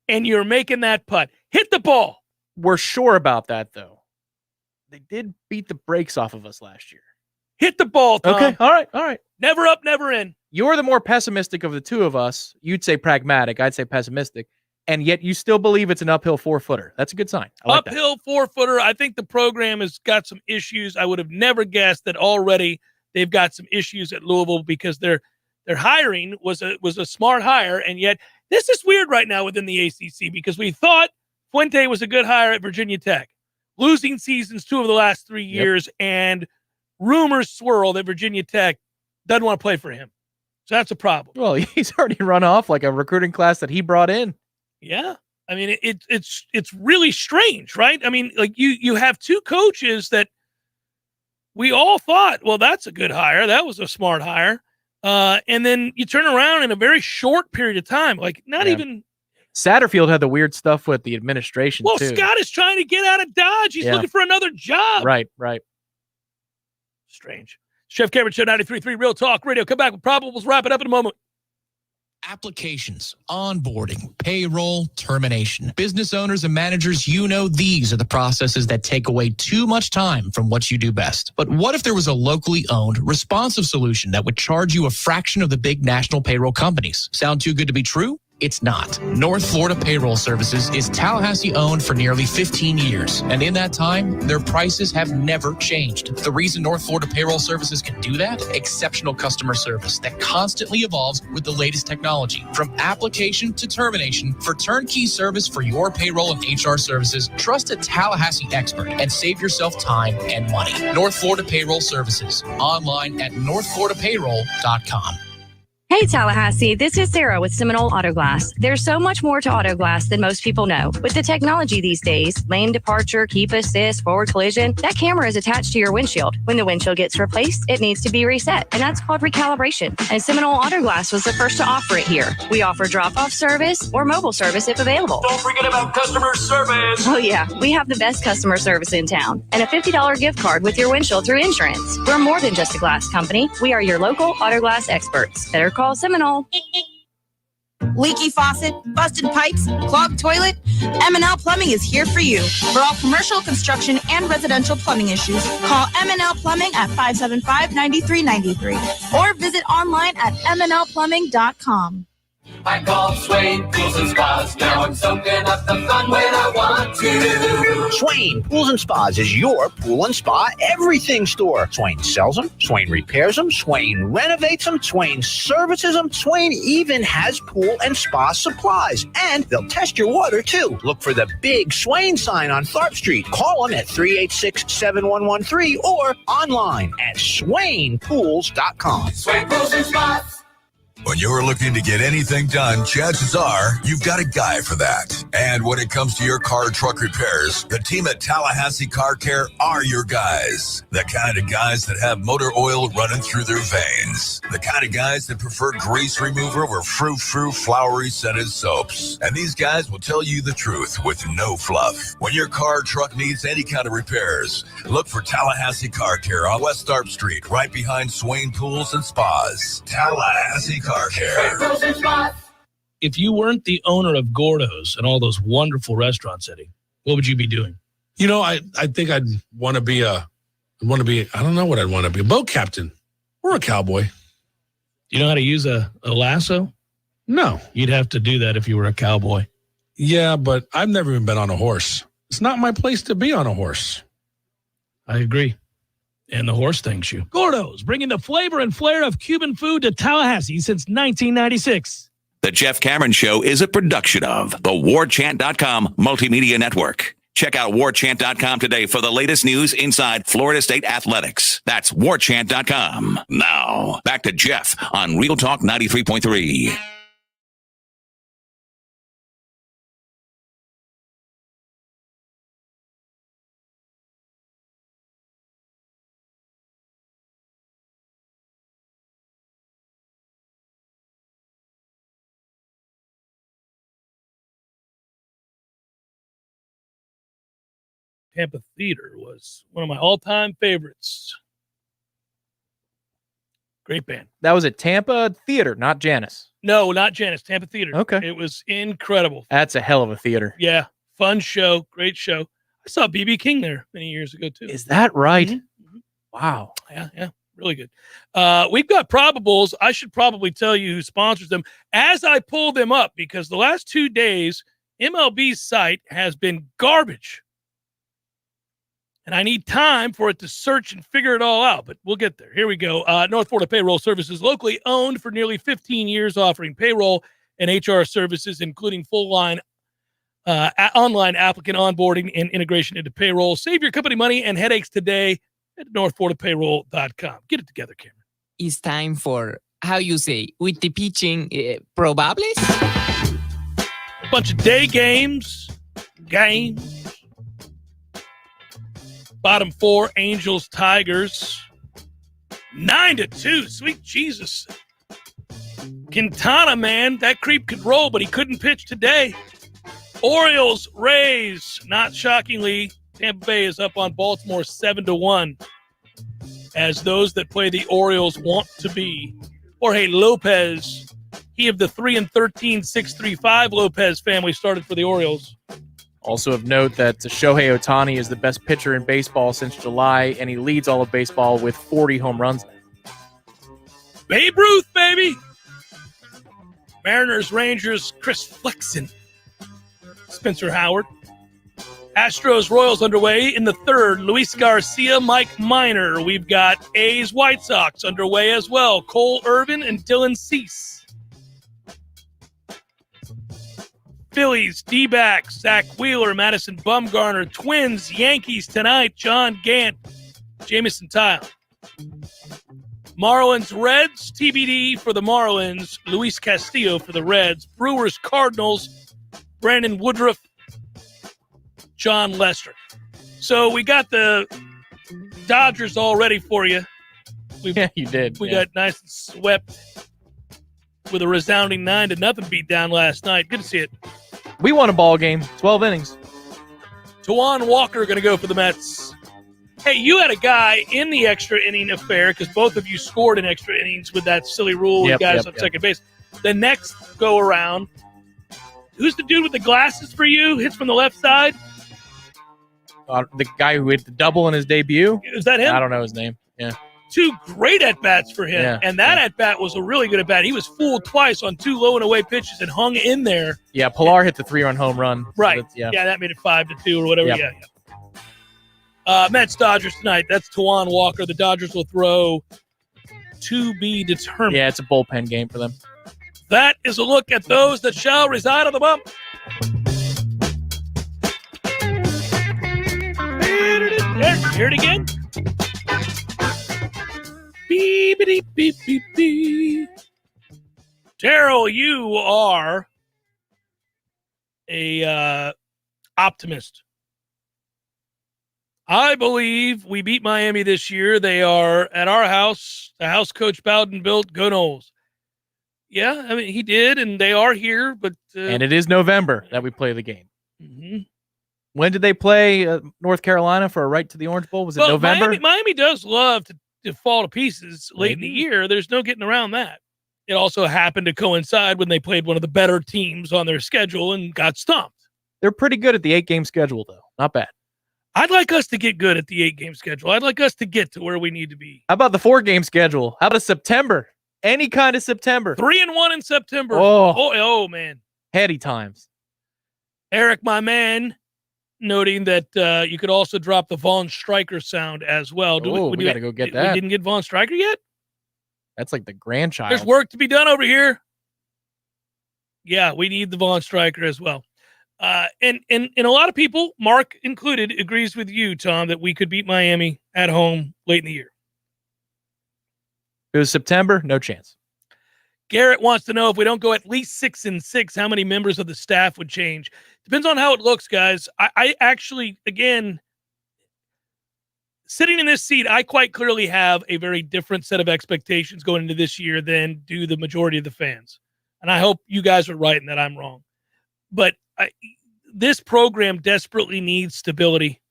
Speaker 1: and you're making that putt. Hit the ball.
Speaker 2: We're sure about that, though. They did beat the brakes off of us last year.
Speaker 1: Hit the ball, Tom.
Speaker 2: Okay, all right.
Speaker 1: Never up, never in.
Speaker 2: You're the more pessimistic of the 2 of us. You'd say pragmatic. I'd say pessimistic. And yet you still believe it's an uphill 4-footer. That's a good sign. I like
Speaker 1: uphill 4-footer. I think the program has got some issues. I would have never guessed that already they've got some issues at Louisville because they're Their hiring was a smart hire, and yet this is weird right now within the ACC because we thought Fuente was a good hire at Virginia Tech, losing seasons 2 of the last 3 years, and rumors swirl that Virginia Tech doesn't want to play for him. So that's a problem.
Speaker 2: Well, he's already run off like a recruiting class that he brought in.
Speaker 1: Yeah. I mean, it's really strange, right? I mean, like you have 2 coaches that we all thought, well, that's a good hire. That was a smart hire. And then you turn around in a very short period of time, like not even.
Speaker 2: Satterfield had the weird stuff with the administration,
Speaker 1: well,
Speaker 2: too.
Speaker 1: Scott is trying to get out of Dodge. He's looking for another job.
Speaker 2: Right.
Speaker 1: Strange. Chef Cameron Show, 93.3 Real Talk Radio. Come back with probables. Wrap it up in a moment.
Speaker 3: Applications, onboarding, payroll, termination. Business owners and managers, these are the processes that take away too much time from what you do best. But what if there was a locally owned, responsive solution that would charge you a fraction of the big national payroll companies? Sound too good to be true? It's not. North Florida Payroll Services is Tallahassee owned for nearly 15 years. And in that time, their prices have never changed. The reason North Florida Payroll Services can do that? Exceptional customer service that constantly evolves with the latest technology. From application to termination, for turnkey service for your payroll and HR services, trust a Tallahassee expert and save yourself time and money. North Florida Payroll Services. Online at northfloridapayroll.com.
Speaker 4: Hey Tallahassee, this is Sarah with Seminole Auto Glass. There's so much more to auto glass than most people know. With the technology these days, lane departure, keep assist, forward collision, that camera is attached to your windshield. When the windshield gets replaced, it needs to be reset, and that's called recalibration. And Seminole Auto Glass was the first to offer it here. We offer drop-off service or mobile service if available.
Speaker 5: Don't forget about customer service.
Speaker 4: Oh yeah, we have the best customer service in town, and a $50 gift card with your windshield through insurance. We're more than just a glass company. We are your local auto glass experts. Better call Seminole.
Speaker 6: Leaky faucet, busted pipes, clogged toilet? M&L Plumbing is here for you. For all commercial, construction, and residential plumbing issues, call M&L Plumbing at 575-9393 or visit online at mnlplumbing.com.
Speaker 5: I call Swain Pools and Spas. Now I'm soaking up the fun when I want to.
Speaker 17: Swain Pools and Spas is your pool and spa everything store. Swain sells them, Swain repairs them, Swain renovates them, Swain services them, Swain even has pool and spa supplies. And they'll test your water too. Look for the big Swain sign on Tharp Street. Call them at 386-7113 or online at swainpools.com.
Speaker 5: Swain Pools and Spas.
Speaker 19: When you're looking to get anything done, chances are you've got a guy for that. And when it comes to your car truck repairs, the team at Tallahassee Car Care are your guys. The kind of guys that have motor oil running through their veins. The kind of guys that prefer grease remover over frou-frou flowery scented soaps. And these guys will tell you the truth with no fluff. When your car truck needs any kind of repairs, look for Tallahassee Car Care on West Tharp Street, right behind Swain Pools and Spas. Tallahassee Car Care.
Speaker 1: If you weren't the owner of Gordos and all those wonderful restaurants, Eddie, what would you be doing?
Speaker 20: I think I'd want to be I don't know what I'd want to be, a boat captain or a cowboy.
Speaker 1: Do you know how to use a lasso?
Speaker 20: No.
Speaker 1: You'd have to do that if you were a cowboy.
Speaker 20: Yeah, but I've never even been on a horse. It's not my place to be on a horse.
Speaker 1: I agree. And the horse thanks you. Gordos, bringing the flavor and flair of Cuban food to Tallahassee since 1996.
Speaker 9: The Jeff Cameron Show is a production of the Warchant.com Multimedia Network. Check out Warchant.com today for the latest news inside Florida State athletics. That's Warchant.com. Now, back to Jeff on Real Talk 93.3.
Speaker 1: Tampa Theater was one of my all-time favorites. Great band.
Speaker 2: That was at Tampa Theater, not Janus.
Speaker 1: No, not Janus. Tampa Theater.
Speaker 2: Okay.
Speaker 1: It was incredible.
Speaker 2: That's a hell of a theater.
Speaker 1: Yeah. Fun show. Great show. I saw B.B. King there many years ago, too.
Speaker 2: Is that right?
Speaker 1: Mm-hmm.
Speaker 2: Wow.
Speaker 1: Yeah. Really good. We've got probables. I should probably tell you who sponsors them as I pull them up, because the last 2 days, MLB's site has been garbage. And I need time for it to search and figure it all out, but we'll get there. Here we go. North Florida Payroll Services, locally owned for nearly 15 years, offering payroll and HR services, including full-line online applicant onboarding and integration into payroll. Save your company money and headaches today at northfloridapayroll.com. Get it together, Cameron.
Speaker 7: It's time for, how you say, with the pitching, probables?
Speaker 1: Bunch of day games. Bottom 4, Angels, Tigers. 9-2. Sweet Jesus. Quintana, man, that creep could roll, but he couldn't pitch today. Orioles, Rays. Not shockingly, Tampa Bay is up on Baltimore 7-1. As those that play the Orioles want to be. Jorge Lopez, he of the 3-13, 6-3-5 Lopez family started for the Orioles.
Speaker 2: Also of note that Shohei Ohtani is the best pitcher in baseball since July, and he leads all of baseball with 40 home runs.
Speaker 1: Babe Ruth, baby! Mariners, Rangers, Chris Flexen. Spencer Howard. Astros, Royals underway in the 3rd. Luis Garcia, Mike Minor. We've got A's, White Sox underway as well. Cole Irvin and Dylan Cease. Phillies, D-backs, Zach Wheeler, Madison Bumgarner. Twins, Yankees tonight, John Gant, Jamison Tile. Marlins, Reds, TBD for the Marlins. Luis Castillo for the Reds. Brewers, Cardinals, Brandon Woodruff, John Lester. So we got the Dodgers all ready for you.
Speaker 2: Yeah, you did.
Speaker 1: We got nice and swept with a resounding 9-0 beatdown last night. Good to see it.
Speaker 2: We won a ball game, 12 innings.
Speaker 1: Tawan Walker going to go for the Mets. Hey, you had a guy in the extra inning affair because both of you scored in extra innings with that silly rule with guys on second base. The next go around, who's the dude with the glasses for you? Hits from the left side?
Speaker 2: The guy who hit the double in his debut?
Speaker 1: Is that him?
Speaker 2: I don't know his name. Yeah.
Speaker 1: 2 great at-bats for him.
Speaker 2: Yeah.
Speaker 1: And that at-bat was a really good at-bat. He was fooled twice on 2 low and away pitches and hung in there.
Speaker 2: Yeah, Pilar hit the 3-run home run.
Speaker 1: Right.
Speaker 2: So yeah,
Speaker 1: that made it 5-2 or whatever.
Speaker 2: Yep.
Speaker 1: Yeah. Mets, Dodgers tonight. That's Tawan Walker. The Dodgers will throw to be determined.
Speaker 2: Yeah, it's a bullpen game for them.
Speaker 1: That is a look at those that shall reside on the bump. Hear it again. Beep, beep, beep, beep, beep. Terrell, you are a optimist. I believe we beat Miami this year. They are at our house. The house Coach Bowden built. Go Noles. Yeah, I mean, he did, and they are here. But
Speaker 2: and it is November that we play the game.
Speaker 1: Mm-hmm.
Speaker 2: When did they play North Carolina for a right to the Orange Bowl? Was it November?
Speaker 1: Miami does love to fall to pieces late in the year. There's no getting around that. It also happened to coincide when they played one of the better teams on their schedule and got stomped.
Speaker 2: They're pretty good at the 8-game schedule, though. Not bad.
Speaker 1: I'd like us to get good at the 8-game schedule. I'd like us to get to where we need to be.
Speaker 2: How about the 4-game schedule? How about September? Any kind of September.
Speaker 1: 3-1 in September.
Speaker 2: Oh,
Speaker 1: man.
Speaker 2: Heady times.
Speaker 1: Eric, my man, noting that you could also drop the Von Stryker sound as well.
Speaker 2: We got to go get that.
Speaker 1: We didn't get Von Stryker yet?
Speaker 2: That's like the grandchild.
Speaker 1: There's work to be done over here. Yeah, we need the Von Stryker as well. And a lot of people, Mark included, agrees with you, Tom, that we could beat Miami at home late in the year.
Speaker 2: If it was September, no chance.
Speaker 1: Garrett wants to know if we don't go at least 6-6, how many members of the staff would change. Depends on how it looks, guys. I actually, again, sitting in this seat, I quite clearly have a very different set of expectations going into this year than do the majority of the fans. And I hope you guys are right and that I'm wrong. But this program desperately needs stability.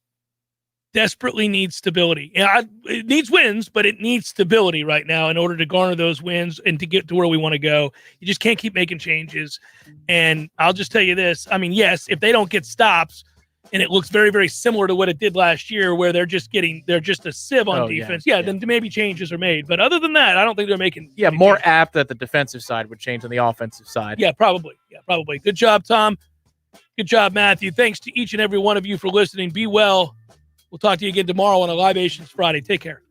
Speaker 1: Desperately needs stability. It needs wins, but it needs stability right now in order to garner those wins and to get to where we want to go. You just can't keep making changes. And I'll just tell you this. I mean, yes, if they don't get stops and it looks very, very similar to what it did last year where they're just a sieve on defense. Yeah, then maybe changes are made. But other than that, I don't think they're making.
Speaker 2: Yeah, more apt that the defensive side would change on the offensive side.
Speaker 1: Yeah, probably. Good job, Tom. Good job, Matthew. Thanks to each and every one of you for listening. Be well. We'll talk to you again tomorrow on a Libations Friday. Take care.